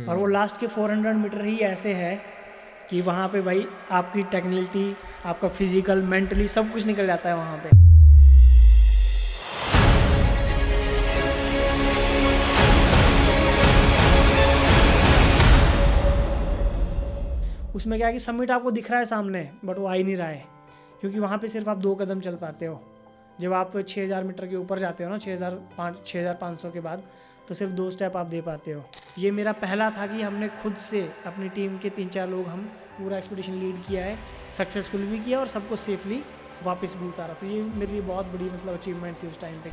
और वो लास्ट के 400 मीटर ही ऐसे है कि वहाँ पे भाई आपकी टेक्निकलिटी, आपका फिजिकल, मेंटली सब कुछ निकल जाता है वहाँ पे। उसमें क्या है कि समिट आपको दिख रहा है सामने, बट वो आ ही नहीं रहा है, क्योंकि वहाँ पे सिर्फ आप 2 कदम चल पाते हो। जब आप 6000 मीटर के ऊपर जाते हो ना, 6500 के बाद, तो सिर्फ 2 स्टेप आप दे पाते हो। ये मेरा पहला था कि हमने खुद से अपनी टीम के 3-4 लोग हम पूरा एक्सपीडिशन लीड किया है, सक्सेसफुल भी किया और सबको सेफली वापस भी उतारा। तो ये मेरे लिए बहुत बड़ी अचीवमेंट थी उस टाइम पे।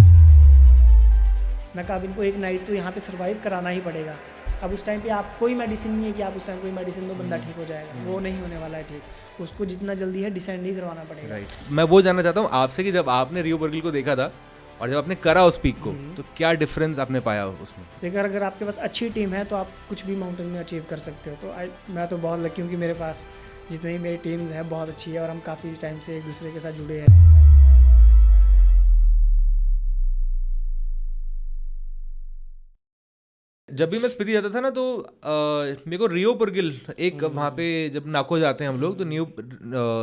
मैं कहा अब इनको एक नाइट तो यहाँ पे सर्वाइव कराना ही पड़ेगा। अब उस टाइम पे आप कोई मेडिसिन नहीं है कि आप उस टाइम कोई मेडिसिन दो बंदा ठीक हो जाएगा, वो नहीं होने वाला है ठीक। उसको जितना जल्दी है डिसेंड ही करवाना पड़ेगा। राइट। मैं वो जानना चाहता हूँ आपसे कि जब आपने रियो बर्गिल को देखा था और जब आपने करा उस पीक को, तो क्या डिफरेंस आपने पाया उसमें? देखिए, अगर आपके पास अच्छी टीम है तो आप कुछ भी माउंटेन में अचीव कर सकते हो। तो मैं तो बहुत लकी हूँ कि मेरे पास जितनी भी मेरी टीम्स है बहुत अच्छी है और हम काफ़ी टाइम से एक दूसरे के साथ जुड़े हैं। जब भी मैं स्पीति जाता था ना तो मेरे को रियो बर्गिल एक वहाँ पे जब नाको जाते हैं हम लोग, तो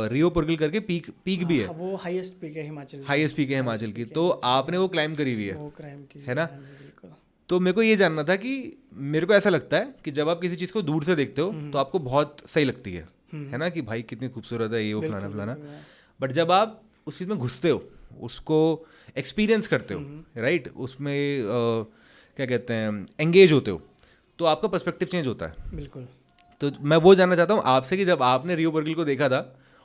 रियो बर्गिल करके पीक भी है। वो हाईएस्ट पीक है हिमाचल, हाईएस्ट पीक है हिमाचल की। तो आपने वो क्लाइम करी हुई है, वो क्लाइम की है ना? तो मेरे को ये जानना था कि मेरे को ऐसा लगता है कि जब आप किसी चीज़ को दूर से देखते हो तो आपको बहुत सही लगती है ना, कि भाई कितनी खूबसूरत है ये, वो फलाना फलाना। बट जब आप उस चीज़ में घुसते हो, उसको एक्सपीरियंस करते हो, राइट, उसमें क्या कहते हैं, एंगेज होते हो, तो आपका पर्सपेक्टिव चेंज होता है। बिल्कुल। तो मैं वो जानना चाहता हूँ आपसे कि जब आपने रियो बर्गिल को देखा था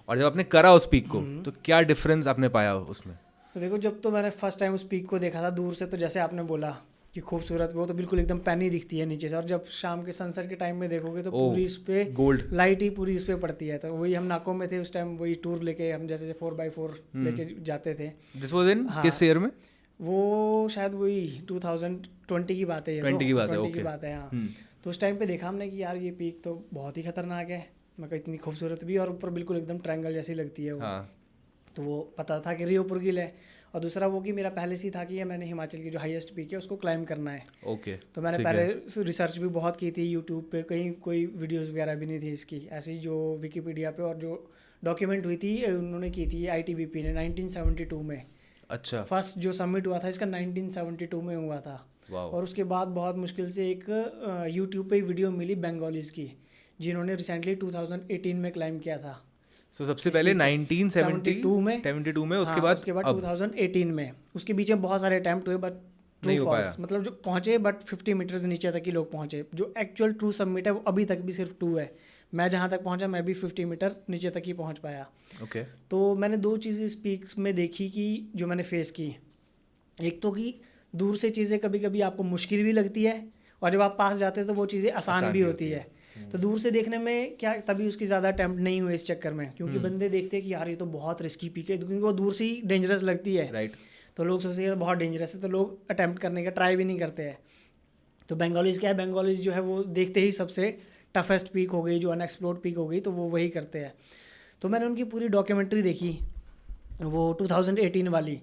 और जब आपने करा उस पीक को, तो क्या डिफरेंस आपने पाया उसमें? तो देखो, जब तो मैंने फर्स्ट टाइम उस पीक को देखा था दूर से, तो जैसे आपने बोला कि खूबसूरत, वो तो बिल्कुल एकदम पैनी दिखती है नीचे से। और जब शाम के सनसेट के टाइम में देखोगे तो पूरी इस पे गोल्ड लाइट ही पूरी इस पे पड़ती है। तो वही हम नाको में थे उस टाइम, वही टूर लेके हम जैसे 4x4 लेके जाते थे। दिस वाज इन किस ईयर में? वो शायद वही 2020 की बात है, ये 20 की बात है, 20 की बात है, हाँ। तो उस टाइम पे देखा हमने कि यार ये पीक तो बहुत ही खतरनाक है, मैं कहा इतनी खूबसूरत भी, और ऊपर बिल्कुल एकदम ट्रायंगल जैसी लगती है वो। हाँ। तो वो पता था कि रियो बर्गिल है। और दूसरा वो कि मेरा पहले से ही था कि ये मैंने हिमाचल की जो हाईएस्ट पीक है उसको क्लाइम करना है। ओके। तो मैंने पहले रिसर्च भी बहुत की थी यूट्यूब पे, कहीं कोई वीडियोस वगैरह भी नहीं थी इसकी, ऐसी जो विकीपीडिया पे और जो डॉक्यूमेंट हुई थी उन्होंने की थी ITBP ने 1972 में। अच्छा। फर्स्ट जो समिट हुआ था इसका 1972 में हुआ था। और उसके बाद बहुत मुश्किल से एक यूट्यूब पे वीडियो मिली बंगालीज की, जिन्होंने रिसेंटली 2018 में क्लाइम किया था। So, सबसे पहले 1972 में, उसके बाद 2018 में। उसके बीच में बहुत सारे अटैम्प्ट हुए, बट नहीं हो पाया। मतलब जो पहुंचे, बट 50 मीटर्स नीचे तक ही लोग पहुंचे। जो एक्चुअल ट्रू समिट है वो अभी तक भी सिर्फ 2 है। मैं जहाँ तक पहुंचा, मैं भी 50 मीटर नीचे तक ही पहुंच पाया। ओके। तो मैंने 2 चीज़ें इस पीक्स में देखी कि जो मैंने फेस की, एक तो कि दूर से चीज़ें कभी कभी आपको मुश्किल भी लगती है, और जब आप पास जाते हैं तो वो चीज़ें आसान भी होती है। तो दूर से देखने में क्या, तभी उसकी ज़्यादा अटैम्प्ट नहीं हुए इस चक्कर में, क्योंकि बंदे देखते हैं कि यार ये तो बहुत रिस्की पीक है, क्योंकि वो दूर से ही डेंजरस लगती है। राइट। तो लोग सोचते हैं बहुत डेंजरस है, तो लोग अटैम्प्ट करने का ट्राई भी नहीं करते हैं। तो बंगालीज क्या है, बंगालीज जो है वो देखते ही सबसे टफेस्ट पीक हो गई, जो अनएक्सप्लोर्ड पीक हो गई, तो वो वही करते हैं। तो मैंने उनकी पूरी डॉक्यूमेंट्री देखी, वो 2018 वाली।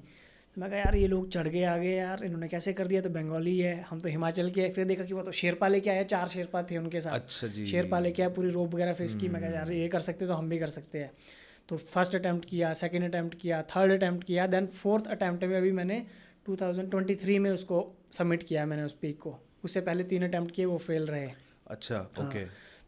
तो मैं कहा यार ये लोग चढ़ गए आगे, यार इन्होंने कैसे कर दिया, तो बंगाली है, हम तो हिमाचल के। फिर देखा कि वो तो शेरपा लेके आए, 4 शेरपा थे उनके साथ। अच्छा जी। शेरपा लेके आए, पूरी रोप वगैरह फिक्स की। मैं कहा यार ये कर सकते तो हम भी कर सकते हैं। तो फर्स्ट अटैम्प्ट किया, सेकंड अटैम्प्ट किया, थर्ड अटैम्प्ट किया, देन फोर्थ अटैम्प्ट में अभी मैंने 2023 में उसको सबमिट किया मैंने उस पीक को। उससे पहले 3 अटैम्प्ट किए, वो फेल रहे। अच्छा। ओके।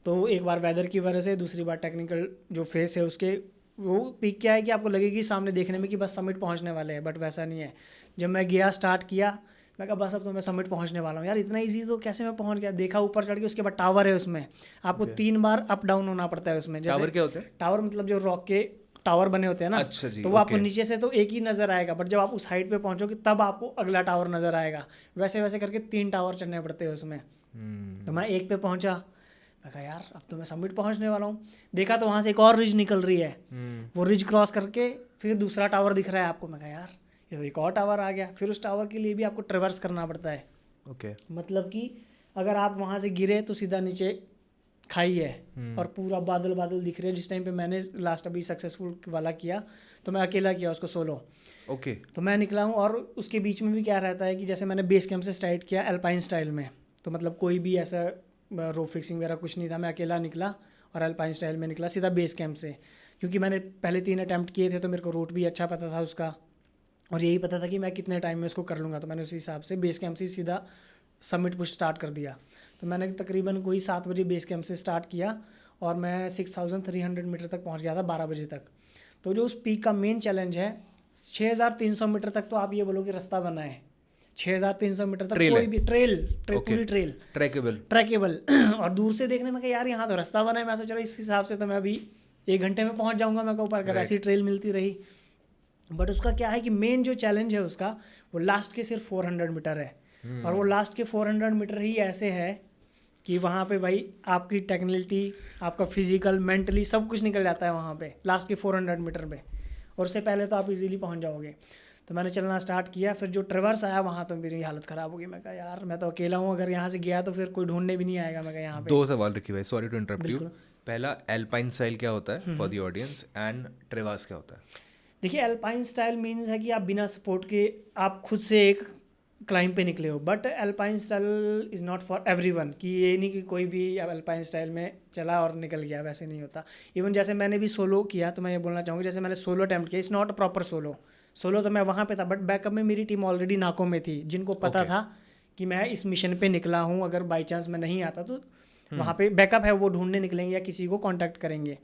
तो एक बार वेदर की वजह से, दूसरी बार टेक्निकल जो फेस है उसके। वो पीक क्या है कि आपको लगेगी सामने देखने में कि बस समिट पहुंचने वाले हैं, बट वैसा नहीं है। जब मैं गया, स्टार्ट किया, मैं कहा बस अब तो मैं समिट पहुंचने वाला हूँ। यार इतना इजी तो कैसे मैं पहुंच गया। देखा ऊपर चढ़ के, उसके बाद टावर है उसमें, आपको 3 बार अप डाउन होना पड़ता है उसमें। टावर क्या होता है? टावर मतलब जो रॉक के टावर बने होते हैं ना। अच्छा जी। तो वो आपको नीचे से तो एक ही नज़र आएगा, बट जब आप उस हाइट पे पहुंचोगे तब आपको अगला टावर नज़र आएगा। वैसे वैसे करके 3 टावर चढ़ने पड़ते हैं उसमें। तो मैं एक पे पहुंचा, मैं कहा यार अब तो मैं समिट पहुंचने वाला हूँ। देखा तो वहाँ से एक और रिज निकल रही है। वो रिज क्रॉस करके फिर दूसरा टावर दिख रहा है आपको। मैं कहा यार ये तो एक और टावर आ गया। फिर उस टावर के लिए भी आपको ट्रेवर्स करना पड़ता है। ओके। मतलब कि अगर आप वहाँ से गिरे तो सीधा नीचे खाई है, और पूरा बादल बादल दिख रहे हैं। जिस टाइम पे मैंने लास्ट अभी सक्सेसफुल वाला किया, तो मैं अकेला किया उसको, सोलो। ओके। तो मैं निकला हूँ, और उसके बीच में भी क्या रहता है कि जैसे मैंने बेस कैंप से स्टार्ट किया अल्पाइन स्टाइल में। तो मतलब कोई भी ऐसा रोप फिक्सिंग वगैरह कुछ नहीं था, मैं अकेला निकला और अल्पाइन स्टाइल में निकला सीधा बेस कैंप से, क्योंकि मैंने पहले 3 अटैम्प्ट किए थे तो मेरे को रूट भी अच्छा पता था उसका, और यही पता था कि मैं कितने टाइम में उसको कर लूँगा। तो मैंने उसी हिसाब से बेस कैंप से सीधा समिट पुश स्टार्ट कर दिया। तो मैंने तकरीबन कोई 7 बजे बेस कैंप से स्टार्ट किया और मैं 6300 मीटर तक पहुंच गया था 12 बजे तक। तो जो उस पीक का मेन चैलेंज है, 6300 मीटर तक तो आप ये बोलो कि रास्ता बना है, 6300 मीटर तक कोई भी पूरी ट्रेल ट्रैकेबल और दूर से देखने में कि यार यहाँ तो रास्ता बना है, मैं सोच रहा इस हिसाब से तो मैं अभी 1 घंटे में पहुँच जाऊँगा मैं ऊपर, अगर ऐसी ट्रेल मिलती रही। बट उसका क्या है कि मेन जो चैलेंज है उसका, वो लास्ट के सिर्फ 400 मीटर है, और वो लास्ट के 400 मीटर ही ऐसे है कि वहाँ पे भाई आपकी टेक्निकलिटी, आपका फिजिकल, मेंटली सब कुछ निकल जाता है वहाँ पे लास्ट के 400 मीटर पे, और उससे पहले तो आप इजीली पहुँच जाओगे। तो मैंने चलना स्टार्ट किया, फिर जो ट्रिवर्स आया वहाँ तो मेरी हालत ख़राब हो गई। मैं कहा यार मैं तो अकेला हूँ, अगर यहाँ से गया तो फिर कोई ढूंढने भी नहीं आएगा। मैं कहा यहाँ पे 2 सवाल रखी भाई, सॉरी टू इंटरप्ट यू। पहला, एल्पाइन स्टाइल क्या होता है for the audience, and traverse क्या होता है? देखिए, एल्पाइन स्टाइल मीन्स है कि आप बिना सपोर्ट के आप खुद से एक क्लाइंब पे निकले हो, but alpine style is not for everyone, कि ये नहीं कि कोई भी एल्पाइन स्टाइल में चला और निकल गया, वैसे नहीं होता। इवन जैसे मैंने भी सोलो किया, तो मैं ये बोलना चाहूँगा जैसे मैंने सोलो अटैम्प्ट किया, it's not a proper solo तो मैं वहाँ पे था, बट बैकअप में मेरी टीम ऑलरेडी नाकों में थी, जिनको पता था कि मैं इस मिशन पे निकला हूँ, अगर बाई चांस मैं नहीं आता तो वहाँ पे बैकअप है, वो ढूंढने निकलेंगे या किसी को कॉन्टैक्ट करेंगे।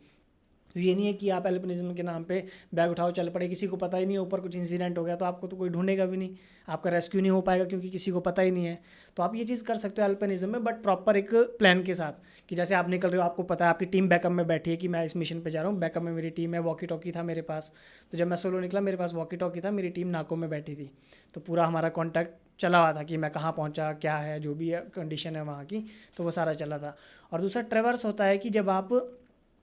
तो ये नहीं है कि आप एल्पिनिज्म के नाम पे बैग उठाओ चल पड़े, किसी को पता ही नहीं है, ऊपर कुछ इंसिडेंट हो गया तो आपको तो कोई ढूंढेगा भी नहीं, आपका रेस्क्यू नहीं हो पाएगा क्योंकि किसी को पता ही नहीं है। तो आप ये चीज़ कर सकते हो एल्पिनिज्म में, बट प्रॉपर एक प्लान के साथ, कि जैसे आप निकल रहे हो, आपको पता है आपकी टीम बैकअप में बैठी है कि मैं इस मिशन पे जा रहा हूँ, बैकअप में मेरी टीम है, वॉकी टॉकी था मेरे पास। तो जब मैं सोलो निकला मेरे पास वॉकी टॉकी था, मेरी टीम नाकों में बैठी थी, तो पूरा हमारा कॉन्टैक्ट चला हुआ था कि मैं कहाँ पहुँचा, क्या है, जो भी कंडीशन है वहाँ की, तो वो सारा चला था। और दूसरा ट्रेवर्स होता है कि जब आप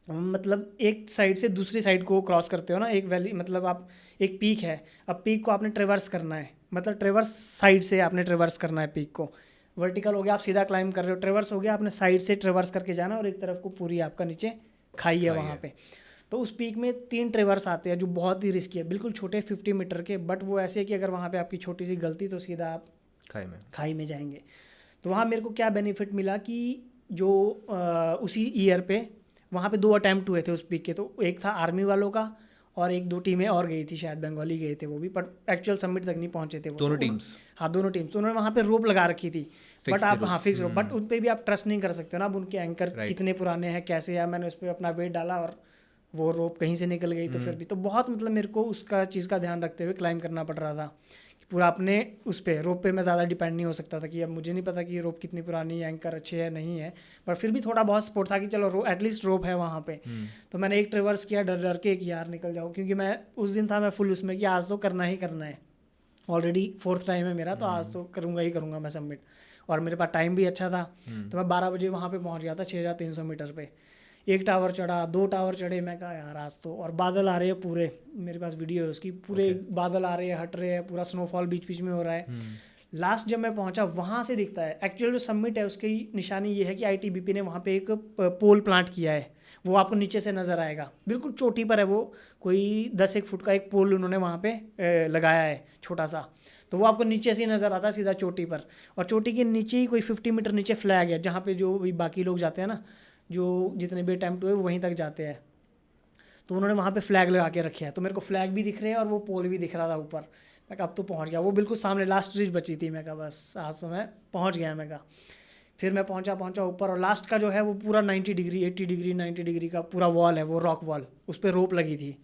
मतलब एक साइड से दूसरी साइड को क्रॉस करते हो ना, एक वैली, मतलब आप एक पीक है, अब पीक को आपने ट्रेवर्स करना है, मतलब ट्रेवर्स साइड से आपने ट्रेवर्स करना है पीक को। वर्टिकल हो गया आप सीधा क्लाइंब कर रहे हो, ट्रेवर्स हो गया आपने साइड से ट्रेवर्स करके जाना, और एक तरफ को पूरी आपका नीचे खाई है वहाँ पे। तो उस पीक में 3 ट्रेवर्स आते हैं जो बहुत ही रिस्की है, बिल्कुल छोटे 50 मीटर के, बट वो ऐसे कि अगर वहाँ पर आपकी छोटी सी गलती तो सीधा आप खाई में जाएंगे। तो वहाँ मेरे को क्या बेनिफिट मिला कि जो उसी ईयर पे वहाँ पे 2 अटैम्प्ट हुए थे उस पीक के, तो एक था आर्मी वालों का और 1-2 टीमें और गई थी, शायद बंगाली गए थे वो भी, पर एक्चुअल समिट तक नहीं पहुँचे थे वो दोनों टीम्स। हाँ, दोनों टीम्स। तो उन्होंने वहाँ पे रोप लगा रखी थी, बट आप फिक्स रोप, बट उन पर भी आप ट्रस्ट नहीं कर सकते ना, अब उनके एंकर कितने पुराने हैं, कैसे है। मैंने उस पर अपना वेट डाला और वो रोप कहीं से निकल गई, तो फिर भी तो बहुत मतलब मेरे को उसका चीज़ का ध्यान रखते हुए क्लाइंब करना पड़ रहा था, पूरा अपने उस पर रोप पे मैं ज़्यादा डिपेंड नहीं हो सकता था कि अब मुझे नहीं पता कि रोप कितनी पुरानी है, एंकर अच्छे है नहीं है, पर फिर भी थोड़ा बहुत सपोर्ट था कि चलो एटलीस्ट रोप है वहाँ पे। तो मैंने एक ट्रेवर्स किया डर डर के कि यार निकल जाओ, क्योंकि मैं उस दिन था मैं फुल उसमें कि आज तो करना ही करना है, ऑलरेडी 4th टाइम है मेरा, तो आज तो करूँगा ही करूँगा मैं सबमिट, और मेरे पास टाइम भी अच्छा था। तो मैं 12 बजे वहाँ पर पहुँच गया था 6300 मीटर पर। 1 टावर चढ़ा, 2 टावर चढ़े, मैं कहा यार आज तो, और बादल आ रहे हैं पूरे, मेरे पास वीडियो है उसकी, पूरे बादल आ रहे हैं, हट रहे हैं, पूरा स्नोफॉल बीच बीच में हो रहा है। लास्ट जब मैं पहुंचा वहाँ से दिखता है, एक्चुअल जो सबमिट है उसकी निशानी ये है कि ITBP ने वहाँ पे एक पोल प्लांट किया है, वो आपको नीचे से नज़र आएगा, बिल्कुल चोटी पर है वो, कोई 10-1 फुट का एक पोल उन्होंने वहाँ पे लगाया है छोटा सा, तो वो आपको नीचे से ही नज़र आता है सीधा चोटी पर, और चोटी के नीचे ही कोई 50 मीटर नीचे फ्लैग है, जहाँ पे जो बाकी लोग जाते हैं ना, जो जितने भी अटैम्प्ट हुए वहीं तक जाते हैं, तो उन्होंने वहाँ पे फ्लैग लगा के रखे हैं, तो मेरे को फ्लैग भी दिख रहे हैं और वो पोल भी दिख रहा था ऊपर। मैं कहा अब तो पहुँच गया, वो बिल्कुल सामने लास्ट रिज बची थी, मैं कहा बस आज तो मैं पहुँच गया। मैं कहा फिर मैं पहुँचा ऊपर, और लास्ट का जो है वो पूरा 90 डिग्री 80 डिग्री 90 डिग्री का पूरा वॉल है, वो रॉक वॉल, उस पर रोप लगी थी।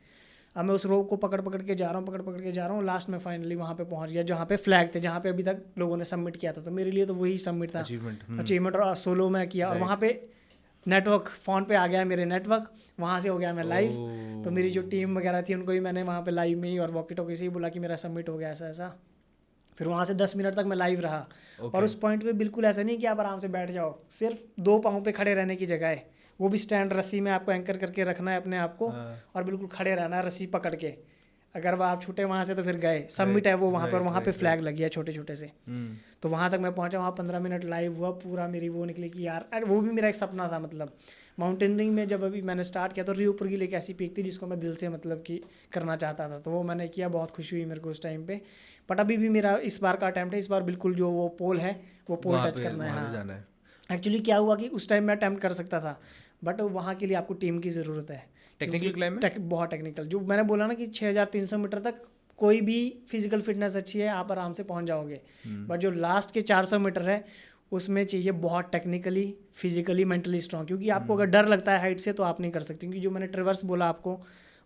अब मैं उस रोप को पकड़ के जा रहा हूँ, लास्ट में फाइनली वहाँ पे पहुँच गया जहाँ पे फ्लैग थे, जहाँ पे अभी तक लोगों ने सबमिट किया था, तो मेरे लिए तो वही सबमिट था, अचीवमेंट, और सोलो मैं किया, और वहाँ पे नेटवर्क फ़ोन पे आ गया मेरे, नेटवर्क वहाँ से हो गया मैं लाइव। तो मेरी जो टीम वगैरह थी उनको भी मैंने वहाँ पे लाइव में ही और वॉकी टॉकी से ही बोला कि मेरा सबमिट हो गया ऐसा ऐसा। फिर वहाँ से 10 मिनट तक मैं लाइव रहा, और उस पॉइंट पे बिल्कुल ऐसा नहीं कि आप आराम से बैठ जाओ, सिर्फ 2 पाँव पे खड़े रहने की जगह है, वो भी स्टैंड रस्सी में आपको एंकर करके रखना है अपने आप को, और बिल्कुल खड़े रहना है रस्सी पकड़ के, अगर आप छूटे वहाँ से तो फिर गए। सबमिट है वो वहाँ पर, वहाँ पे फ्लैग लगी है छोटे छोटे से। तो वहाँ तक मैं पहुँचा, वहाँ 15 मिनट लाइव हुआ पूरा, मेरी वो निकली कि यार वो भी मेरा एक सपना था, मतलब माउंटेनियरिंग में जब अभी मैंने स्टार्ट किया तो रीऊपरगिल एक ऐसी पीक थी जिसको मैं दिल से मतलब कि करना चाहता था, तो वो मैंने किया, बहुत खुशी हुई मेरे को उस टाइम पे। बट अभी भी मेरा इस बार का अटैम्प्ट है, इस बार बिल्कुल जो वो पोल है वो पोल टच करना है। हाँ। एक्चुअली क्या हुआ कि उस टाइम मैं अटैम्प्ट कर सकता था, बट वहाँ के लिए आपको टीम की ज़रूरत है। टेक्निकल क्लाइम में बहुत टेक्निकल, जो मैंने बोला ना कि 6300 मीटर तक कोई भी फिजिकल फिटनेस अच्छी है आप आराम से पहुँच जाओगे, बट जो लास्ट के 400 मीटर है उसमें चाहिए बहुत टेक्निकली, फिजिकली, मेंटली स्ट्रॉन्ग। क्योंकि आपको अगर डर लगता है हाइट से तो आप नहीं कर सकते, क्योंकि जो मैंने ट्रिवर्स बोला आपको,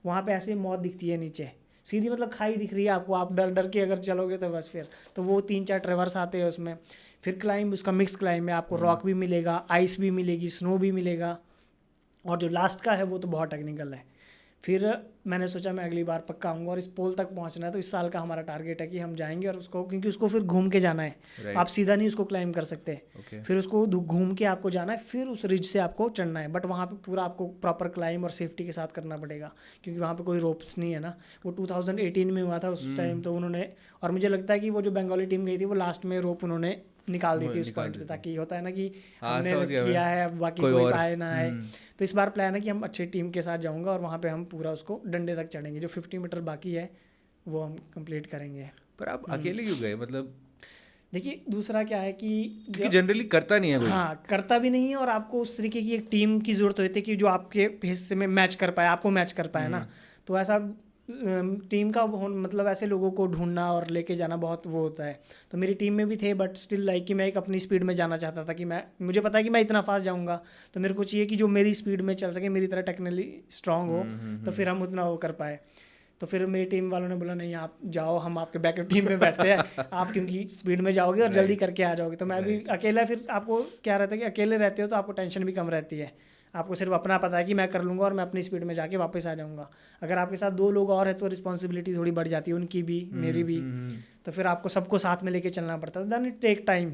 वहाँ पे ऐसे मौत दिखती है नीचे सीधी, मतलब खाई दिख रही है आपको, आप डर डर के अगर चलोगे तो बस फिर तो वो 3-4 ट्रिवर्स आते हैं उसमें। फिर क्लाइंब उसका मिक्स क्लाइंब है, आपको रॉक भी मिलेगा, आइस भी मिलेगी, स्नो भी मिलेगा, और जो लास्ट का है वो तो बहुत टेक्निकल है। फिर मैंने सोचा मैं अगली बार पक्का आऊँगा, और इस पोल तक पहुँचना है, तो इस साल का हमारा टारगेट है कि हम जाएंगे और उसको, क्योंकि उसको फिर घूम के जाना है, आप सीधा नहीं उसको क्लाइंब कर सकते, फिर उसको घूम के आपको जाना है, फिर उस रिज से आपको चढ़ना है, बट वहाँ पे पूरा आपको प्रॉपर क्लाइंब और सेफ्टी के साथ करना पड़ेगा, क्योंकि वहाँ पे कोई रोप्स नहीं है ना। वो 2018 में हुआ था उस टाइम, तो उन्होंने, और मुझे लगता है कि वो जो बंगाली टीम गई थी वो लास्ट में रोप उन्होंने निकाल दी थी उस पॉइंट पे, ताकि होता है ना कि हमने किया है अब बाकी कोई आए ना आए। तो इस बार प्लान है कि हम अच्छी टीम के साथ जाऊंगा और वहाँ पे हम पूरा उसको डंडे तक चढ़ेंगे, जो 50 मीटर बाकी है वो हम कंप्लीट करेंगे। पर आप अकेले क्यों गए? मतलब देखिए दूसरा क्या है कि जनरली करता नहीं है कोई। हाँ, करता भी नहीं है, और आपको उस तरीके की एक टीम की ज़रूरत होती है कि जो आपके हिस्से में मैच कर पाए, आपको मैच कर पाए ना। तो ऐसा टीम का मतलब ऐसे लोगों को ढूंढना और लेके जाना बहुत वो होता है। तो मेरी टीम में भी थे, बट स्टिल लाइक कि मैं एक अपनी स्पीड में जाना चाहता था, कि मुझे पता है कि मैं इतना फास्ट जाऊंगा, तो मेरे को चाहिए कि जो मेरी स्पीड में चल सके, मेरी तरह टेक्निकली स्ट्रांग हो, तो फिर हम उतना वो कर पाए। तो फिर मेरी टीम वालों ने बोला नहीं आप जाओ, हम आपके बैकअप टीम में बैठते हैं, आप क्योंकि स्पीड में जाओगे और जल्दी करके आ जाओगे। तो मैं भी अकेला, फिर आपको क्या रहता है कि अकेले रहते हो तो आपको टेंशन भी कम रहती है, आपको सिर्फ अपना पता है कि मैं कर लूँगा और मैं अपनी स्पीड में जाके वापस आ जाऊँगा। अगर आपके साथ 2 लोग और हैं तो रिस्पॉन्सिबिलिटी थोड़ी बढ़ जाती है, उनकी भी मेरी भी, तो फिर आपको सबको साथ में लेके चलना पड़ता है, देन इट टेक टाइम।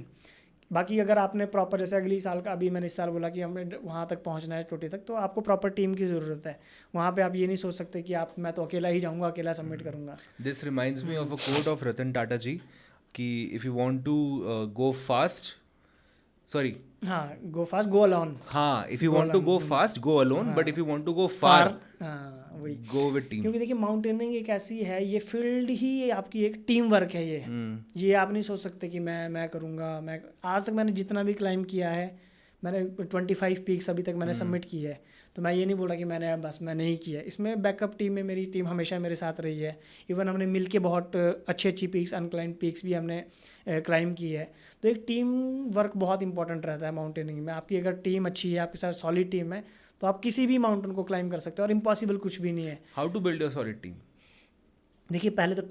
बाकी अगर आपने प्रॉपर, जैसे अगली साल का, अभी मैंने इस साल बोला कि हमें वहाँ तक पहुँचना है चोटी तक, तो आपको प्रॉपर टीम की ज़रूरत है। वहाँ पे आप ये नहीं सोच सकते कि मैं तो अकेला ही जाऊँगा, अकेला सबमिट करूँगा। This reminds me of a quote of Ratan Tata ji कि if you want to go fast, sorry हाँ, गो फास्ट गो अलोन। हाँ, if you want to go fast go alone, but if you want to go far वही go with team. क्योंकि देखिए mountaineering एक ऐसी है, ये फील्ड ही आपकी एक टीम वर्क है। ये आप नहीं सोच सकते कि मैं करूँगा। मैं आज तक मैंने जितना भी क्लाइंब किया है, मैंने 25 पीक्स अभी तक मैंने सबमिट की है, तो मैं ये नहीं बोल रहा कि मैंने ही किया है। इसमें बैकअप टीम में मेरी टीम हमेशा मेरे साथ रही है। इवन हमने मिल के बहुत अच्छी पीक्स, अनक्लाइंब पीक्स भी हमने क्लाइंब की है। तो एक टीम वर्क बहुत इंपॉर्टेंट रहता है माउंटेनिंग में। आपकी अगर टीम अच्छी है, आपके साथ सॉलिड टीम है, तो आप किसी भी माउंटेन को क्लाइंब कर सकते हो, और इम्पॉसिबल कुछ भी नहीं है। How to build your solid team? देखिए पहले तो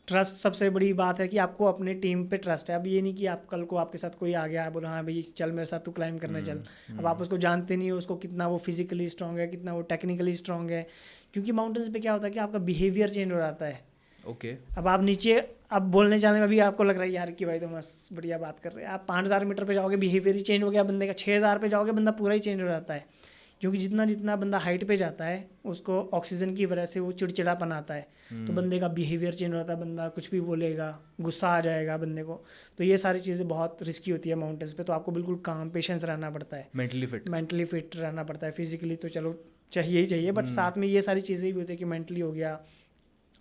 ट्रस्ट सबसे बड़ी बात है कि आपको अपने टीम पे ट्रस्ट है। अब ये नहीं कि आप कल को आपके साथ कोई आ गया बोला हाँ भाई चल मेरे साथ तू क्लाइंब करने चल। अब आप उसको जानते नहीं हो, उसको कितना वो फिजिकली स्ट्रांग है, कितना वो टेक्निकली स्ट्रांग है। क्योंकि माउंटेन्स पे क्या होता है कि आपका बिहेवियर चेंज हो जाता है। ओके अब आप नीचे, अब बोलने जाने में भी आपको लग रहा है यार कि भाई तो मस्त बढ़िया बात कर रहे हैं, आप 5000 मीटर पे जाओगे बिहेवियर ही चेंज हो गया बंदे का। 6000 पे जाओगे बंदा पूरा ही चेंज हो जाता है। क्योंकि जितना जितना बंदा हाइट पे जाता है उसको ऑक्सीजन की वजह से वो चिड़चिड़ापन आता है, तो बंदे का बिहेवियर चेंज हो जाता है, बंदा कुछ भी बोलेगा, गुस्सा आ जाएगा बंदे को। तो ये सारी चीज़ें बहुत रिस्की होती है माउंटेन्स पे। तो आपको बिल्कुल काम, पेशेंस रहना पड़ता है, मेंटली फिट रहना पड़ता है। फिजिकली तो चलो चाहिए ही चाहिए, बट साथ में ये सारी चीज़ें भी होती है कि मेंटली हो गया,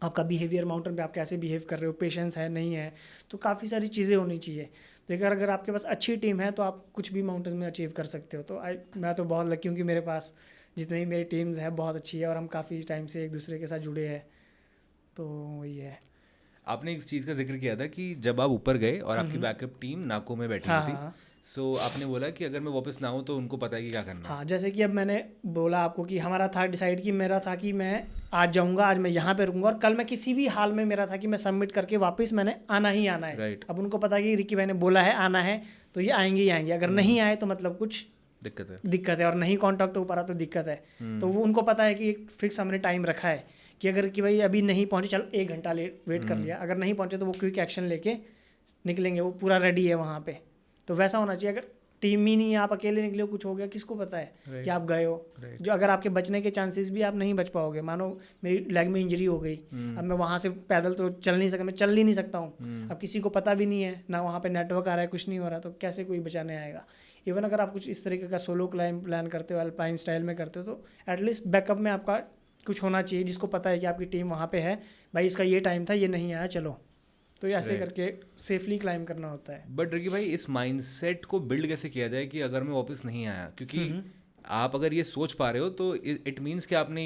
आपका बिहेवियर माउंटेन पे आप कैसे बिहेव कर रहे हो, पेशेंस है नहीं है, तो काफ़ी सारी चीज़ें होनी चाहिए। तो अगर आपके पास अच्छी टीम है तो आप कुछ भी माउंटेन में अचीव कर सकते हो। तो मैं तो बहुत लकी हूँ कि मेरे पास जितनी भी मेरी टीम्स है बहुत अच्छी है, और हम काफ़ी टाइम से एक दूसरे के साथ जुड़े हैं। तो वही है। आपने इस चीज़ का जिक्र किया था कि जब आप ऊपर गए और आपकी बैकअप टीम नाको में बैठी हुई थी, सो आपने बोला कि अगर मैं वापस ना आऊँ तो उनको पता है कि क्या करना है। हाँ, जैसे कि अब मैंने बोला आपको कि हमारा था डिसाइड कि मेरा था कि मैं आज जाऊँगा, आज मैं यहाँ पे रुकूंगा, और कल मैं किसी भी हाल में मेरा था कि मैं सबमिट करके वापस मैंने आना ही आना है। राइट। अब उनको पता है कि रिकी भाई ने बोला है आना है, तो ये आएंगे ही आएंगे। अगर नहीं आए तो मतलब कुछ दिक्कत है, और नहीं कॉन्टैक्ट हो पा रहा तो दिक्कत है। तो वो उनको पता है कि एक फिक्स हमने टाइम रखा है कि अगर कि भाई अभी नहीं पहुँचे, चलो 1 घंटा वेट कर लिया, अगर नहीं पहुँचे तो वो क्विक एक्शन लेके निकलेंगे, वो पूरा रेडी है वहाँ पे। तो वैसा होना चाहिए। अगर टीम ही नहीं है, आप अकेले निकले हो, कुछ हो गया, किसको पता है कि आप गए हो। जो अगर आपके बचने के चांसेस भी, आप नहीं बच पाओगे। मानो मेरी लेग में इंजरी हो गई, अब मैं वहाँ से पैदल तो चल नहीं सका, मैं चल ही नहीं सकता हूँ। अब किसी को पता भी नहीं है ना, वहाँ पे नेटवर्क आ रहा है, कुछ नहीं हो रहा, तो कैसे कोई बचाने आएगा। इवन अगर आप कुछ इस तरीके का सोलो क्लाइंब प्लान करते हो, अल्पाइन स्टाइल में करते हो, तो एटलीस्ट बैकअप में आपका कुछ होना चाहिए जिसको पता है कि आपकी टीम वहाँ पे है, भाई इसका ये टाइम था, ये नहीं आया, चलो तो ऐसे करके सेफली क्लाइंब करना होता है। बट रिकी भाई, इस माइंडसेट को बिल्ड कैसे किया जाए कि अगर मैं वापस नहीं आया, क्योंकि आप अगर ये सोच पा रहे हो तो इट मीन्स कि आपने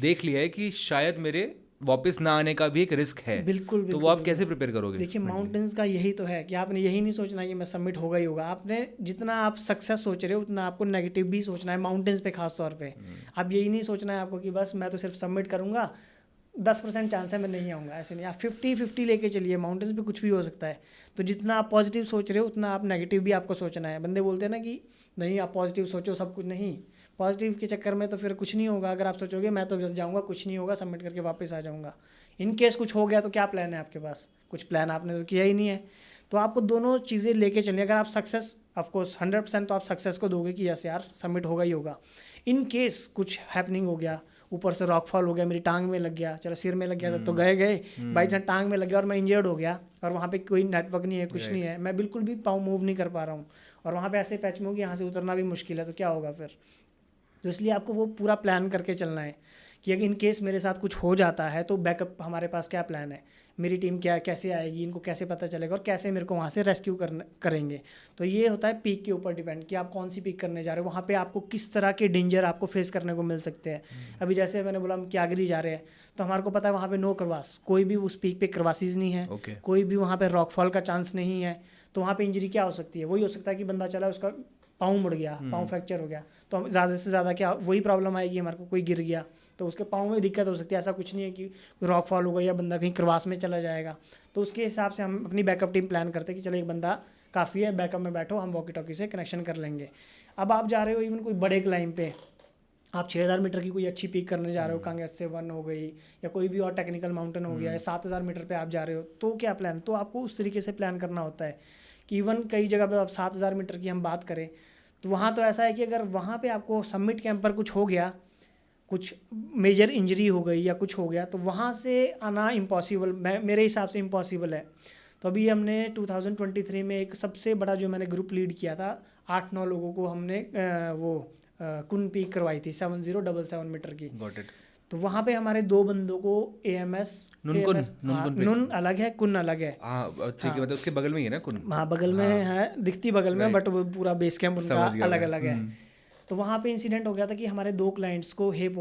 देख लिया है कि शायद मेरे वापस ना आने का भी एक रिस्क है। बिल्कुल, तो वो आप कैसे प्रिपेयर करोगे? देखिए, माउंटेन्स का यही तो है कि आपने यही नहीं सोचना कि मैं सबमिट होगा ही होगा। आपने जितना आप सक्सेस सोच रहे हो उतना आपको नेगेटिव भी सोचना है, माउंटेन्स पे खास तौर पे। आप यही नहीं सोचना है आपको कि बस मैं तो सिर्फ सबमिट करूँगा, 10% चांस है मैं नहीं आऊँगा, ऐसे नहीं। आप 50-50 लेके चलिए, माउंटेन्स पे कुछ भी हो सकता है। तो जितना आप पॉजिटिव सोच रहे हो उतना आप नेगेटिव भी आपको सोचना है। बंदे बोलते हैं ना कि नहीं आप पॉजिटिव सोचो सब कुछ, नहीं, पॉजिटिव के चक्कर में तो फिर कुछ नहीं होगा। अगर आप सोचोगे मैं तो बस जाऊँगा, कुछ नहीं होगा, सबमिट करके वापस आ जाऊँगा, इन केस कुछ हो गया तो क्या प्लान है आपके पास? कुछ प्लान आपने तो किया ही नहीं है। तो आपको दोनों चीज़ें लेके चलिए। अगर आप सक्सेस, ऑफकोर्स 100% तो आप सक्सेस को दोगे कि यस यार सबमिट होगा ही होगा। इन केस कुछ हैपनिंग हो गया, ऊपर से रॉकफॉल हो गया, मेरी टांग में लग गया, चलो सिर में लग गया तो गए बाई चांस टांग में लग गया और मैं इंजर्ड हो गया और वहाँ पे कोई नेटवर्क नहीं है, कुछ नहीं है, मैं बिल्कुल भी पाँव मूव नहीं कर पा रहा हूँ और वहाँ पे ऐसे पैच में हो कि यहाँ से उतरना भी मुश्किल है, तो क्या होगा फिर? तो इसलिए आपको वो पूरा प्लान करके चलना है कि अगर इन केस मेरे साथ कुछ हो जाता है तो बैकअप हमारे पास क्या प्लान है, मेरी टीम क्या कैसे आएगी, इनको कैसे पता चलेगा और कैसे मेरे को वहाँ से रेस्क्यू करेंगे। तो ये होता है पीक के ऊपर डिपेंड कि आप कौन सी पीक करने जा रहे हो, वहाँ पे आपको किस तरह के डेंजर आपको फेस करने को मिल सकते हैं। अभी जैसे मैंने बोला हम क्यागरी जा रहे हैं तो हमारे को पता है वहाँ पे नो करवास, कोई भी उस पीक पे करवासीज नहीं है, कोई भी वहाँ पे रॉकफॉल का चांस नहीं है। तो वहाँ पे इंजरी क्या हो सकती है? वही हो सकता है कि बंदा चला उसका पाँव मुड़ गया, पाँव फ्रैक्चर हो गया, तो ज़्यादा से ज़्यादा क्या वही प्रॉब्लम आएगी हमारे को, कोई गिर गया तो उसके पाँव में दिक्कत हो सकती है। ऐसा कुछ नहीं है कि रॉक फॉल हो गया या बंदा कहीं क्रवास में चला जाएगा। तो उसके हिसाब से हम अपनी बैकअप टीम प्लान करते हैं कि चलो एक बंदा काफ़ी है, बैकअप में बैठो, हम वॉकी टॉकी से कनेक्शन कर लेंगे। अब आप जा रहे हो इवन कोई बड़े क्लाइंब पे, आप 6000 मीटर की कोई अच्छी पीक करने जा रहे हो, कांगेस से 1 हो गई या कोई भी और टेक्निकल माउंटेन हो गया, या 7000 मीटर पे आप जा रहे हो, तो क्या प्लान? तो आपको उस तरीके से प्लान करना होता है कि इवन कई जगह पे आप 7000 मीटर की हम बात करें तो वहाँ तो ऐसा है कि अगर वहाँ पे आपको सबमिट कैंप पर कुछ हो गया, कुछ मेजर इंजरी हो गई या कुछ हो गया, तो वहाँ से आना इम्पॉसिबल, मेरे हिसाब से इम्पॉसिबल है। तो अभी हमने 2023 में एक सबसे बड़ा जो मैंने ग्रुप लीड किया था, 8-9 लोगों को हमने कुन पीक करवाई थी 7077 मीटर की। तो वहाँ पे हमारे 2 बंदों को AMS नुन अलग है, कुन अलग है। ठीक है, मतलब उसके बगल में ही है ना कुन? हाँ बगल में है, दिखती बगल में, बट वो पूरा बेस कैंप उनका अलग अलग है। तो वहाँ पे इंसिडेंट हो गया था कि हमारे 2 क्लाइंट्स को हेस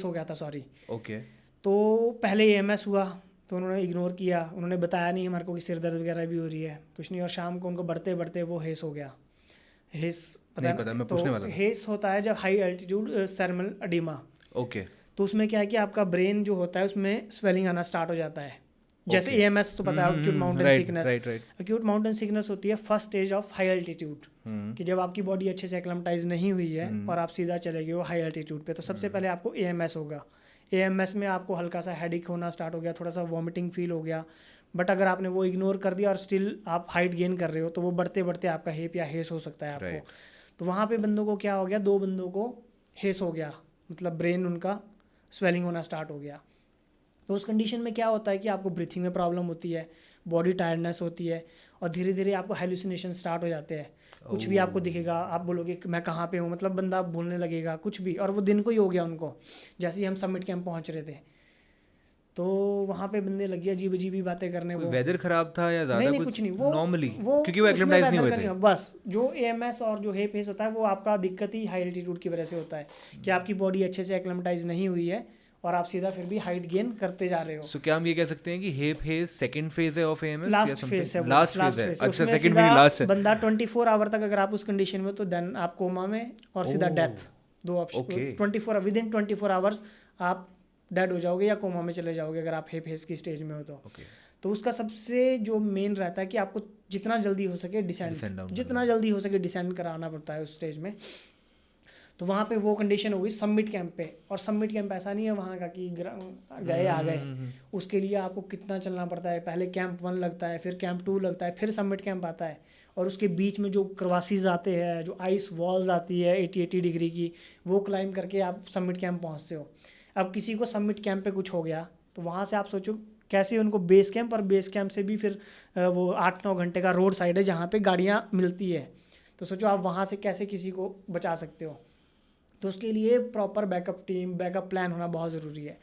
हो गया था सॉरी। ओके। तो पहले AMS हुआ तो उन्होंने इग्नोर किया, उन्होंने बताया नहीं हमारे को कि सिर दर्द वगैरह भी हो रही है, कुछ नहीं, और शाम को उनको बढ़ते बढ़ते वो हेस हो गया। हेस पता मैं पूछने वाला था। हेस होता है जब high altitude cerebral oedema. Okay. तो उसमें क्या है कि आपका ब्रेन जो होता है उसमें स्वेलिंग आना स्टार्ट हो जाता है। जैसे AMS तो पता है acute mountain sickness. Acute mountain sickness होती है first stage of high altitude, कि जब आपकी बॉडी अच्छे से एक्लेमेटाइज नहीं हुई है और आप सीधा चले गए हो हाई एल्टीट्यूड पे, तो सबसे पहले आपको AMS होगा। AMS में आपको हल्का सा हेडेक होना स्टार्ट हो गया, थोड़ा सा वॉमिटिंग फील हो गया, बट अगर आपने वो इग्नोर कर दिया और स्टिल आप हाइट गेन कर रहे हो तो वो बढ़ते बढ़ते आपका हेप या हेस हो सकता है आपको। तो वहाँ पे बंदों को क्या हो गया, 2 बंदों को हेस हो गया, मतलब ब्रेन उनका स्वेलिंग होना स्टार्ट हो गया। तो उस कंडीशन में क्या होता है कि आपको ब्रीथिंग में प्रॉब्लम होती है, बॉडी टायर्डनेस होती है और धीरे धीरे आपको हेलुसिनेशन स्टार्ट हो जाते हैं। कुछ भी आपको दिखेगा, आप बोलोगे कि मैं कहाँ पे हूँ, मतलब बंदा भूलने लगेगा कुछ भी, और वो दिन को ही हो गया उनको। जैसे ही हम सबमिट कैंप पहुँच रहे थे तो वहाँ पे बंदे लगे अजीब अजीब ही बातें करने। वो वेदर खराब था या ज़्यादा? नहीं, कुछ नहीं, वो नॉर्मली वो क्योंकि वो एक्लेमेटाइज नहीं हुए थे। बस जो AMS और जो हेप हेस होता है वो आपका दिक्कत ही हाई एल्टीट्यूड की वजह से होता है कि आपकी बॉडी अच्छे से एक्लेमेटाइज नहीं हुई है और आप सीधा फिर भी हाइट गेन करते जा रहे हो। सो क्या हम ये कह सकते हैं कि हेप हेस सेकंड फेज है ऑफ AMS? लास्ट फेज है। अच्छा, सेकंड भी नहीं, लास्ट है। बंदा 24 आवर तक अगर आप उस कंडीशन में, तो देन आप कोमा में और सीधा डेथ, 2 ऑप्शन। 24 विदिन 24 आवर्स आप डेड हो जाओगे या कोमा में चले जाओगे अगर आप हेप हेस की स्टेज में हो तो। तो उसका सबसे जो मेन रहता है कि आपको जितना जल्दी हो सके डिसेंड कराना पड़ता है उस स्टेज में। तो वहाँ पे वो कंडीशन हो गई सबमिट कैंप पे, और सबमिट कैंप ऐसा नहीं है वहाँ का कि गए आ गए। उसके लिए आपको कितना चलना पड़ता है, पहले कैंप 1 लगता है, फिर कैंप 2 लगता है, फिर सबमिट कैंप आता है, और उसके बीच में जो क्रवासीज आते हैं, जो आइस वॉल्स आती है 80-80 डिग्री की, वो क्लाइंब करके आप सबमिट कैंप पहुँचते हो। अब किसी को सबमिट कैंप पे कुछ हो गया तो वहाँ से आप सोचो कैसे उनको बेस कैंप, और बेस कैंप से भी फिर वो 8-9 घंटे का रोड साइड है जहाँ पे गाड़ियाँ मिलती है, तो सोचो आप वहाँ से कैसे किसी को बचा सकते हो। तो उसके लिए proper backup team, backup plan होना बहुत ज़रूरी है।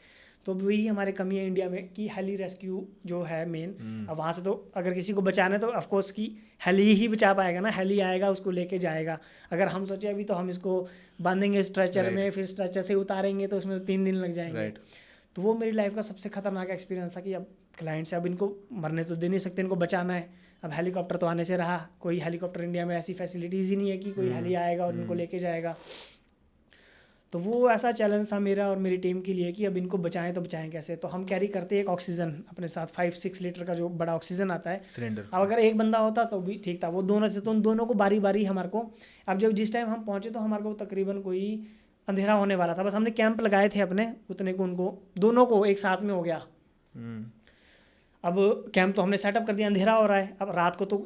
तो वही हमारे कमी है इंडिया में कि हेली रेस्क्यू जो है मेन। अब वहाँ से तो अगर किसी को बचाना है तो ऑफकोर्स कि हेली ही बचा पाएगा ना, हेली आएगा उसको लेके जाएगा। अगर हम सोचे अभी तो हम इसको बांधेंगे स्ट्रेचर में, फिर स्ट्रेचर से उतारेंगे तो उसमें 3 दिन लग जाएंगे। तो वो मेरी लाइफ का सबसे खतरनाक एक्सपीरियंस था कि अब क्लाइंट से अब इनको मरने तो दे नहीं सकते, इनको बचाना है। अब हेलीकॉप्टर तो आने से रहा, कोई हेलीकॉप्टर इंडिया में ऐसी फैसिलिटीज़ ही नहीं है कि कोई हेली आएगा और इनको लेके जाएगा। तो वो ऐसा चैलेंज था मेरा और मेरी टीम के लिए कि अब इनको बचाएं तो बचाएं कैसे। तो हम कैरी करते हैं एक ऑक्सीजन अपने साथ, 5-6 लीटर का जो बड़ा ऑक्सीजन आता है सिलेंडर। अब अगर एक बंदा होता तो भी ठीक था, वो दोनों थे तो उन दोनों को बारी बारी हमारे को, अब जब जिस टाइम हम पहुँचे तो हमारे को तकरीबन कोई अंधेरा होने वाला था, बस हमने कैंप लगाए थे अपने, उतने को उनको दोनों को एक साथ में हो गया। अब कैंप तो हमने सेटअप कर दिया, अंधेरा हो रहा है, अब रात को तो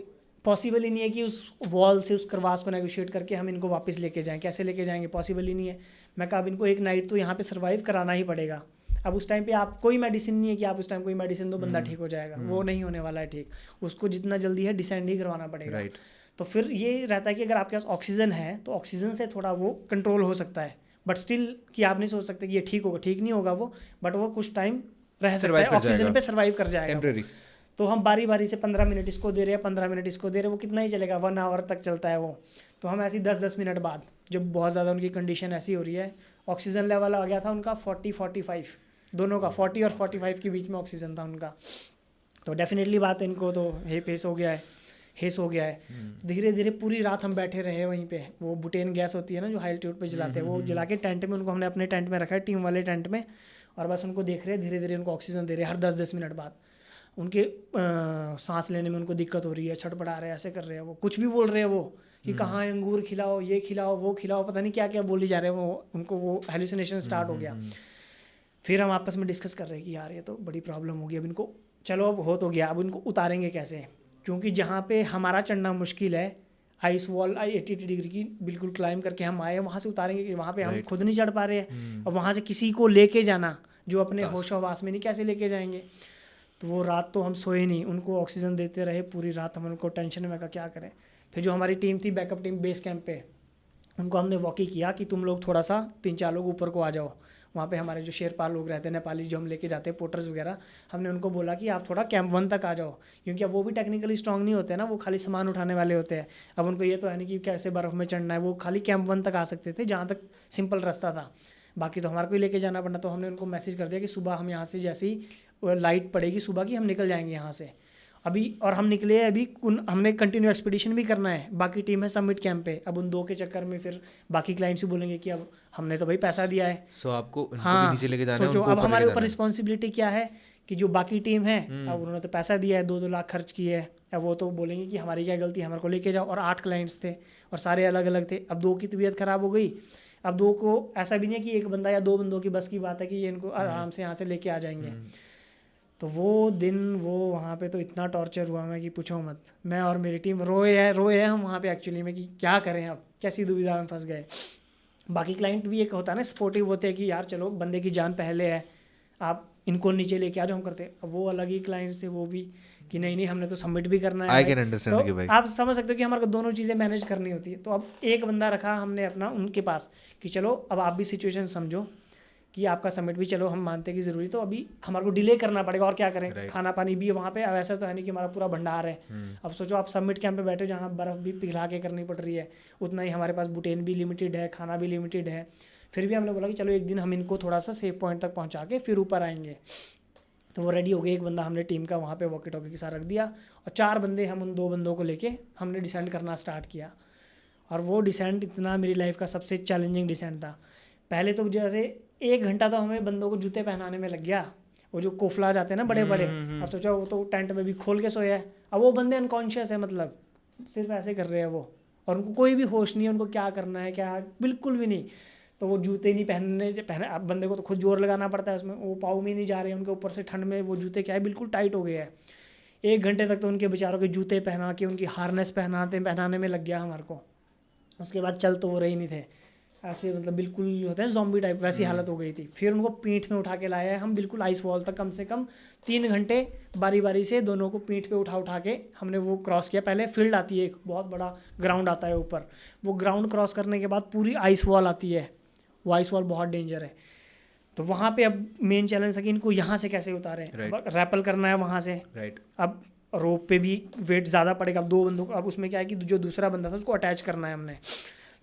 पॉसिबल ही नहीं है कि उस वॉल से उस करवास को नेगोशिएट करके हम इनको वापस लेके जाएं, कैसे लेके जाएंगे, पॉसिबल ही नहीं है। मैं कहा अब इनको एक नाइट तो यहाँ पे सर्वाइव कराना ही पड़ेगा। अब उस टाइम पे आप कोई मेडिसिन नहीं है कि आप उस टाइम कोई मेडिसिन दो बंदा ठीक हो जाएगा, वो नहीं होने वाला है ठीक, उसको जितना जल्दी है डिसेंड ही करवाना पड़ेगा। तो फिर ये रहता है कि अगर आपके पास ऑक्सीजन है तो ऑक्सीजन से थोड़ा वो कंट्रोल हो सकता है, बट स्टिल कि आप नहीं सोच सकते कि ये ठीक होगा, ठीक नहीं होगा वो, बट वो कुछ टाइम रह सकता है, ऑक्सीजन पे सर्वाइव कर जाएगा। तो हम बारी बारी से 15 मिनट इसको दे रहे हैं, 15 मिनट इसको दे रहे हैं, वो कितना ही चलेगा, 1 आवर तक चलता है वो। तो हम ऐसे 10-10 मिनट बाद जब बहुत ज़्यादा उनकी कंडीशन ऐसी हो रही है, ऑक्सीजन लेवल आ गया था उनका 40-45 दोनों का, 40 और 45 के बीच में ऑक्सीजन था उनका। तो डेफिनेटली बात इनको तो हेस हो गया है। धीरे धीरे पूरी रात हम बैठे रहे वहीं पे, वो बुटेन गैस होती है ना जो हाई एल्टीट्यूड पे जलाते हैं, वो जला के टेंट में उनको हमने अपने टेंट में रखा है, टीम वाले टेंट में, और बस उनको देख रहे हैं, धीरे धीरे उनको ऑक्सीजन दे रहे हैं हर 10-10 मिनट बाद। उनके सांस लेने में उनको दिक्कत हो रही है, छटपटा रहे हैं, ऐसे कर रहे हैं, वो कुछ भी बोल रहे हैं वो कि कहाँ अंगूर खिलाओ, ये खिलाओ, वो खिलाओ, पता नहीं क्या क्या बोली जा रहे हैं वो, उनको वो हेलुसिनेशन स्टार्ट हो गया। फिर हम आपस में डिस्कस कर रहे हैं कि यार ये तो बड़ी प्रॉब्लम होगी, अब इनको चलो अब हो तो गया, अब इनको उतारेंगे कैसे, क्योंकि जहाँ पे हमारा चढ़ना मुश्किल है, आइस वॉल 80 डिग्री की बिल्कुल क्लाइम करके हम आए, वहाँ से उतारेंगे कि वहाँ पे हम खुद नहीं चढ़ पा रहे हैं, और वहाँ से किसी को लेके जाना जो अपने होश हवास में नहीं, कैसे लेके जाएंगे। तो वो रात तो हम सोए नहीं, उनको ऑक्सीजन देते रहे पूरी रात, हम उनको टेंशन में, क्या करें। फिर जो हमारी टीम थी बैकअप टीम बेस कैंप पे, उनको हमने वॉकी किया कि तुम लोग थोड़ा सा 3-4 लोग ऊपर को आ जाओ। वहाँ पे हमारे जो शेरपा लोग रहते हैं, नेपाली जो हम लेके जाते हैं, पोर्टर्स वगैरह, हमने उनको बोला कि आप थोड़ा कैंप 1 तक आ जाओ, क्योंकि अब वो भी टेक्निकली स्ट्रांग नहीं होते ना, वो खाली सामान उठाने वाले होते हैं। अब उनको ये तो है नहीं कि कैसे बर्फ़ में चढ़ना है, वो खाली कैंप 1 तक आ सकते थे जहाँ तक सिंपल रास्ता था, बाकी तो हमारे को ही लेके जाना पड़ना। तो हमने उनको मैसेज कर दिया कि सुबह हम यहाँ से जैसे ही लाइट पड़ेगी सुबह की, हम निकल जाएंगे यहाँ से अभी। और हम निकले अभी, हमने कंटिन्यू एक्सपीडिशन भी करना है, बाकी टीम है समिट कैंप पे। अब उन 2 के चक्कर में फिर बाकी क्लाइंट्स भी बोलेंगे कि अब हमने तो भाई पैसा दिया है, सो आपको हाँ भी नीचे लेके जाना है, सोचो अब हमारे ऊपर रिस्पॉन्सिबिलिटी क्या है कि जो बाकी टीम है, अब उन्होंने तो पैसा दिया है, 2-2 लाख खर्च किए है, अब वो तो बोलेंगे कि हमारी क्या गलती है, हमारे को लेके जाओ। और 8 क्लाइंट्स थे और सारे अलग अलग थे। अब 2 की तबीयत ख़राब हो गई, अब 2 को ऐसा भी नहीं है कि एक बंदा या 2 बंदों की बस की बात है कि ये इनको आराम से यहाँ से लेके आ जाएंगे। तो वो दिन वो वहाँ पे तो इतना टॉर्चर हुआ मैं कि पूछो मत, मैं और मेरी टीम रोए हैं हम वहाँ पे एक्चुअली में कि क्या करें, अब कैसी दुविधा में फंस गए। बाकी क्लाइंट भी एक होता है ना, सपोर्टिव होते हैं कि यार चलो बंदे की जान पहले है, आप इनको नीचे लेके आ जाओ, हम करते हैं। अब वो अलग ही क्लाइंट्स थे, वो भी कि नहीं हमने तो सबमिट भी करना है। आई कैन अंडरस्टैंड कि भाई आप समझ सकते हो कि हमारे को दोनों चीज़ें मैनेज करनी होती है। तो अब एक बंदा रखा हमने अपना उनके पास कि चलो अब आप भी सिचुएशन समझो कि आपका सबमिट भी चलो हम मानते कि ज़रूरी, तो अभी हमारे को डिले करना पड़ेगा और क्या करें, खाना पानी भी वहाँ पे वैसा तो है नहीं कि हमारा पूरा भंडार है। अब सोचो आप सबमिट कैंप पे बैठे जहाँ बर्फ़ भी पिघला के करनी पड़ रही है, उतना ही हमारे पास बुटेन भी लिमिटेड है, खाना भी लिमिटेड है। फिर भी हमने बोला कि चलो एक दिन हम इनको थोड़ा सा सेफ पॉइंट तक पहुँचा के फिर ऊपर आएंगे। तो वो रेडी हो गए, एक बंदा हमने टीम का वहाँ पे वॉकी टॉकी के साथ रख दिया, और 4 बंदे हम उन 2 बंदों को लेके हमने डिसेंड करना स्टार्ट किया। और वो डिसेंट इतना मेरी लाइफ का सबसे चैलेंजिंग डिसेंट था। पहले तो जैसे 1 घंटा तो हमें बंदों को जूते पहनाने में लग गया, वो जो कोफला जाते हैं ना बड़े बड़े, अब सोचो वो तो टेंट में भी खोल के सोया है, अब वो बंदे अनकॉन्शियस है, मतलब सिर्फ ऐसे कर रहे हैं वो, और उनको कोई भी होश नहीं है उनको क्या करना है क्या, बिल्कुल भी नहीं। तो वो जूते नहीं पहने, अब बंदे को तो खुद जोर लगाना पड़ता है उसमें, वो पाँव में नहीं जा रहे हैं उनके, ऊपर से ठंड में वो जूते क्या है बिल्कुल टाइट हो गए हैं। 1 घंटे तक तो उनके बेचारों के जूते पहना के उनकी हार्नेस पहनाने में लग गया हमारे को। उसके बाद चल तो वो रही नहीं थे, ऐसे मतलब बिल्कुल होते हैं ज़ॉम्बी टाइप, वैसी हालत हो गई थी। फिर उनको पीठ में उठा के लाया है हम बिल्कुल आइस वॉल तक, कम से कम 3 घंटे बारी बारी से दोनों को पीठ पे उठा के हमने वो क्रॉस किया। पहले फील्ड आती है, एक बहुत बड़ा ग्राउंड आता है ऊपर, वो ग्राउंड क्रॉस करने के बाद पूरी आइस वॉल आती है, वो आइस वॉल बहुत डेंजर है। तो वहाँ पे अब मेन चैलेंज था कि इनको यहाँ से कैसे उतारें, रैपल करना है वहाँ से। अब रोप पे भी वेट ज़्यादा पड़ेगा, अब 2 बंदों को, अब उसमें क्या है कि जो दूसरा बंदा था उसको अटैच करना है हमने।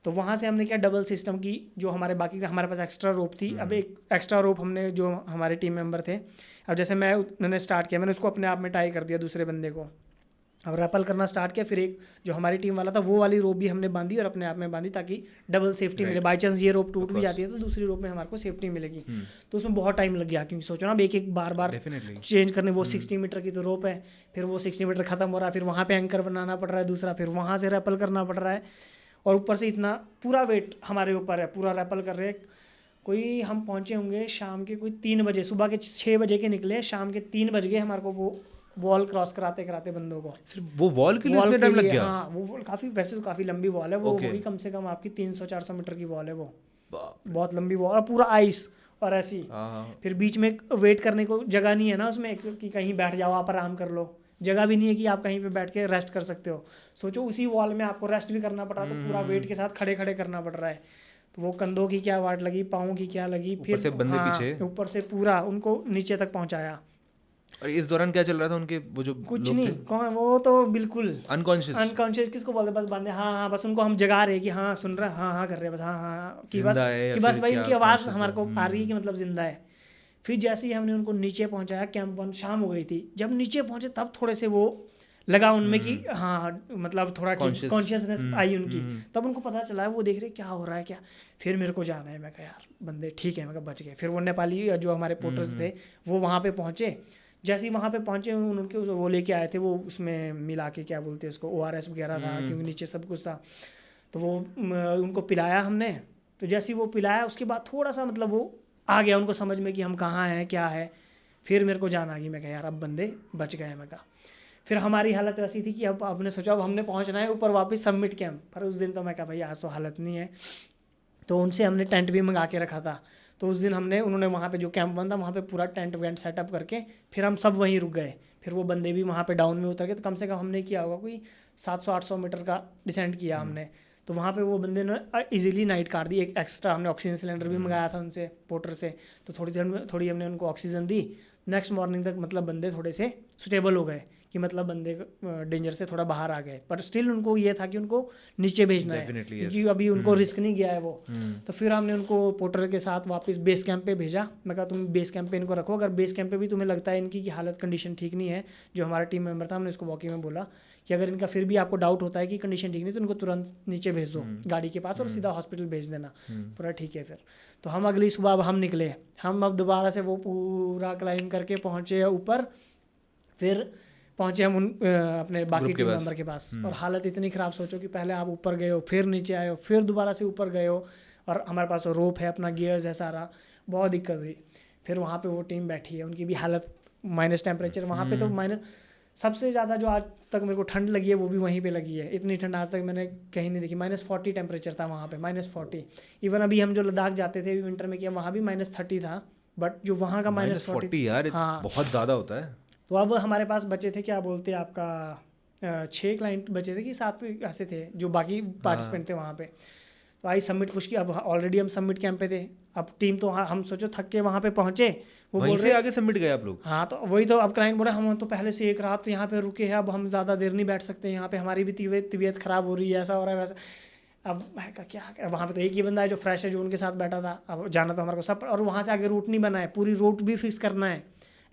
तो वहाँ से हमने क्या डबल सिस्टम की, जो हमारे हमारे पास एक्स्ट्रा रोप थी, अब एक एक्स्ट्रा रोप हमने, जो हमारे टीम मेंबर थे, अब जैसे मैंने स्टार्ट किया, मैंने उसको अपने आप में टाई कर दिया दूसरे बंदे को, अब रैपल करना स्टार्ट किया। फिर एक जो हमारी टीम वाला था वो वाली रोप भी हमने बांधी और अपने आप में बांधी, ताकि डबल सेफ्टी मिले। बाई चांस ये रोप टूट भी जाती है तो दूसरी रोप में हमारे को सेफ्टी मिलेगी। तो उसमें बहुत टाइम लग गया, क्योंकि सोचो ना, अब एक बार चेंज करने, वो 60 मीटर की तो रोप है, फिर वो 60 मीटर खत्म हो रहा है, फिर वहाँ पे एंकर बनाना पड़ रहा है दूसरा, फिर वहाँ से रैपल करना पड़ रहा है, और ऊपर से इतना पूरा वेट हमारे ऊपर है, पूरा रैपल कर रहे हैं। कोई हम पहुँचे होंगे शाम के कोई 3 बजे, सुबह के 6 बजे के निकले, शाम के 3 बज गए हमारे को वो वॉल क्रॉस कराते कराते बंदों को। सिर्फ वो वॉल के लिए इतना टाइम लग गया? हाँ, वो काफ़ी, वैसे तो काफ़ी लंबी वॉल है वो, वही कम से कम आपकी 300-400 मीटर की वॉल है वो, बहुत लंबी वॉल, और पूरा आइस और ऐसी। फिर बीच में वेट करने को जगह नहीं है ना उसमें कि कहीं बैठ जाओ आप आराम कर लो, जगह भी नहीं है कि आप कहीं पे बैठ के रेस्ट कर सकते हो। सोचो उसी वॉल में आपको रेस्ट भी करना पड़ रहा है, तो पूरा वेट के साथ खड़े खड़े करना पड़ रहा है। तो वो कंधों की क्या वाट लगी, पाँव की क्या लगी, फिर से बंदे पीछे, ऊपर से पूरा उनको नीचे तक पहुंचाया। और इस दौरान क्या चल रहा था उनके, वो जो कुछ नहीं, कौन वो तो बिल्कुल अनकॉन्शियस किसको बोलते, बस बंदे हाँ, बस उनको हम जगा रहे कि हाँ सुन रहे, हाँ कर रहे, बस हाँ कि बस भाई उनकी आवाज़ हमारे को आ रही है कि मतलब जिंदा है। फिर जैसे ही हमने उनको नीचे पहुंचाया, कैंप 1 शाम हो गई थी, जब नीचे पहुंचे तब थोड़े से वो लगा उनमें कि हाँ मतलब थोड़ा कॉन्शियसनेस आई उनकी, तब उनको पता चला है, वो देख रहे क्या हो रहा है क्या। फिर मेरे को जाना है, मैं कहा यार बंदे ठीक है, मैं कहा बच गए। फिर वो नेपाली जो हमारे पोर्टर्स थे वो वहाँ पे पहुँचे, जैसे ही वहाँ पे पहुँचे उनके वो लेके आए थे, वो उसमें मिला के क्या बोलते हैं उसको, ORS वगैरह था, क्योंकि नीचे सब कुछ था, तो वो उनको पिलाया हमने। तो जैसे ही वो पिलाया उसके बाद थोड़ा सा मतलब वो आ गया उनको समझ में कि हम कहाँ हैं क्या है। फिर मेरे को जान आ गई, मैं कहा यार अब बंदे बच गए। मैं कहा फिर हमारी हालत वैसी थी कि अब आपने सोचा अब हमने पहुँचना है ऊपर वापस सबमिट कैंप पर। उस दिन तो मैं कहा भाई आज तो हालत नहीं है, तो उनसे हमने टेंट भी मंगा के रखा था। तो उस दिन उन्होंने वहाँ पे जो कैंप बना था वहाँ पे पूरा टेंट वेंट सेटअप करके फिर हम सब वहीं रुक गए। फिर वो बंदे भी वहाँ पे डाउन में उतर गए, तो कम से कम हमने किया होगा कोई 700-800 मीटर का डिसेंट किया हमने। तो वहाँ पे वो बंदे ने इजीली नाइट काट दी। एक एक्स्ट्रा हमने ऑक्सीजन सिलेंडर भी मंगाया था उनसे, पोर्टर से, तो थोड़ी हमने उनको ऑक्सीजन दी। नेक्स्ट मॉर्निंग तक मतलब बंदे थोड़े से सुटेबल हो गए कि मतलब बंदे डेंजर से थोड़ा बाहर आ गए, पर स्टिल उनको ये था कि उनको नीचे भेजना है क्योंकि अभी उनको रिस्क नहीं गया है वो। तो फिर हमने उनको पोर्टर के साथ वापस बेस कैंप पे भेजा। मैं कहा तुम बेस कैंप पे इनको रखो, अगर बेस कैंप पे भी तुम्हें लगता है इनकी की हालत कंडीशन ठीक नहीं है, जो हमारा टीम मेंबर था हमने उसको वॉकी में बोला कि अगर इनका फिर भी आपको डाउट होता है कि कंडीशन ठीक नहीं तो इनको तुरंत नीचे भेज दो गाड़ी के पास और सीधा हॉस्पिटल भेज देना, पूरा ठीक है। फिर तो हम अगली सुबह अब हम निकले, हम अब दोबारा से वो पूरा क्लाइंब करके पहुँचे ऊपर। फिर पहुँचे हम अपने बाकी टीम मेंबर के पास और हालत इतनी ख़राब, सोचो कि पहले आप ऊपर गए हो, फिर नीचे आए हो, फिर दोबारा से ऊपर गए हो, और हमारे पास रोप है, अपना गियर्स है सारा, बहुत दिक्कत हुई। फिर वहाँ पे वो टीम बैठी है, उनकी भी हालत माइनस टेम्परेचर वहाँ पे तो माइनस, सबसे ज़्यादा जो आज तक मेरे को ठंड लगी है वो भी वहीं पे लगी है। इतनी ठंड आज तक मैंने कहीं नहीं देखी। -40 टेम्परेचर था वहाँ पे, -40। इवन अभी हम जो लद्दाख जाते थे विंटर में किया, वहाँ भी -30 था, बट जो वहाँ का -40 यार हाँ बहुत ज़्यादा होता है। तो अब हमारे पास बचे थे क्या बोलते हैं आपका 6 क्लाइंट बचे थे कि 7 ऐसे थे जो बाकी पार्टिसिपेंट थे वहाँ पे। तो आई सबमिट पुश किया, अब ऑलरेडी हम सबमिट कैंप पे थे। अब टीम तो हम सोचो थक के वहाँ पे पहुँचे, वो बोल रहे आगे सबमिट गए आप लोग। हाँ तो वही तो अब क्लाइंट बोल रहे हम तो पहले से एक रात तो यहाँ पे रुके हैं, अब हम ज़्यादा देर नहीं बैठ सकते यहाँ पे, हमारी भी तबीयत ख़राब हो रही है, ऐसा हो रहा है वैसा। अब मैं कहा क्या, वहाँ पे तो एक ही बंदा है जो फ्रेश है, जो उनके साथ बैठा था। अब जाना तो हमारे को सब, और वहाँ से आगे रूट नहीं बना है, पूरी रूट भी फिक्स करना है,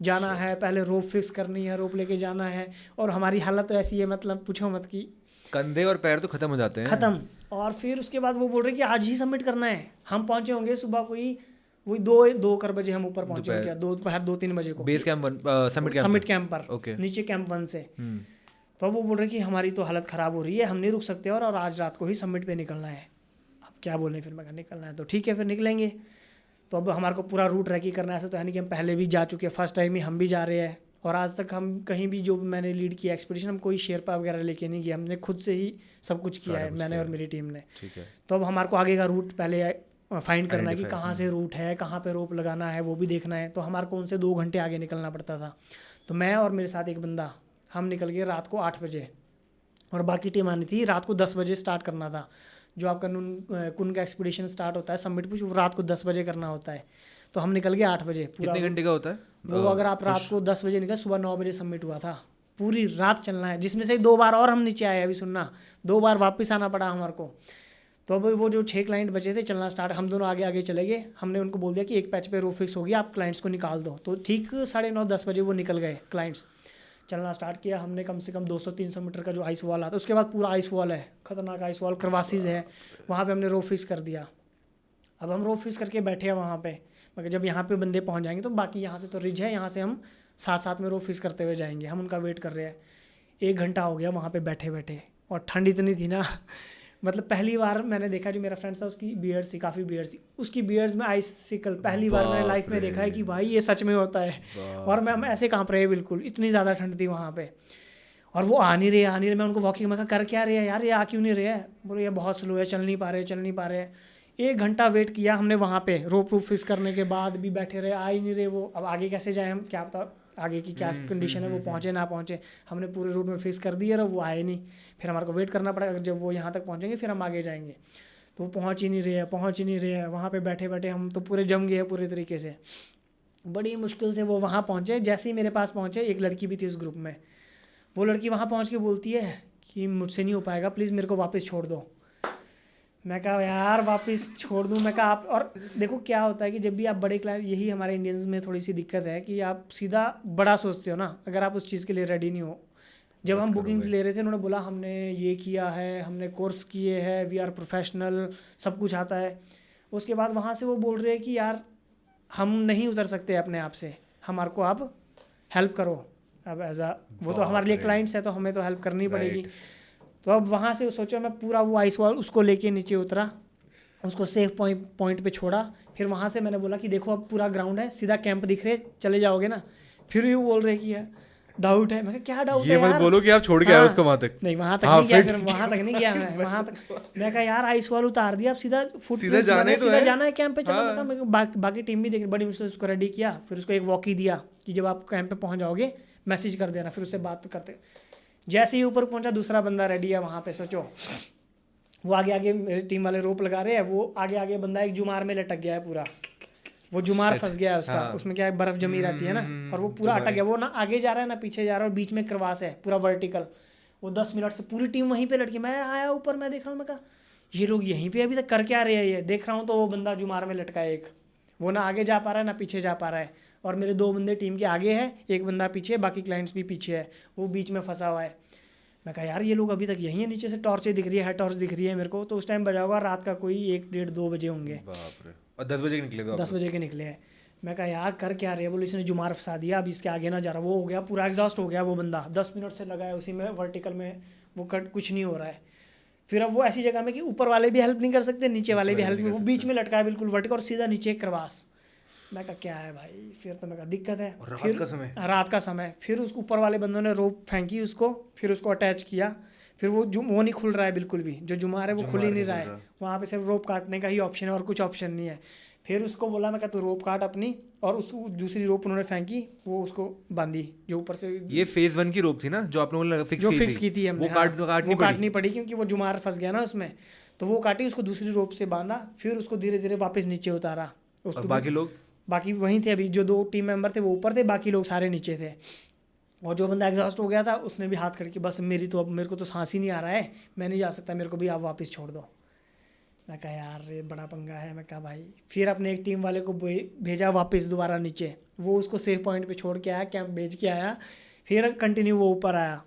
जाना है पहले रोप फिक्स करनी है, रोप लेके जाना है। और हमारी हालत तो ऐसी है मतलब पूछो मत कि कंधे और पैर तो खत्म हो जाते हैं, खत्म। और फिर उसके बाद वो बोल रहे कि आज ही सबमिट करना है। हम पहुंचे होंगे सुबह कोई वही 2 बजे हम ऊपर पहुंचे होंगे, दोपहर 2-3 बजे को बेस कैंप सबमिट कैंप पर, नीचे कैंप 1 से। तो वो बोल रहे कि हमारी तो हालत ख़राब हो रही है, हम नहीं रुक सकते और आज रात को ही सबमिट पे निकलना है। अब क्या बोलें, फिर मैं निकलना है तो ठीक है फिर निकलेंगे। तो अब हमारे को पूरा रूट रैकी करना है, ऐसा तो है नहीं कि हम पहले भी जा चुके हैं, फर्स्ट टाइम ही हम भी जा रहे हैं। और आज तक हम कहीं भी जो मैंने लीड किया एक्सपीडिशन, हम कोई शेरपा वगैरह लेके नहीं गया, हमने खुद से ही सब कुछ किया है, मैंने और मेरी टीम ने। ठीक है। तो अब हमारे को आगे का रूट पहले फाइंड करना है कि कहाँ से रूट है, कहाँ पे रोप लगाना है, वो भी देखना है। तो हमारे को उनसे 2 घंटे आगे निकलना पड़ता था। तो मैं और मेरे साथ एक बंदा, हम निकल गए रात को 8 बजे, और बाकी टीम आनी थी रात को 10 बजे स्टार्ट करना था। जो आपका कुन का एक्सपीडिशन स्टार्ट होता है सबमिट पुश, वो रात को 10 बजे करना होता है। तो हम निकल गए 8 बजे पूरा। कितने घंटे का होता है वो अगर आप रात को 10 बजे निकले, सुबह 9 बजे सबमिट हुआ था। पूरी रात चलना है, जिसमें से 2 बार और हम नीचे आए, अभी सुनना, 2 बार वापस आना पड़ा हमारे को। तो अब वो जो 6 क्लाइंट बचे थे, चलना स्टार्ट, हम दोनों आगे आगे चले गए। हमने उनको बोल दिया कि एक पैच पे रो फिक्स हो गया, आप क्लाइंट्स को निकाल दो। तो ठीक 9:30-10 बजे वो निकल गए क्लाइंट्स। चलना स्टार्ट किया हमने, कम से कम 200-300 मीटर का जो आइस वॉल आता है, उसके बाद पूरा आइस वॉल है, खतरनाक आइस वॉल, क्रवासीज है, वहाँ पे हमने रो फिक्स कर दिया। अब हम रो फिक्स करके बैठे हैं वहाँ पे, मगर जब यहाँ पे बंदे पहुँच जाएंगे तो बाकी यहाँ से तो रिज है, यहाँ से हम साथ साथ में रो फिक्स करते हुए जाएंगे। हम उनका वेट कर रहे हैं, 1 घंटा हो गया वहाँ पे बैठे बैठे, और ठंड इतनी थी ना मतलब पहली बार मैंने देखा, जो मेरा फ्रेंड था उसकी बियर्ड थी, काफ़ी बियर्ड थी, उसकी बियर्ड्स में आइसिकल पहली बार मैंने लाइफ में देखा है कि भाई ये सच में होता है। और हम ऐसे कांप रहे बिल्कुल, इतनी ज़्यादा ठंड थी वहाँ पे। और वो आ नहीं रहे। मैं उनको वॉकिंग में कहा कर क्या रहे हैं यार, ये आ क्यों नहीं रहे है? बोले ये बहुत स्लो है, चल नहीं पा रहे। 1 घंटा वेट किया हमने वहाँ पे, रोप रूप फिक्स करने के बाद भी बैठे रहे, आ ही नहीं रहे वो। अब आगे कैसे जाए हम, क्या पता आगे की क्या कंडीशन है, वो पहुँचे ना पहुँचे। हमने पूरे रूट में फिक्स कर दिया, वो आए नहीं। फिर हमारे को वेट करना पड़ेगा, जब वो यहाँ तक पहुँचेंगे फिर हम आगे जाएंगे। तो वो पहुँच ही नहीं रहे हैं। वहाँ पे बैठे बैठे हम तो पूरे जम गए पूरे तरीके से। बड़ी मुश्किल से वो वहाँ पहुँचे। जैसे ही मेरे पास पहुँचे, एक लड़की भी थी उस ग्रुप में, वो लड़की वहाँ पहुँच के बोलती है कि मुझसे नहीं हो पाएगा, प्लीज़ मेरे को वापस छोड़ दो। मैं कहा यार वापस छोड़ दूँ? मैं कहा आप, और देखो क्या होता है कि जब भी आप बड़े क्लाइंट, यही हमारे इंडियंस में थोड़ी सी दिक्कत है कि आप सीधा बड़ा सोचते हो ना, अगर आप उस चीज़ के लिए रेडी नहीं हो। जब हम बुकिंग्स ले रहे थे, उन्होंने बोला हमने ये किया है, हमने कोर्स किए हैं, वी आर प्रोफेशनल, सब कुछ आता है। उसके बाद वहाँ से वो बोल रहे हैं कि यार हम नहीं उतर सकते अपने आप से, हमारे को आप हेल्प करो। अब वो तो हमारे लिए क्लाइंट्स है, तो हमें तो हेल्प करनी पड़ेगी। तो अब वहाँ से सोचो, मैं पूरा वो आइस वॉल उसको लेके नीचे उतरा, उसको सेफ पॉइंट पे छोड़ा। फिर वहाँ से मैंने बोला कि देखो अब पूरा ग्राउंड है, सीधा कैंप दिख रहे, चले जाओगे ना? फिर भी वो बोल रहे कि यार डाउट है। मैं कहा क्या डाउट है यार? ये मत बोलो कि आप छोड़ के आए उसको वहाँ तक। नहीं, वहाँ तक नहीं गया, फिर वहाँ तक नहीं गया मैं, वहाँ तक मैं कहा यार आइस वॉल उतार दिया, अब सीधा जाना है कैंप पे, चलो। मैं बाकी टीम भी देख, बड़ी मुश्किल से उसको रेडी किया। फिर उसको एक वॉकी दिया कि जब आप कैंप पे पहुँच जाओगे मैसेज कर देना, फिर उससे बात करते। जैसे ही ऊपर पहुंचा, दूसरा बंदा रेडी है वहाँ पे। सोचो वो आगे मेरी टीम वाले रोप लगा रहे हैं, वो आगे बंदा एक जुमार में लटक गया है पूरा। वो जुमार फंस गया है उसका। उसमें क्या है, बर्फ जमी रहती है ना, और वो पूरा अटक गया। वो ना आगे जा रहा है ना पीछे जा रहा है, और बीच में क्रवास है पूरा वर्टिकल। वो 10 मिनट से पूरी टीम वहीं पे लटकी। मैं आया ऊपर, मैं देख रहा हूँ, मैं कहा ये लोग यहीं पे अभी तक कर क्या रहे हैं? ये देख रहा हूँ तो वो बंदा जुमार में लटका है एक, वो ना आगे जा पा रहा है ना पीछे जा पा रहा है। और मेरे 2 बंदे टीम के आगे है, एक बंदा पीछे, बाकी क्लाइंट्स भी पीछे है, वो बीच में फंसा हुआ है। मैं कहा यार ये लोग अभी तक यहीं है, नीचे से टॉर्चें दिख रही है, टॉर्च दिख रही है मेरे को। तो उस टाइम बजा हुआ रात का कोई 1-1:30-2 बजे होंगे। बाप रे। और 10 बजे के निकले? 10 बजे के निकले हैं। मैं कहा यार कर क्या रहे? बोले इसने जुमार फंसा दिया, अब इसके आगे ना जा रहा। वो हो गया पूरा एग्जॉस्ट हो गया वो बंदा, 10 मिनट से लगा है उसी में वर्टिकल में, वो कुछ नहीं हो रहा है। फिर अब वो ऐसी जगह में कि ऊपर वाले भी हेल्प नहीं कर सकते, नीचे वाले भी हेल्प नहीं, वो बीच में लटका है बिल्कुल वर्टिकल, और सीधा नीचे क्रवास। मैं कहा क्या है भाई? फिर तो मैं कहा दिक्कत है। रात का समय फिर उस ऊपर वाले बंदों ने रोप फेंकी उसको, फिर उसको अटैच किया। फिर वो नहीं खुल रहा है बिल्कुल भी, जो जुमार है वो खुल ही नहीं रहा है। वहाँ पे सिर्फ रोप काटने का ही ऑप्शन है, और कुछ ऑप्शन नहीं है। फिर उसको बोला, मैं कहा तू रोप काट अपनी, और उस दूसरी रोप उन्होंने फेंकी, वो उसको बांधी जो ऊपर से। ये फेज 1 की रोप थी ना, जो आप लोगों ने फिक्स की थी हमने, वो काटनी पड़ी क्योंकि वो जुमार फंस गया ना उसमें। तो वो काटी, उसको दूसरी रोप से बांधा, फिर उसको धीरे धीरे वापस नीचे उतारा। बाकी वहीं थे अभी, जो 2 टीम मेंबर थे वो ऊपर थे, बाकी लोग सारे नीचे थे। और जो बंदा एग्जॉस्ट हो गया था उसने भी हाथ करके, बस मेरे को तो सांस ही नहीं आ रहा है, मैं नहीं जा सकता, मेरे को भी आप वापस छोड़ दो। मैं कहा यार ये बड़ा पंगा है। मैं कहा भाई, फिर अपने एक टीम वाले को भेजा वापस दोबारा नीचे, वो उसको सेफ पॉइंट पे छोड़ के आया, कैंप भेज के आया। फिर कंटिन्यू वो ऊपर आया।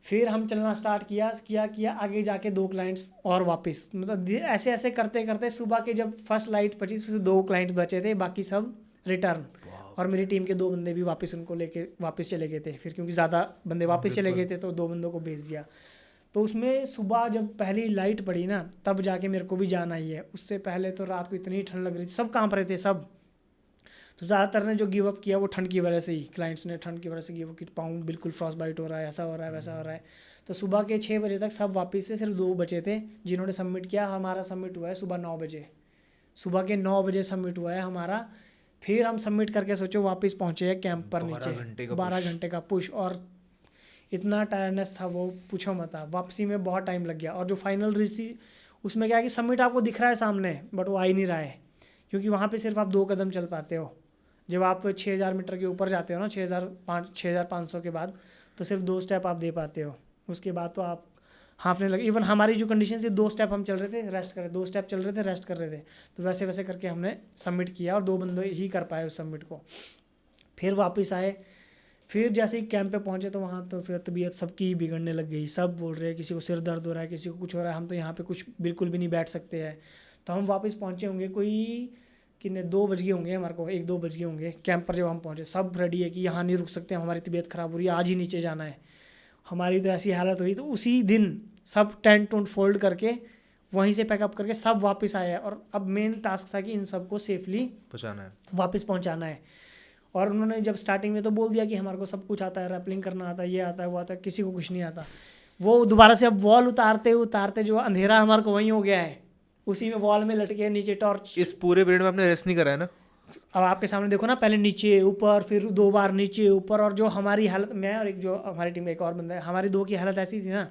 फिर हम चलना स्टार्ट किया आगे जाके 2 क्लाइंट्स और वापस, मतलब ऐसे ऐसे करते करते सुबह के जब फर्स्ट लाइट पची, उससे 2 क्लाइंट्स बचे थे, बाकी सब रिटर्न। और मेरी टीम के 2 बंदे भी वापस उनको लेके वापस चले गए थे। फिर क्योंकि ज़्यादा बंदे वापस चले गए थे तो 2 बंदों को भेज दिया। तो उसमें सुबह जब पहली लाइट पड़ी ना, तब जाके मेरे को भी जाना ही है। उससे पहले तो रात को इतनी ठंड लग रही थी, सब कांप रहे थे सब। तो ज़्यादातर ने जो गिव अप किया वो ठंड की वजह से ही, क्लाइंट्स ने ठंड की वजह से गिव अप किया, पाँव बिल्कुल फ्रॉस्ट बाइट हो रहा है, ऐसा हो रहा है, वैसा हो रहा है। तो सुबह के 6 बजे तक सब वापस से, सिर्फ 2 बचे थे जिन्होंने सबमिट किया। हमारा सबमिट हुआ है सुबह 9 बजे, सुबह के 9 बजे सबमिट हुआ है हमारा। फिर हम सबमिट करके सोचो वापस पहुँचे हैं कैंप पर नीचे, 12 घंटे का पुश। और इतना टायर्डनेस था वो पूछो मत। वापसी में बहुत टाइम लग गया। और जो फाइनल रीच थी उसमें क्या है कि सबमिट आपको दिख रहा है सामने, बट वो आ ही नहीं रहा है क्योंकि वहाँ पे सिर्फ आप 2 कदम चल पाते हो। जब आप 6000 मीटर के ऊपर जाते हो ना, 6500 के बाद, तो सिर्फ 2 स्टेप आप दे पाते हो। उसके बाद तो आप हाँफने लगे। इवन हमारी जो कंडीशन थी, 2 स्टेप हम चल रहे थे, रेस्ट कर रहे, 2 स्टेप चल रहे थे, रेस्ट कर रहे थे। तो वैसे वैसे करके हमने सबमिट किया और 2 बंदे ही कर पाए उस सबमिट को। फिर वापस आए, फिर जैसे ही कैंप पे पहुंचे तो वहाँ तो फिर तबीयत सबकी बिगड़ने लग गई। सब बोल रहे हैं, किसी को सिर दर्द हो रहा है, किसी को कुछ हो रहा है, हम तो यहाँ पे कुछ बिल्कुल भी नहीं बैठ सकते हैं। तो हम वापस पहुँचे होंगे कोई कितने 2 बज गए होंगे हमारे को, 1-2 बज गए होंगे कैंप पर। जब हम पहुँचे सब रेडी है कि यहाँ नहीं रुक सकते, हमारी तबीयत ख़राब हो रही है, आज ही नीचे जाना है। हमारी तो ऐसी हालत हुई। तो उसी दिन सब टेंट उंट फोल्ड करके वहीं से पैकअप करके सब वापस आए। और अब मेन टास्क था कि इन सबको सेफली पहुंचाना है, वापस पहुंचाना है। और उन्होंने जब स्टार्टिंग में तो बोल दिया कि हमारे को सब कुछ आता है, रैपलिंग करना आता है, ये आता है, वो आता है, किसी को कुछ नहीं आता। वो दोबारा से अब वॉल उतारते उतारते जो अंधेरा हमारे को वहीं हो गया है, उसी में वॉल में लटके नीचे टॉर्च। इस पूरे पीरियड में आपने रेस्ट नहीं करा है ना? अब आपके सामने देखो ना, पहले नीचे ऊपर, फिर 2 बार नीचे ऊपर। और जो हमारी हालत, मैं और एक जो हमारी टीम में एक और बंदा है, हमारी 2 की हालत ऐसी थी ना,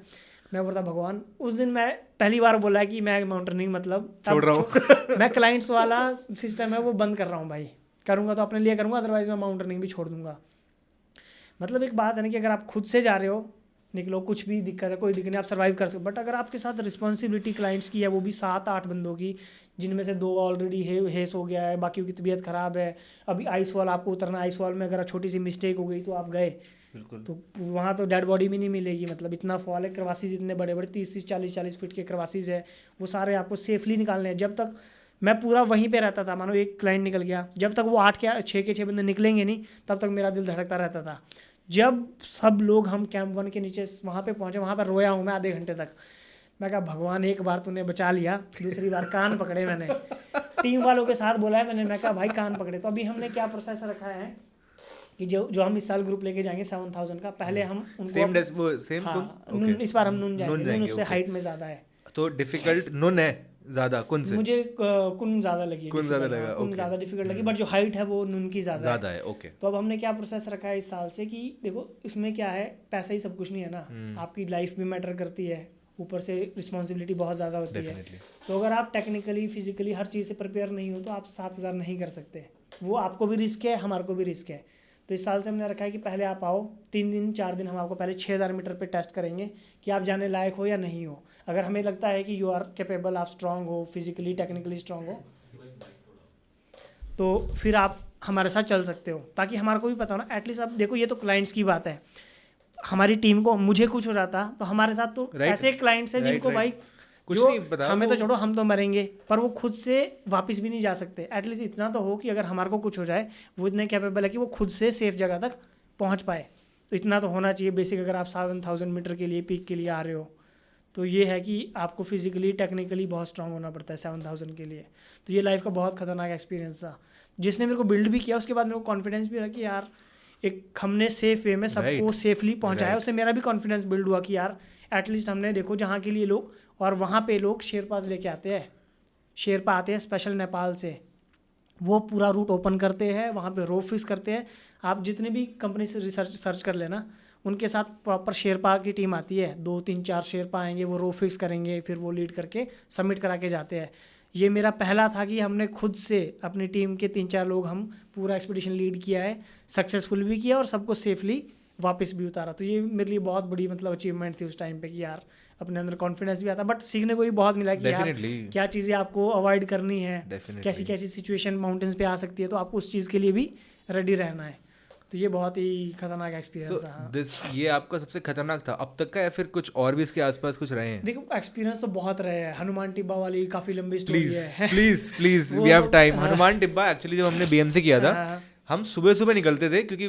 मैं बोलता भगवान। उस दिन मैं पहली बार बोला कि मैं माउंटेनिंग मतलब छोड़ रहा हूँ। मैं क्लाइंट्स वाला सिस्टम है वो बंद कर रहा हूँ भाई। करूँगा तो अपने लिए करूँगा, अदरवाइज मैं माउंटेनिंग भी छोड़ दूंगा। मतलब एक बात है ना कि अगर आप खुद से जा रहे हो, निकलो, कुछ भी दिक्कत है, कोई दिक्कत नहीं, आप सर्वाइव कर सकते। बट अगर आपके साथ रिस्पॉन्सिबिलिटी क्लाइंट्स की है, वो भी 7-8 बंदों की, जिनमें से 2 ऑलरेडी हेस हो गया है, बाकी की तबीयत ख़राब है, अभी आइस वॉल आपको उतरना, आइस वॉल में अगर छोटी सी मिस्टेक हो गई तो आप गए, बिल्कुल, तो वहाँ तो डेड बॉडी भी नहीं मिलेगी। मतलब इतना फॉल है, क्रवासीज इतने बड़े बड़े 30-30 40-40 फीट के क्रवासीज है, वो सारे आपको सेफली निकालने हैं। जब तक मैं पूरा वहीं पे रहता था, मानो एक क्लाइंट निकल गया, जब तक वो 8 के 6 के 6 बंदे निकलेंगे नहीं, तब तक मेरा दिल धड़कता रहता था। जब सब लोग हम कैंप 1 के नीचे वहाँ पे पहुँचे, वहाँ पर रोया हूँ मैं आधे घंटे तक। मैं कहा भगवान एक बार तूने बचा लिया, दूसरी बार कान पकड़े मैंने। टीम वालों के साथ बोला है मैंने, मैं कहा भाई कान पकड़े। तो अभी हमने क्या प्रोसेस रखा है कि जो हम इस साल ग्रुप लेके जाएंगे 7000 का, पहले हम उनको सेम इस बार हम नून जाएंगे, नून उससे हाइट में ज़्यादा है तो डिफिकल्ट नून है ज़्यादा। कुन से मुझे कुन ज़्यादा लगी, कुन ज़्यादा लगा, कुन ज़्यादा डिफिकल्ट लगी, बट जो हाइट है वो नून की ज़्यादा है। ओके, तो अब हमने क्या प्रोसेस रखा है इस साल से कि देखो इसमें क्या है, पैसा ही सब कुछ नहीं है ना, आपकी लाइफ भी मैटर करती है, ऊपर से रिस्पॉन्सिबिलिटी बहुत ज़्यादा होती है। तो अगर आप टेक्निकली फिजिकली हर चीज़ से प्रिपेयर नहीं हो तो आप 7000 नहीं कर सकते। वो आपको भी रिस्क है, हमारे को भी रिस्क है। तो इस साल से हमने रखा है कि पहले आप आओ, 3 दिन 4 दिन हम आपको पहले 6000 मीटर पे टेस्ट करेंगे कि आप जाने लायक हो या नहीं हो। अगर हमें लगता है कि यू आर कैपेबल, आप स्ट्रांग हो, फिजिकली टेक्निकली स्ट्रांग हो, तो फिर आप हमारे साथ चल सकते हो, ताकि हमारे को भी पता हो ना। एटलीस्ट अब देखो, ये तो क्लाइंट्स की बात है, हमारी टीम को मुझे कुछ हो जाता तो हमारे साथ तो ऐसे क्लाइंट्स हैं जिनको भाई कुछ जो नहीं पता, हमें तो छोड़ो, हम तो मरेंगे, पर वो खुद से वापस भी नहीं जा सकते। एटलीस्ट इतना तो हो कि अगर हमारे को कुछ हो जाए, वो इतने कैपेबल है कि वो खुद से सेफ जगह तक पहुंच पाए। तो इतना तो होना चाहिए बेसिक। अगर आप 7000 मीटर के लिए पीक के लिए आ रहे हो, तो ये है कि आपको फिजिकली टेक्निकली बहुत स्ट्रांग होना पड़ता है 7000 के लिए। तो ये लाइफ का बहुत खतरनाक एक्सपीरियंस था, जिसने मेरे को बिल्ड भी किया। उसके बाद मेरे को कॉन्फिडेंस भी रहा कि यार एक हमने सेफ वे में सबको सेफली पहुंचाया, उससे मेरा भी कॉन्फिडेंस बिल्ड हुआ कि यार एटलीस्ट हमने देखो जहाँ के लिए लोग, और वहाँ पे लोग शेरपास लेके आते हैं, शेरपा आते हैं स्पेशल नेपाल से, वो पूरा रूट ओपन करते हैं, वहाँ पे रो फिक्स करते हैं। आप जितने भी कंपनी से रिसर्च सर्च कर लेना, उनके साथ प्रॉपर शेरपा की टीम आती है, 2-3-4 शेरपा आएंगे, वो रो फिक्स करेंगे, फिर वो लीड करके सबमिट करा के जाते हैं। ये मेरा पहला था कि हमने खुद से अपनी टीम के 3-4 लोग हम पूरा एक्सपीडिशन लीड किया है, सक्सेसफुल भी किया और सबको सेफली वापस भी उतारा। तो ये मेरे लिए बहुत बड़ी मतलब अचीवमेंट थी उस टाइम पे कि यार अपने अंदर कॉन्फिडेंस भी आता, बट सीखने को भी बहुत मिला कि यार क्या चीज़ें आपको अवॉइड करनी है, कैसी कैसी सिचुएशन माउंटेन्स पे आ सकती है, तो आपको उस चीज़ के लिए भी रेडी रहना है। तो ये बहुत ही खतरनाक एक्सपीरियंस था। ये आपका सबसे खतरनाक था अब तक का, या फिर कुछ और भी इसके आसपास कुछ रहे हैं? देखो एक्सपीरियंस तो बहुत रहे हैं। हनुमान टिब्बा वाली काफ़ी लंबी स्टोरी है। Please we have time. Hanuman Tibba actually जब हमने बीएमसी किया था, हम सुबह सुबह निकलते थे, क्योंकि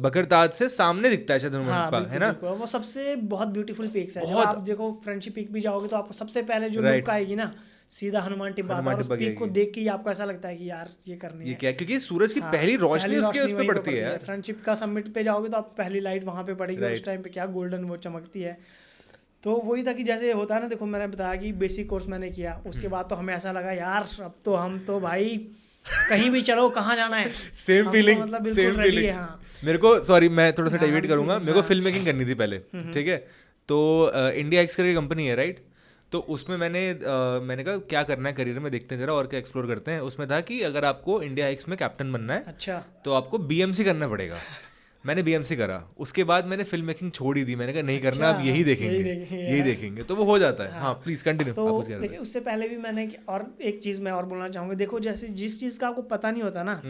बकरताज से सामने दिखता है शायद हनुमान टिब्बा, है ना? वो सबसे बहुत ब्यूटीफुल पीक्स है। जब आप देखो फ्रेंडशिप पीक भी जाओगे तो आपको सबसे पहले जो लुक आएगी ना, सीधा हनुमान टिब्बा आता है। उस पीक को देख के ही आपको ऐसा लगता है कि यार ये करनी है। ये क्या, क्योंकि सूरज की पहली रोशनी उसके उस पे पड़ती है। फ्रेंडशिप का समिट पे जाओगे तो आप पहली लाइट वहाँ पे पड़ेगी, उस टाइम पे क्या गोल्डन वो चमकती है। तो वही था कि जैसे होता है ना, देखो मैंने बताया कि बेसिक कोर्स मैंने किया, उसके बाद तो हमें ऐसा लगा यार अब तो हम तो भाई कहीं भी चलो, कहाँ जाना है। सेम फीलिंग, मतलब सेम फीलिंग। हाँ, मेरे को सॉरी मैं थोड़ा सा डेविएट करूंगा, मेरे को फिल्म मेकिंग करनी थी पहले, ठीक है? तो इंडिया एक्स करके कंपनी है, राइट? तो उसमें मैंने कहा क्या करना है करियर में, देखते हैं जरा और क्या एक्सप्लोर करते हैं। उसमें था कि अगर आपको इंडिया हाइक्स में कैप्टन बनना है अच्छा, तो आपको BMC करना पड़ेगा। मैंने BMC करा, उसके बाद मैंने फिल्म मेकिंग छोड़ ही दी। मैंने कहा नहीं करना, अब यही देखेंगे तो वो हो जाता है। हाँ प्लीज कंटिन्यू। तो देखिए उससे पहले भी मैंने और एक चीज़ मैं और बोलना चाहूँगा, देखो जैसे जिस चीज़ का आपको पता नहीं होता ना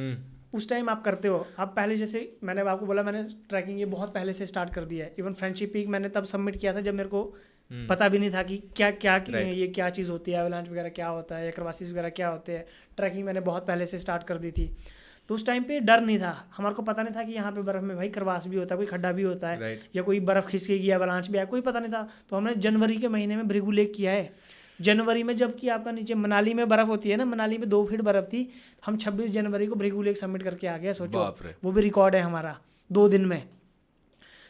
उस टाइम आप करते हो। आप पहले जैसे मैंने आपको बोला, मैंने ट्रैकिंग ये बहुत पहले से स्टार्ट कर दिया है। इवन फ्रेंडशिप पीक मैंने तब सबमिट किया था जब मेरे को पता भी नहीं था कि क्या क्या ये क्या चीज़ होती है, एवलांच वगैरह क्या होता है, या क्रवासिस वगैरह क्या होते हैं। ट्रैकिंग मैंने बहुत पहले से स्टार्ट कर दी थी, तो उस टाइम पे डर नहीं था, हमारे को पता नहीं था कि यहाँ पे बर्फ़ में भाई करवास भी होता है, कोई खड्डा भी होता है, या कोई बर्फ़ खिसकेगी, एवलांच भी है, कोई पता नहीं था। तो हमने जनवरी के महीने में भृगु लेक किया है। जनवरी में जबकि आपका नीचे मनाली में बर्फ़ होती है ना, मनाली में 2 फीट बर्फ़ थी, हम 26 जनवरी को भृगु लेक सबमिट करके आ गए। सोचो, वो भी रिकॉर्ड है हमारा, 2 दिन में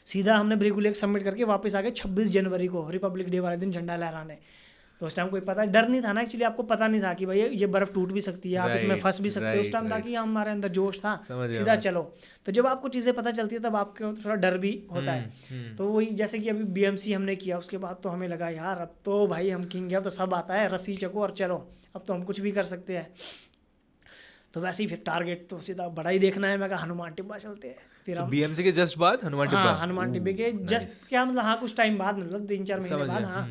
सीधा हमने भृगु लेक सबमिट करके वापस आ गए 26 जनवरी को, रिपब्लिक डे वाले दिन झंडा लहराने। तो उस टाइम कोई पता डर नहीं था ना, एक्चुअली आपको पता नहीं था कि भाई ये बर्फ़ टूट भी सकती है, आप इसमें फंस भी सकते हो। उस टाइम था कि हमारे अंदर जोश था, सीधा चलो। तो जब आपको चीज़ें पता चलती है तब आपको थोड़ा डर भी होता है। तो वही जैसे कि अभी BMC हमने किया, उसके बाद तो हमें लगा यार अब तो भाई हम किंग है, अब तो सब आता है, रस्सी चको और चलो, अब तो हम कुछ भी कर सकते हैं। तो वैसे ही फिर टारगेट तो सीधा बड़ा ही देखना है। मैं कहा हनुमान टिब्बा चलते हैं। फिर हम BMC के जस्ट बाद हनुमान टिब्बा। हाँ, हनुमान टिब्बे के जस्ट क्या मतलब, हाँ कुछ टाइम बाद, मतलब 3-4 महीने बाद। हाँ,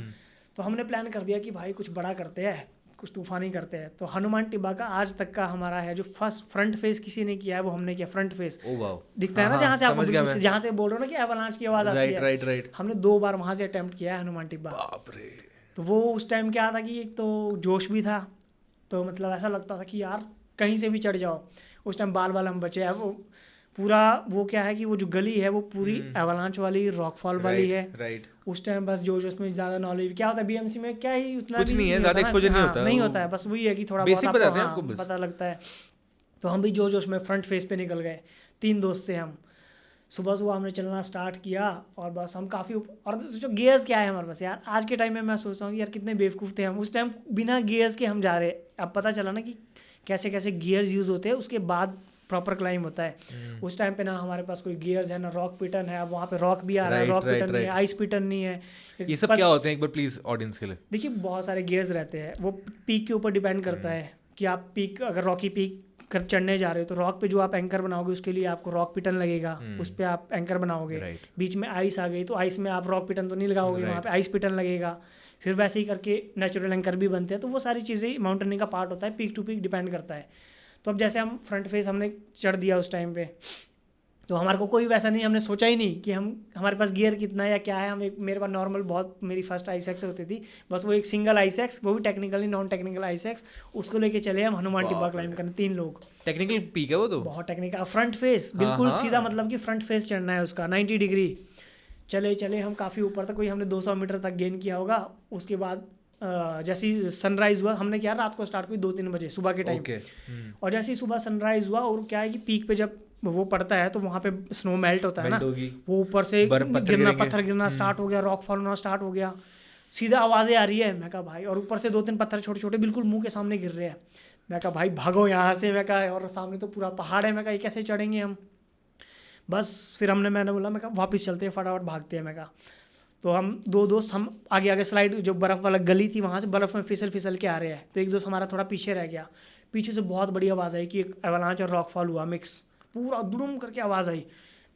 तो हमने प्लान कर दिया कि भाई कुछ बड़ा करते हैं, कुछ तूफानी करते हैं। तो हनुमान टिब्बा का आज तक का हमारा है जो फर्स्ट फ्रंट फेस किसी ने किया है, वो हमने किया फ्रंट फेस। दिखता है ना जहाँ से आपको, जहाँ से बोल रहे हो ना कि एवलांच की आवाज़ आती है, राइट। हमने 2 बार वहाँ से अटेम्प्ट किया है हनुमान टिब्बा। तो वो उस टाइम क्या था कि एक तो जोश भी था, तो मतलब ऐसा लगता था कि यार कहीं से भी चढ़ जाओ। उस टाइम बाल हम बचे हैं, वो पूरा वो क्या है कि वो जो गली है वो पूरी एवलांच वाली, रॉकफॉल वाली है। राइट। उस टाइम बस जो उसमें ज़्यादा नॉलेज क्या होता है, BMC में क्या ही उतना कुछ नहीं है, ज़्यादा एक्सपोजर नहीं होता, नहीं होता है, बस वही है कि थोड़ा बहुत आपको पता लगता है। तो हम भी जोश में फ्रंट फेस पे निकल गए, 3 दोस्त थे हम। सुबह हमने चलना स्टार्ट किया और बस हम काफ़ी और जो गियर्स क्या है हमारे पास यार, आज के टाइम में मैं सोचता हूँ कि यार कितने बेवकूफ़ थे हम उस टाइम, बिना गियर्स के हम जा रहे। अब पता चला ना कि कैसे कैसे गियर्स यूज़ होते हैं, उसके बाद प्रॉपर क्लाइंब होता है। उस टाइम पे ना हमारे पास कोई गियर्स है, ना रॉक पिटन है। अब वहाँ पे रॉक भी आ रहा है, रॉक पिटन नहीं है, आइस पिटन नहीं है। ये सब क्या होते हैं एक बार प्लीज़ ऑडियंस के लिए? देखिए बहुत सारे गियर्स रहते हैं, वो पीक के ऊपर डिपेंड करता है कि आप पीक, अगर रॉकी पीक कर चढ़ने जा रहे हो तो रॉक पे जो आप एंकर बनाओगे उसके लिए आपको रॉक पिटन लगेगा, उस पर आप एंकर बनाओगे। बीच में आइस आ गई तो आइस में आप रॉक पिटन तो नहीं लगाओगे, वहाँ पे आइस पिटन लगेगा। फिर वैसे ही करके नेचुरल एंकर भी बनते हैं। तो वो सारी चीज़ें माउंटेनिंग का पार्ट होता है, पीक टू पीक डिपेंड करता है। तो अब जैसे हम फ्रंट फेस हमने चढ़ दिया उस टाइम पे, तो हमारे को कोई वैसा नहीं, हमने सोचा ही नहीं कि हमारे पास गियर कितना है या क्या है। हम मेरे पास नॉर्मल बहुत, मेरी फर्स्ट आईसेक्स होती थी, बस वो एक सिंगल आईसेक्स, वो भी टेक्निकली नॉन टेक्निकल आईसेक्स, उसको लेके चले हम हनुमान टिब्बा क्लाइंब करने, 3 लोग। टेक्निकल पीक है वो तो, बहुत टेक्निकल, फ्रंट फेस बिल्कुल सीधा, मतलब कि फ्रंट फेस चढ़ना है उसका 90 डिग्री। चले हम काफ़ी ऊपर तक, कोई हमने 200 मीटर तक गेन किया होगा। उसके बाद जैसे ही सनराइज़ हुआ, हमने क्या रात को स्टार्ट हुई 2-3 बजे सुबह के टाइम। और जैसे ही सुबह सनराइज़ हुआ, और क्या है कि पीक पे जब वो पड़ता है तो वहाँ पे स्नो मेल्ट होता है ना, वो ऊपर से पत्थर गिरना स्टार्ट हो गया, रॉक फॉल होना स्टार्ट हो गया, सीधा आवाज़ें आ रही है। मैं कहा भाई, और ऊपर से 2-3 पत्थर छोटे छोटे बिल्कुल मुँह के सामने गिर रहे हैं। मैं कहा भाई भागो यहाँ से, मैं कहा, और सामने तो पूरा पहाड़ है। मैं कहा ये कैसे चढ़ेंगे हम। बस फिर मैंने बोला, मैं कहा वापस चलते हैं, फटाफट भागते हैं। मैं कहा तो हम 2 दोस्त हम आगे स्लाइड, जो बर्फ़ वाला गली थी वहाँ से बर्फ़ में फिसल के आ रहे हैं। तो एक दोस्त हमारा थोड़ा पीछे रह गया। पीछे से बहुत बड़ी आवाज़ आई कि एक एवलांच और रॉक फॉल हुआ मिक्स, पूरा दुड़ुम करके आवाज़ आई।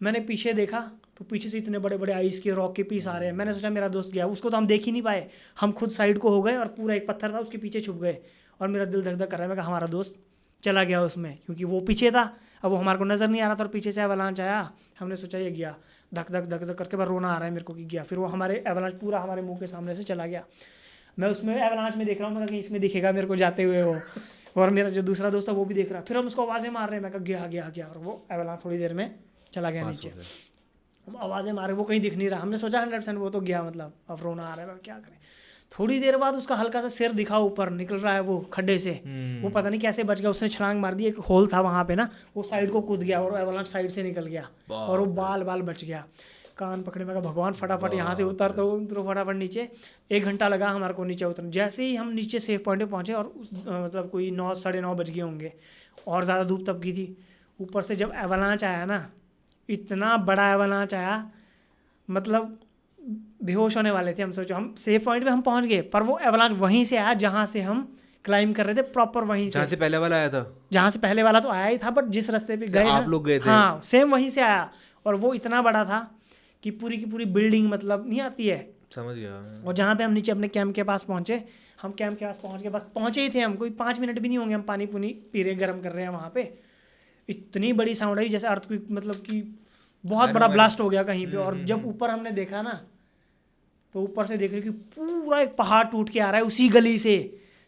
मैंने पीछे देखा तो पीछे से इतने बड़े बड़े आइस के रॉक के पीस आ रहे हैं। मैंने सोचा मेरा दोस्त गया, उसको तो हम देख ही नहीं पाए, हम खुद साइड को हो गए और पूरा एक पत्थर था उसके पीछे छुप गए। और मेरा दिल धक धक कर रहा है। मैं कहा हमारा दोस्त चला गया उसमें, क्योंकि वो पीछे था, अब वो हमारे को नज़र नहीं आ रहा था और पीछे से एवलांच आया। हमने सोचा ये गया, धक धक धक धक करके, बस रोना आ रहा है मेरे को कि गया। फिर वो हमारे एवलांच पूरा हमारे मुंह के सामने से चला गया। मैं उसमें एवलांच में देख रहा हूँ, मैं कहीं इसमें दिखेगा मेरे को जाते हुए वो, और मेरा जो दूसरा दोस्त था वो भी देख रहा। फिर हम उसको आवाज़ें मार रहे हैं। मैं कहा गया गया गया, और वो एवलांच थोड़ी देर में चला गया नीचे। हम आवाज़ें मारे, वो कहीं दिख नहीं रहा। हमने सोचा 100% वो तो गया, मतलब अब रोना आ रहा है, क्या करें। थोड़ी देर बाद उसका हल्का सा सिर दिखा ऊपर निकल रहा है वो खड्डे से। वो पता नहीं कैसे बच गया, उसने छलांग मार दी, एक होल था वहाँ पे ना, वो साइड को कूद गया और एवलांच साइड से निकल गया और वो बाल बच गया। कान पकड़े, मैं कहा भगवान फटाफट यहाँ से उतरो फटाफट नीचे। 1 घंटा लगा हमारे को नीचे उतरने। जैसे ही हम नीचे सेफ पॉइंट पे पहुँचे, और मतलब कोई 9 साढ़े 9 बज गए होंगे, और ज़्यादा धूप तब की थी। ऊपर से जब एवलांच आया ना, इतना बड़ा एवलांच आया, मतलब बेहोश होने वाले थे। हम सोचो हम सेफ पॉइंट पे हम पहुंच गए, पर वो एवलांच वहीं से आया जहाँ से हम क्लाइम कर रहे थे, प्रॉपर वहीं से जहाँ से पहले वाला आया था। जहाँ से पहले वाला तो आया ही था, बट जिस रास्ते पे गए आप लोग गए थे। हाँ सेम वहीं से आया। और वो इतना बड़ा था कि पूरी की पूरी बिल्डिंग मतलब नहीं आती है, समझ गया। और जहाँ पे हम नीचे अपने कैंप के पास पहुँचे, हम कैंप के पास पहुँच के बस पहुँचे ही थे हम, कोई 5 मिनट भी नहीं होंगे, हम पानी पुनी पी रहे गर्म कर रहे हैं वहाँ पे। इतनी बड़ी साउंड आई जैसे अर्थक्वेक, मतलब कि बहुत बड़ा ब्लास्ट हो गया कहीं पे। और जब ऊपर हमने देखा ना, तो ऊपर से देख रहे कि पूरा एक पहाड़ टूट के आ रहा है उसी गली से।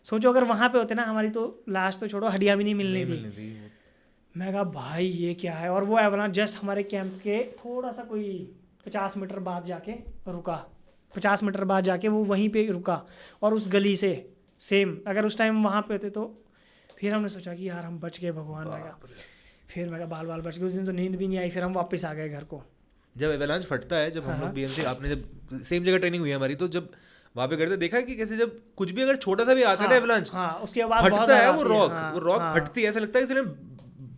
सोचो अगर वहाँ पे होते ना, हमारी तो लाश तो छोड़ो, हड्डियाँ भी नहीं मिलनी थी। मैं कहा भाई ये क्या है। और वो एवलांच जस्ट हमारे कैंप के थोड़ा सा कोई 50 मीटर बाद जाके रुका, 50 मीटर बाद जाके वो वहीं पे रुका, और उस गली से सेम। अगर उस टाइम वहाँ पे होते तो फिर हमने सोचा कि यार हम बच गए भगवान। मैं कहा फिर मैं कहा बाल बच गए। उस दिन तो नींद भी नहीं आई, फिर हम वापस आ गए घर को। जब एवलांच फटता है, जब हम लोग बीएमसी, आपने जब सेम जगह ट्रेनिंग हुई है हमारी, तो जब वहाँ पे करते देखा कि कैसे जब कुछ भी अगर छोटा सा भी आता है ना एवलांच, उसकी आवाज बहुत फटता है, वो रॉक फटती है, ऐसा लगता है कि किसी ने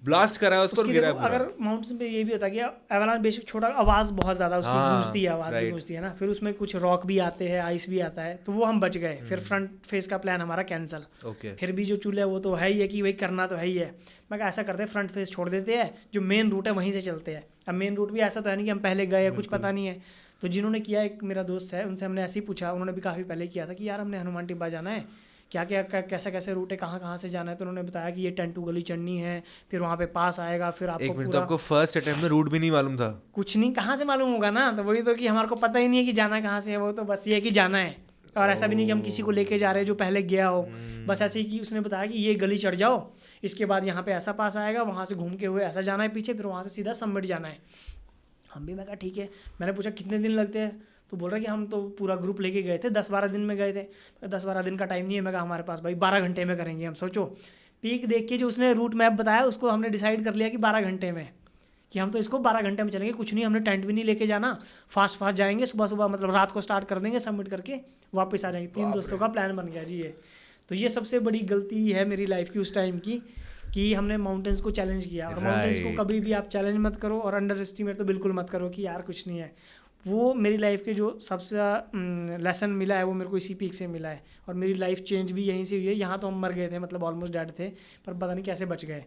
ब्लास्ट करा है उसको, गिरा है पूरा। अगर माउंटेन पे ये भी होता है कि एवलांच बेसिक छोटा, आवाज़ बहुत ज़्यादा उसकी गूंजती है, आवाज़ भी गूंजती है ना। फिर उसमें कुछ रॉक भी आते हैं, आइस भी आता है, तो वो हम बच गए। फिर फ्रंट फेस का प्लान हमारा कैंसिल। फिर भी जो चूल्हा वो तो है ही है कि भाई करना तो है ही है। मैं कहा ऐसा करते हैं फ्रंट फेस छोड़ देते हैं, जो मेन रूट है वहीं से चलते हैं। अब मेन रूट भी ऐसा तो है नहीं कि हम पहले गए हैं, कुछ पता नहीं है। तो जिन्होंने किया, एक मेरा दोस्त है, उनसे हमने ऐसे ही पूछा, उन्होंने भी काफ़ी पहले किया था कि यार हमने हनुमान टिब्बा जाना है, क्या क्या कैसे कैसे रूट है, कहाँ से जाना है। तो उन्होंने बताया कि ये टेंटू गली चढ़नी है, फिर वहाँ पे पास आएगा, फिर आपको पूरा। तो आपको फर्स्ट अटेम्प्ट में रूट भी नहीं मालूम था? कुछ नहीं, कहाँ से मालूम होगा ना। तो वही तो कि हमारे को पता ही नहीं है कि जाना कहाँ से है, वो तो बस ये है कि जाना है। और ऐसा भी नहीं कि हम किसी को लेके जा रहे हैं जो पहले गया हो, बस ऐसे ही कि उसने बताया कि ये गली चढ़ जाओ, इसके बाद यहाँ पे ऐसा पास आएगा, वहाँ से घूम के हुए ऐसा जाना है पीछे, फिर वहाँ से सीधा समिट जाना है। हम भी, मैं कहा ठीक है। मैंने पूछा कितने दिन लगते हैं, तो बोल रहा है कि हम तो पूरा ग्रुप लेके गए थे, 10-12 दिन में गए थे। 10-12 दिन का टाइम नहीं है। मैं कहा हमारे पास भाई 12 घंटे में करेंगे हम। सोचो पीक देख के जो उसने रूट मैप बताया, उसको हमने डिसाइड कर लिया कि 12 घंटे में, कि हम तो इसको 12 घंटे में चलेंगे। कुछ नहीं, हमने टेंट भी नहीं लेके जाना, फास्ट जाएंगे, सुबह मतलब रात को स्टार्ट कर देंगे, सबमिट करके वापस आ जाएंगे। 3 दोस्तों का प्लान बन गया जी ये। तो ये सबसे बड़ी गलती है मेरी लाइफ की उस टाइम की, कि हमने माउंटेन्स को चैलेंज किया। और माउंटेन्स को कभी भी आप चैलेंज मत करो, और अंडर एस्टिमेट तो बिल्कुल मत करो कि यार कुछ नहीं है। वो मेरी लाइफ के जो सबसे लेसन मिला है वो मेरे को इसी पीक से मिला है। और मेरी लाइफ चेंज भी यहीं से हुई है। यहाँ तो हम मर गए थे, मतलब ऑलमोस्ट डेड थे, पर पता नहीं कैसे बच गए।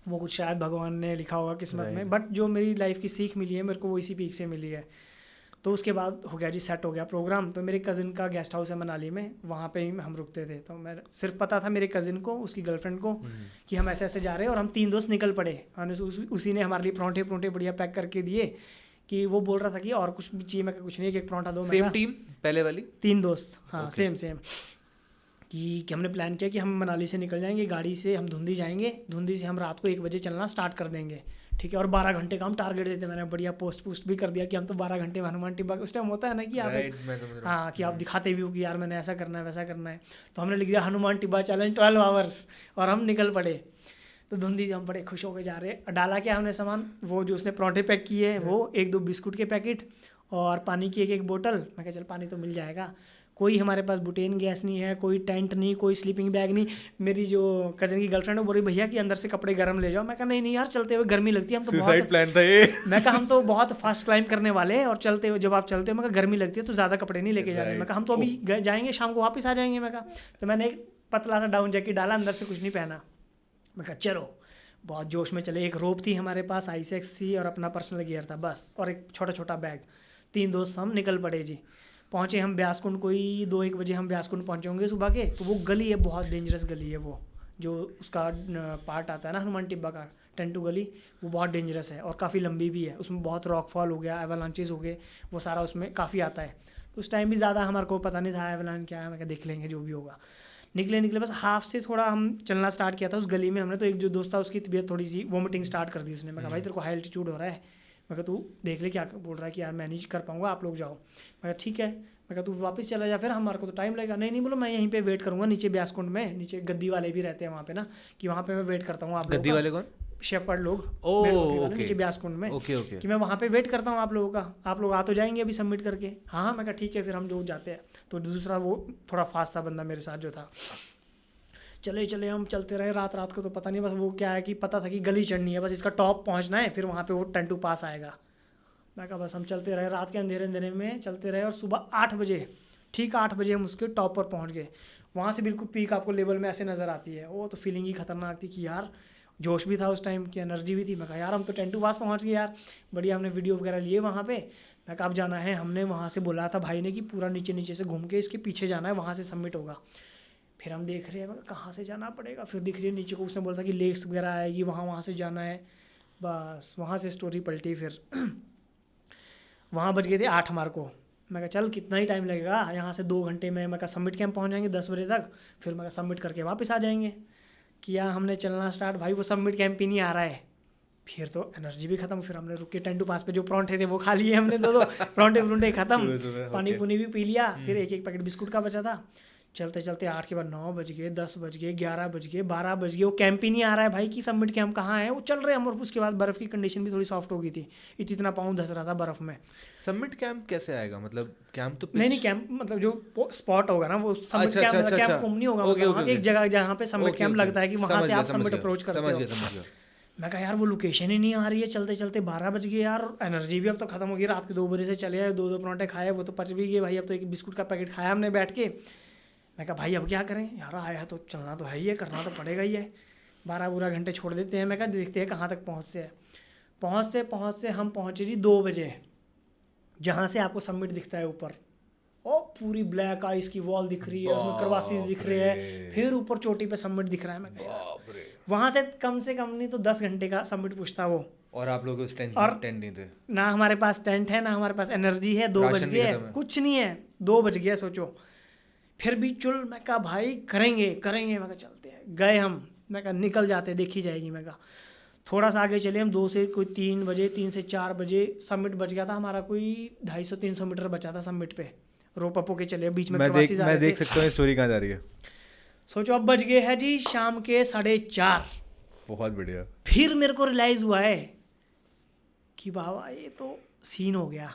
वो कुछ शायद भगवान ने लिखा होगा किस्मत में, बट जो मेरी लाइफ की सीख मिली है मेरे को वो इसी पीक से मिली है। तो उसके बाद हो गया जी, सेट हो गया प्रोग्राम। तो मेरे कज़िन का गेस्ट हाउस है मनाली में, वहाँ पे ही हम रुकते थे। तो मैं सिर्फ पता था मेरे कज़िन को, उसकी गर्लफ्रेंड को, कि हम ऐसे ऐसे जा रहे हैं। और हम 3 दोस्त निकल पड़े। उसी ने हमारे लिए परोंठे बढ़िया पैक करके दिए, कि वो बोल रहा था कि और कुछ भी चाहिए। मैं कुछ नहीं, एक परोंठा दो। सेम टीम पहले वाली 3 दोस्त, हाँ सेम कि हमने प्लान किया कि हम मनाली से निकल जाएंगे गाड़ी से, हम धुंधी जाएंगे, धुंधी से हम रात को 1 बजे चलना स्टार्ट कर देंगे, ठीक है। और 12 घंटे का हम टारगेट देते। मैंने बढ़िया पोस्ट भी कर दिया कि हम तो 12 घंटे में हनुमान टिब्बा। उस टाइम होता है ना कि आप हाँ कि आप दिखाते भी हो कि यार मैंने ऐसा करना है वैसा करना है। तो हमने लिख दिया हनुमान टिब्बा चैलेंज 12 आवर्स, और हम निकल पड़े। तो धुंधी से हम बड़े खुश होकर जा रहे। डाला क्या हमने सामान, वो जो उसने परोंठे पैक किए वो, 1-2 बिस्कुट के पैकेट और पानी की एक बोतल। मैं कहा चल पानी तो मिल जाएगा। कोई हमारे पास बुटेन गैस नहीं है, कोई टेंट नहीं, कोई स्लीपिंग बैग नहीं। मेरी जो कज़न की गर्लफ्रेंड है बोल रही भैया कि अंदर से कपड़े गर्म ले जाओ। मैं कहा नहीं यार, चलते हुए गर्मी लगती है, हम तो बहुत प्लान था ये। मैं कहा हम तो बहुत फास्ट क्लाइंब करने वाले हैं, और चलते हुए जब आप चलते हो मैं कहा गर्मी लगती है तो ज़्यादा कपड़े नहीं लेके जाने। मैं कहा हम तो अभी जाएंगे, शाम को वापस आ जाएंगे। मैं कहा तो मैंने एक पतला सा डाउन जैकेट डाला, अंदर से कुछ नहीं पहना। मैं कहा चलो, बहुत जोश में चले। एक रोप थी हमारे पास, आईसेक्स थी, और अपना पर्सनल गियर था बस, और एक छोटा छोटा बैग। 3 दोस्त हम निकल पड़े जी। पहुँचे हम ब्यासकुंड, कोई 2-1 बजे हम ब्यासकुंड पहुँचे होंगे सुबह के। तो वो गली है, बहुत डेंजरस गली है वो, जो उसका पार्ट आता है ना हनुमान टिब्बा का, टेंटू गली, वो बहुत डेंजरस है और काफ़ी लंबी भी है। उसमें बहुत रॉकफॉल हो गया, एवलांचेस हो गए, वो सारा उसमें काफ़ी आता है। तो उस टाइम भी ज़्यादा हमारे को पता नहीं था एवलांच क्या है। मैं देख लेंगे जो भी होगा। निकले बस हाफ से थोड़ा हम चलना स्टार्ट किया था उस गली में हमने। तो एक जो दोस्त था उसकी तबीयत थोड़ी सी वोमिटिंग स्टार्ट कर दी उसने। मैं कहा भाई तेरे को हाई एल्टीट्यूड हो रहा है। मैं कहा तू देख ले क्या बोल रहा है कि यार मैं नहीं कर पाऊंगा, आप लोग जाओ। मैं कहा ठीक है। मैं कहा तू वापस चला जा, फिर हमारे को तो टाइम लगेगा। नहीं बोलो मैं यहीं पे वेट करूँगा नीचे ब्यासकुंड में, नीचे गद्दी वाले भी रहते हैं वहाँ पे ना, कि वहाँ पे मैं वेट करता हूँ। आप गद्दी वाले कौन? शेपर्ड लोग नीचे ब्यासकुंड में, कि मैं वहाँ पे वेट करता हूँ आप लोगों का, आप लोग आ तो जाएंगे अभी सबमिट करके। हाँ मैं कहा ठीक है, फिर हम जो जाते हैं। तो दूसरा वो थोड़ा फास्ट था बंदा मेरे साथ जो था। चले हम चलते रहे रात को। तो पता नहीं, बस वो क्या है कि पता था कि गली चढ़नी है, बस इसका टॉप पहुंचना है, फिर वहाँ पे वो टेंटू पास आएगा। मैं कहा बस हम चलते रहे, रात के अंधेरे अंधेरे में चलते रहे और सुबह 8 बजे, ठीक 8 बजे हम उसके टॉप पर पहुंच गए। वहाँ से बिल्कुल पीक आपको लेवल में ऐसे नज़र आती है। वो तो फीलिंग ही खतरनाक थी कि यार जोश भी था उस टाइम की, एनर्जी भी थी। मैं कहा यार हम तो टेंटू पास पहुँच गए यार, बढ़िया। हमने वीडियो वगैरह लिए वहाँ पे। मैं कहा अब जाना है, हमने वहाँ से बोला था भाई ने कि पूरा नीचे नीचे से घूम के इसके पीछे जाना है, वहाँ से सबमिट होगा। फिर हम देख रहे हैं मैं कहाँ से जाना पड़ेगा, फिर दिख रही है नीचे को, उसने बोला था कि लेक्स वगैरह आएगी वहाँ से जाना है। बस वहाँ से स्टोरी पलटी। फिर वहाँ बज गए थे 8 हमारे को। मैं कहा चल कितना ही टाइम लगेगा, यहाँ से 2 घंटे में मैं कहा सबमिट कैंप पहुँच जाएंगे 10 बजे तक। फिर मैं कहा सबमिट करके वापस आ जाएंगे। किया हमने चलना स्टार्ट, भाई वो सबमिट कैंप ही नहीं आ रहा है। फिर तो एनर्जी भी खत्म। फिर हमने रुक के टेंटू पास पे जो परांठे थे वो खा लिए हमने, दो परांठे खत्म, पानी पुनी भी पी लिया। फिर एक पैकेट बिस्कुट का बचा था। चलते चलते 8 के बाद 9 बज गए, 10 बज गए, 11 बज गए, 12 बज गए, वो कैंप ही नहीं आ रहा है भाई कि सबमिट कैंप कहाँ है। वो चल रहे हम, और उसके बाद बर्फ़ की कंडीशन भी थोड़ी सॉफ्ट हो गई थी, इतना पाँव धस रहा था बर्फ़ में। सबमिट कैंप कैसे आएगा, मतलब कैंप तो नहीं कैंप मतलब जो स्पॉट होगा ना वो सबमिट कैंप, मतलब कैंप कम नहीं होगा, मतलब एक जगह जहाँ पे सबमिट कैंप लगता है कि वहाँ से आप सबमिट अप्रोच करते हो। मैं कहा यार वो लोकेशन ही नहीं आ रही है। चलते चलते 12 बज गए यार, एनर्जी भी अब तो खत्म हो गई। रात के 2 बजे से चले आए, 2 परांठे खाए, वो तो पच भी गए भाई। अब तो एक बिस्कुट का पैकेट खाया हमने बैठ के। मैं कहा भाई अब क्या करें यार, आया है तो चलना तो है ही है, करना तो पड़ेगा ही है। 12 घंटे छोड़ देते हैं। मैं कहा देखते हैं कहाँ तक पहुँचते हैं। पहुँचते हम पहुँचे जी 2 बजे, जहाँ से आपको सबमिट दिखता है ऊपर। ओ पूरी ब्लैक आइस की वॉल दिख रही है, उसमें क्रवासीज दिख रहे हैं, फिर ऊपर चोटी पे सबमिट दिख रहा है। मैं कहा वहाँ से कम नहीं तो 10 घंटे का सबमिट पूछता वो। और आप लोग उस टेंट नहीं थे ना, हमारे पास टेंट है ना हमारे पास एनर्जी है। 2 बज गए, कुछ नहीं है, 2 बज गया सोचो। फिर भी चुल, मैं कहा भाई करेंगे। मैं कहा चलते हैं, गए हम। मैं कहा निकल जाते, देखी जाएगी। मैं कहा थोड़ा सा आगे चले हम, 2 से कोई 3 बजे, 3 से 4 बजे सबमिट बच गया था हमारा। कोई 250-300 मीटर बचा था सबमिट पे। रोप अप होके चले, बीच में मैं देख सकता हूँ स्टोरी कहाँ जा रही है। सोचो अब बज गए है जी शाम के 4:30। बहुत बढ़िया। फिर मेरे को रियलाइज़ हुआ है कि बाबा ये तो सीन हो गया।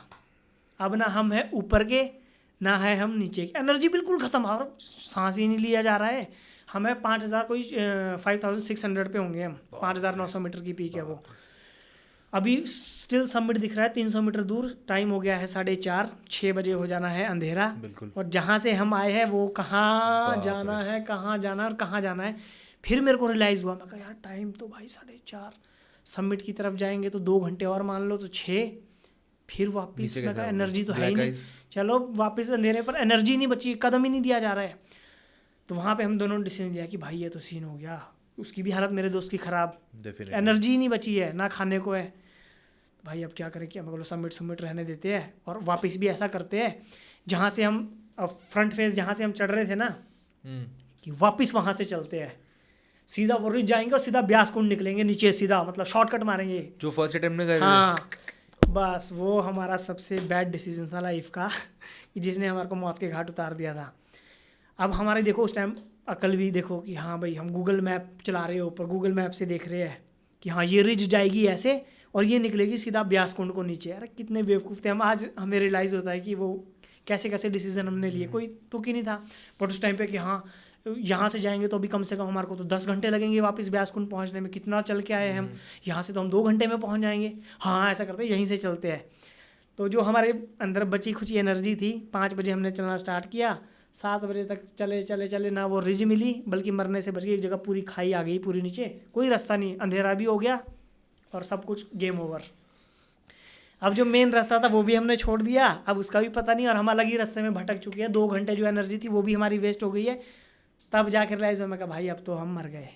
अब ना हम है ऊपर के, ना है हम नीचे के, एनर्जी बिल्कुल ख़त्म, और सांस ही नहीं लिया जा रहा है। हमें 5000 कोई 5600 पे होंगे हम, 5900 मीटर की पीक है वो। अभी स्टिल सबमिट दिख रहा है 300 मीटर दूर। टाइम हो गया है 4:30, 6 बजे हो जाना है अंधेरा। बिल्कुल। और जहाँ से हम आए हैं वो कहाँ जाना है, कहाँ जाना है और कहाँ जाना है। फिर मेरे को रियलाइज़ हुआ, मैं कहा यार टाइम तो भाई 4:30, सबमिट की तरफ जाएंगे तो 2 घंटे और मान लो तो 6। फिर वापस मैं कहा एनर्जी तो है ही नहीं, चलो वापस अंधेरे पर, एनर्जी नहीं बची, कदम ही नहीं दिया जा रहा है। तो वहाँ पे हम दोनों डिसीजन लिया कि भाई ये तो सीन हो गया। उसकी भी हालत, मेरे दोस्त की ख़राब, एनर्जी ही नहीं बची है, ना खाने को है। भाई अब क्या करें, कि हम बोलो सबमिट रहने देते हैं और वापस भी ऐसा करते हैं जहाँ से हम फ्रंट फेस जहाँ से हम चढ़ रहे थे ना, कि वापस वहाँ से चलते हैं, सीधा वो रिज जाएंगे और सीधा ब्यास कुंड निकलेंगे नीचे सीधा, मतलब शॉर्टकट मारेंगे जो फर्स्ट अटेम्प्ट में गए। हाँ बस वो हमारा सबसे बैड डिसीजन था लाइफ का, जिसने हमारे को मौत के घाट उतार दिया था। अब हमारे देखो उस टाइम अकल भी देखो कि हाँ भाई हम गूगल मैप चला रहे हो, ऊपर गूगल मैप से देख रहे हैं कि हाँ ये रिज जाएगी ऐसे और ये निकलेगी सीधा ब्यास कुंड को नीचे। अरे कितने बेवकूफ़ थे हम। आज हमें रियलाइज़ होता है कि वो कैसे कैसे डिसीजन हमने लिए, कोई तुक ही नहीं था। बट उस टाइम पे कि हाँ यहाँ से जाएंगे तो अभी कम से कम हमारे को तो 10 घंटे लगेंगे वापस ब्यास कुंड पहुँचने में, कितना चल के आए हम, यहाँ से तो हम 2 घंटे में पहुँच जाएंगे। हाँ ऐसा करते यहीं से चलते हैं। तो जो हमारे अंदर बची खुची एनर्जी थी, 5 बजे हमने चलना स्टार्ट किया, 7 बजे तक चले ना वो रिज मिली, बल्कि मरने से बच गई। एक जगह पूरी खाई आ गई, पूरी नीचे कोई रास्ता नहीं, अंधेरा भी हो गया और सब कुछ गेम ओवर। अब जो मेन रास्ता था वो भी हमने छोड़ दिया, अब उसका भी पता नहीं, और हम अलग ही रास्ते में भटक चुके हैं। 2 घंटे जो एनर्जी थी वो भी हमारी वेस्ट हो गई है। तब जाकर रियलाइज़ हुआ, मैं कहा भाई अब तो हम मर गए।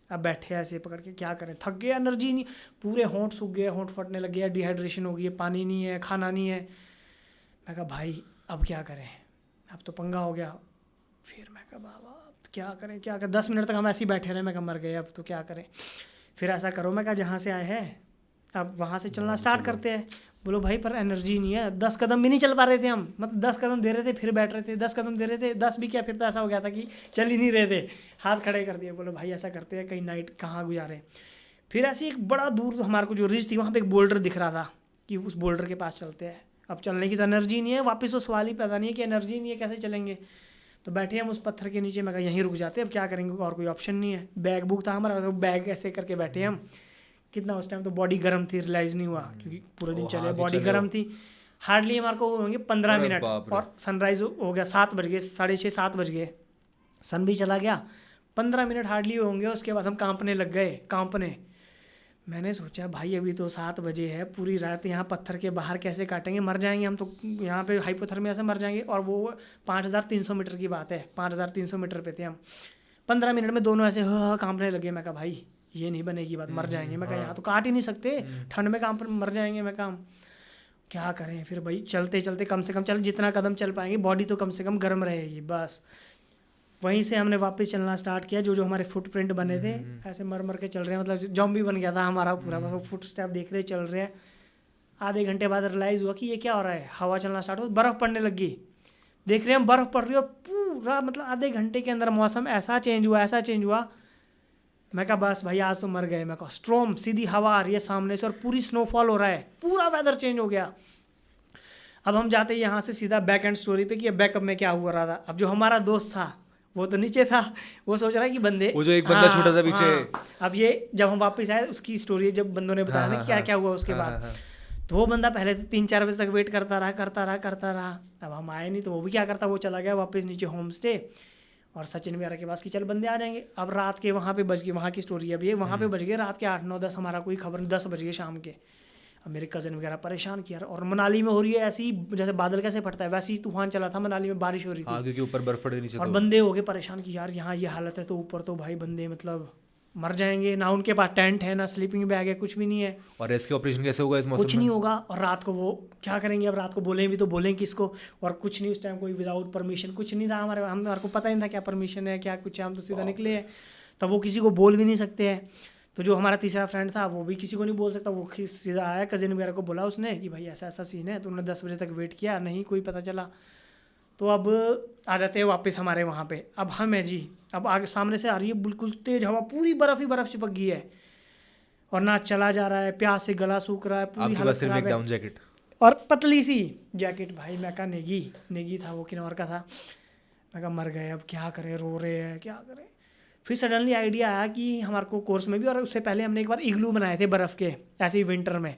अब बैठे ऐसे पकड़ के क्या करें, थक गए, एनर्जी नहीं, पूरे होंठ सूख गए, होंठ फटने लग गया, डिहाइड्रेशन हो गई है, पानी नहीं है, खाना नहीं है। मैं कहा भाई अब क्या करें, अब तो पंगा हो गया। फिर मैं कहा बाबा अब तो क्या करें 10 मिनट तक हम ऐसे ही बैठे रहे। मैं कहा मर गए, अब तो क्या करें। फिर ऐसा करो, मैं कहा जहाँ से आए हैं अब वहाँ से चलना स्टार्ट करते हैं। बोलो भाई पर एनर्जी नहीं है, 10 कदम भी नहीं चल पा रहे थे हम, मतलब 10 कदम दे रहे थे फिर बैठ रहे थे, 10 कदम दे रहे थे, 10 भी क्या, फिर तो ऐसा हो गया था कि चल ही नहीं रहे थे, हाथ खड़े कर दिए। बोलो भाई ऐसा करते हैं, कहीं नाइट कहाँ गुजारे। फिर ऐसे एक बड़ा दूर हमारे को जो रिज थी वहाँ पे एक बोल्डर दिख रहा था कि उस बोल्डर के पास चलते हैं। अब चलने की तो एनर्जी नहीं है, वापस वो सवाल ही पैदा नहीं है कि एनर्जी नहीं है कैसे चलेंगे। तो बैठे हम उस पत्थर के नीचे, मैं कहा यहीं रुक जाते, अब क्या करेंगे, और कोई ऑप्शन नहीं है। बैग बुक था हमारा, तो बैग ऐसे करके बैठे हम कितना उस टाइम तो बॉडी गर्म थी, रियलाइज़ नहीं हुआ क्योंकि पूरे दिन चले, हाँ, बॉडी चले गर्म थी। हार्डली हमारे को होंगे 15 अरे मिनट बाप रे। और सनराइज़ हो गया 7 बज गए, 6:30 7 बज गए, सन भी चला गया। 15 मिनट हार्डली होंगे, उसके बाद हम कांपने लग गए, कांपने। मैंने सोचा भाई अभी तो 7 बजे है, पूरी रात यहाँ पत्थर के बाहर कैसे काटेंगे, मर जाएंगे हम तो यहाँ पे हाइपोथर्मिया से मर जाएंगे। और वो 5300 मीटर की बात है, 5300 मीटर पे थे हम। 15 मिनट में दोनों ऐसे कांपने लगे। मैं कहा भाई ये नहीं बनेगी बात, मर जाएंगे। मैं कहा यहाँ तो काट ही नहीं सकते, ठंड में कांप मर जाएंगे। मैं कहा क्या करें फिर भाई, चलते चलते कम से कम चल जितना कदम चल पाएंगे, बॉडी तो कम से कम गर्म रहेगी बस। वहीं से हमने वापस चलना स्टार्ट किया। जो हमारे फुटप्रिंट बने थे ऐसे मर मर के चल रहे हैं, मतलब जॉम्बी बन गया था हमारा पूरा, बस वो फुट स्टेप देख रहे चल रहे हैं। आधे घंटे बाद रियलाइज़ हुआ कि ये क्या हो रहा है, हवा चलना स्टार्ट हो, बर्फ़ पड़ने लगी। देख रहे हैं बर्फ़ पड़ रही है, पूरा मतलब आधे घंटे के अंदर मौसम ऐसा चेंज हुआ, ऐसा चेंज हुआ। मैं कहा बस भाई आज तो मर गए। मैं कहा स्ट्रॉम सीधी हवा आ रही है सामने से और पूरी स्नोफॉल हो रहा है, पूरा वेदर चेंज हो गया। अब हम जाते हैं यहाँ से सीधा बैक एंड स्टोरी पे कि अब बैकअप में क्या हुआ रहा था। अब जो हमारा दोस्त था वो तो नीचे था, वो सोच रहा है कि बंदे, वो जो एक बंदा छूटा था पीछे। अब ये जब हम वापस आए उसकी स्टोरी जब बंदों ने बताया ना क्या क्या हुआ उसके बाद। तो वो बंदा पहले तो 3-4 बजे तक वेट करता रहा। अब हम आए नहीं तो वो भी क्या करता, वो चला गया वापस नीचे होम स्टे और सचिन वगैरह के पास कि चल बंदे आ जाएंगे। अब रात के वहाँ पे बज गए, वहाँ की स्टोरी अब ये, वहाँ पे बज गए रात के 8-9-10, हमारा कोई खबर नहीं, 10 बज गए शाम के। अब मेरे कज़न वगैरह परेशान किया। और मनाली में हो रही है ऐसी, जैसे बादल कैसे फटता है वैसे ही तूफान चला था मनाली में, बारिश हो रही थी। क्योंकि ऊपर बर्फ पड़ रही नीचे और तो। बंदे हो गए परेशान कि यार यहाँ ये हालत है तो ऊपर तो भाई बंदे मतलब मर जाएंगे। ना उनके पास टेंट है, ना स्लीपिंग बैग है, कुछ भी नहीं है। और रेस्क्यू ऑपरेशन कैसे होगा इस मौसम में? कुछ नहीं होगा। और रात को वो क्या करेंगे, अब रात को बोलें भी तो बोलें किसको। और कुछ नहीं, उस टाइम कोई विदाउट परमिशन कुछ नहीं था हमारे को पता ही नहीं था क्या परमिशन है क्या कुछ है। हम तो सीधा निकले हैं, तब वो किसी को बोल भी नहीं सकते हैं। तो जो हमारा तीसरा फ्रेंड था वो भी किसी को नहीं बोल सकता, वो सीधा आया कज़न वगैरह को बोला उसने कि भाई ऐसा ऐसा सीन है। तो उन्होंने 10 बजे तक वेट किया, नहीं कोई पता चला। तो अब आ जाते हैं वापस हमारे वहाँ पे। अब हम है जी, अब आगे सामने से आ रही है बिल्कुल तेज़ हवा, पूरी बर्फ़ ही बर्फ़ चिपक गई है और ना चला जा रहा है, प्यास से गला सूख रहा है, पूरी हालत सिर्फ खराब एक है। डाउन जैकेट और पतली सी जैकेट। भाई मैं कहा नेगी था वो, किन्नौर का था। मैं कहा मर गए, अब क्या करें, रो रहे हैं क्या करें। फिर सडनली आइडिया आया कि हमारे को कोर्स में भी, और उससे पहले हमने एक बार इग्लू बनाए थे बर्फ़ के ऐसे ही विंटर में।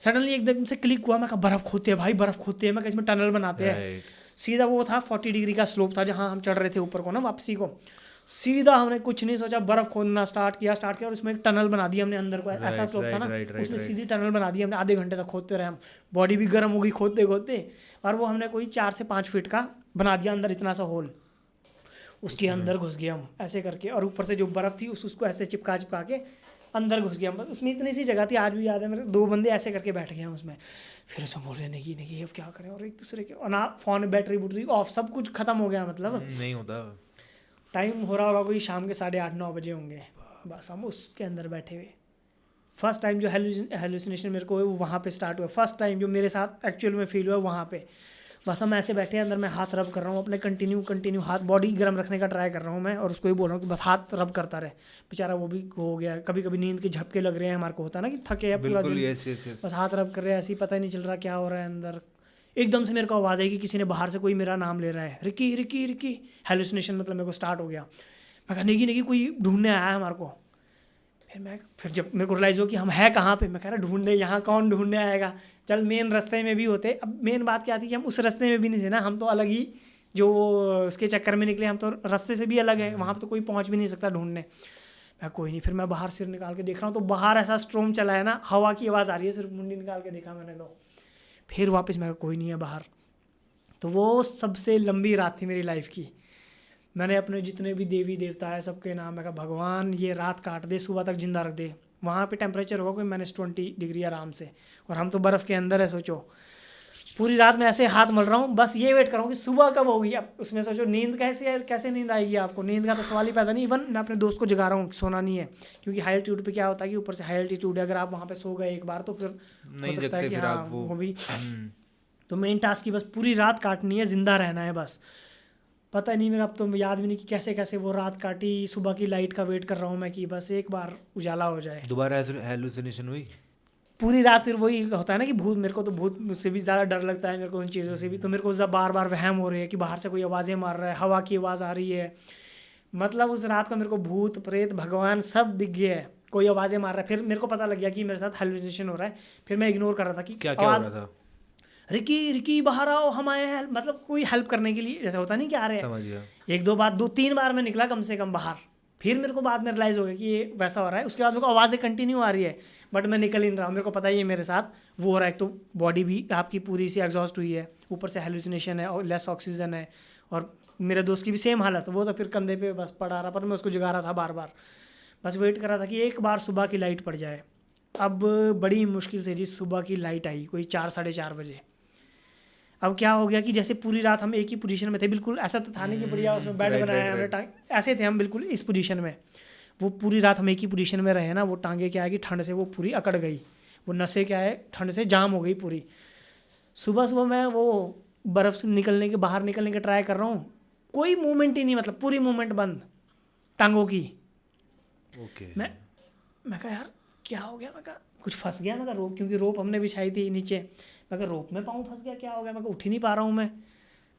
सडनली एकदम से क्लिक हुआ। मैं कहा बर्फ़ खोदते हैं भाई, बर्फ़ खोदते हैं। मैं कहा इसमें टनल बनाते हैं। सीधा वो था 40 डिग्री का स्लोप था जहाँ हम चढ़ रहे थे ऊपर को ना वापसी को। सीधा हमने कुछ नहीं सोचा, बर्फ़ खोदना स्टार्ट किया और उसमें एक टनल बना दी हमने अंदर को। ऐसा स्लोप था ना, उसमें सीधी टनल बना दी हमने। आधे घंटे तक खोदते रहे हम, बॉडी भी गर्म हो गई खोदते खोदते। और वो हमने कोई 4 से 5 फीट का बना दिया अंदर, इतना सा होल। उसके अंदर घुस गए हम ऐसे करके, और ऊपर से जो बर्फ़ थी उसको ऐसे चिपका के अंदर घुस गया हम। उसमें इतनी सी जगह थी, आज भी याद है मेरे, 2 बंदे ऐसे करके बैठ गए हम उसमें। फिर उसमें बोल रहे नहीं अब क्या करें, और एक दूसरे के, और ना फ़ोन बैटरी ऑफ, सब कुछ ख़त्म हो गया। मतलब नहीं होता। टाइम हो रहा होगा कोई शाम के 8:30-9 बजे होंगे। बस हम उसके अंदर बैठे हुए। फर्स्ट टाइम जो हेलुसिनेशन मेरे को वहाँ पे स्टार्ट हुआ, फर्स्ट टाइम जो मेरे साथ एक्चुअल में फील हुआ वहाँ पे। बस हम ऐसे बैठे हैं अंदर, मैं हाथ रब कर रहा हूँ अपने, कंटिन्यू हाथ, बॉडी गर्म रखने का ट्राई कर रहा हूँ मैं। और उसको ही बोल रहा हूँ कि बस हाथ रब करता रहे। बेचारा वो भी हो गया। कभी कभी नींद के झपके लग रहे हैं, हमारे को होता है ना कि थके हैं पूरा दिन, यस। बस हाथ रब कर रहे हैं, ऐसे ही पता ही नहीं चल रहा क्या हो रहा है अंदर। एकदम से मेरे को आवाज़ आई कि किसी ने बाहर से कोई मेरा नाम ले रहा है, रिकी रिकी रिकी। हेलुसिनेशन मतलब मेरे को स्टार्ट हो गया। मैं कहा नहीं कोई ढूंढने आया है हमारे को। फिर जब मेरे को रियलाइज़ हो कि हम है कहाँ पे, मैं कह रहा ढूंढने, यहाँ कौन ढूंढने आएगा, चल मेन रास्ते में भी होते। अब मेन बात क्या थी कि हम उस रास्ते में भी नहीं थे ना, हम तो अलग ही जो उसके चक्कर में निकले, हम तो रास्ते से भी अलग है, वहाँ पे तो कोई पहुँच भी नहीं सकता ढूंढने। मैं कोई नहीं, फिर मैं बाहर सिर निकाल के देख रहा हूँ तो बाहर ऐसा स्ट्रॉम चला है ना, हवा की आवाज़ आ रही है, सिर्फ मुंडी निकाल के देखा मैंने तो। फिर वापस मैं कोई नहीं है बाहर। तो वो सबसे लंबी रात थी मेरी लाइफ की। मैंने अपने जितने भी देवी देवता है सबके नाम, मैं कहा भगवान ये रात काट दे, सुबह तक जिंदा रख दे। वहाँ पे टेम्परेचर होगा कोई -20 डिग्री आराम से, और हम तो बर्फ़ के अंदर है। सोचो पूरी रात में ऐसे हाथ मल रहा हूँ, बस ये वेट कर रहा हूँ कि सुबह कब होगी। अब उसमें सोचो नींद कैसे नींद आएगी आपको, नींद का तो सवाल ही पैदा नहीं। इवन मैं अपने दोस्त को जगा रहा हूँ, सोना नहीं है, क्योंकि हाई एल्टीट्यूड पे क्या होता है कि ऊपर से हाई एल्टीट्यूड है, अगर आप वहाँ पे सो गए एक बार तो फिर हो सकता है कि हाँ वो भी। तो मेन टास्क की बस पूरी रात काटनी है, जिंदा रहना है बस। पता नहीं मेरा अब तो याद भी नहीं कि कैसे कैसे वो रात काटी। सुबह की लाइट का वेट कर रहा हूँ मैं कि बस एक बार उजाला हो जाए। दोबारा हेलुसिनेशन हुई पूरी रात। फिर वही होता है ना कि भूत, मेरे को तो भूत से भी ज़्यादा डर लगता है मेरे को उन चीज़ों से भी। तो मेरे को बार बार वहम हो रही है कि बाहर से कोई आवाज़ें मार रहा है, हवा की आवाज़ आ रही है। मतलब उस रात को मेरे को भूत प्रेत भगवान सब दिख गया है। कोई आवाज़ें मार रहा है। फिर मेरे को पता लग गया कि मेरे साथ हेलुसिनेशन हो रहा है। फिर मैं इग्नोर कर रहा था कि क्या क्या हो रहा था? रिकी रिकी बाहर आओ, हम आए हैं, मतलब कोई हेल्प करने के लिए, जैसा होता नहीं कि आ रहे हैं। समझ गया। 1-2 बार 2-3 बार मैं निकला कम से कम बाहर। फिर मेरे को बाद में रियलाइज़ हो गया कि ये वैसा हो रहा है। उसके बाद मेरे को आवाज़ें कंटिन्यू आ रही है बट मैं निकल ही नहीं रहा हूँ। मेरे को पता ही है मेरे साथ वो हो रहा है। एक तो बॉडी भी आपकी पूरी सी एग्जॉस्ट हुई है, ऊपर से हेलुसिनेशन है और लेस ऑक्सीजन है। और मेरे दोस्त की भी सेम हालत, वो तो फिर कंधे पे बस पड़ा रहा, पर मैं उसको जगा रहा था बार बार, बस वेट कर रहा था कि एक बार सुबह की लाइट पड़ जाए। अब बड़ी मुश्किल से जी सुबह की लाइट आई, कोई 4-4:30 बजे। अब क्या हो गया कि जैसे पूरी रात हम एक ही पोजीशन में थे, बिल्कुल ऐसा तो था नहीं कि बढ़िया उसमें बेड बनाया है हमने टांग, ऐसे थे हम बिल्कुल इस पोजीशन में। वो पूरी रात हम एक ही पोजीशन में रहे ना, वो टांगे क्या है कि ठंड से वो पूरी अकड़ गई, वो नसें क्या है ठंड से जाम हो गई पूरी। सुबह सुबह मैं वो बर्फ़ से निकलने के बाहर निकलने के ट्राई कर रहा हूँ, कोई मूवमेंट ही नहीं, मतलब पूरी मूवमेंट बंद टांगों की। ओके। मैं कहा यार क्या हो गया, मैं कहा कुछ फंस गया, मैं कहा रोप, क्योंकि रोप हमने बिछाई थी नीचे। मैं कहा रोप में पाँव फंस गया, क्या हो गया, मैं कहा उठ ही नहीं पा रहा हूँ मैं।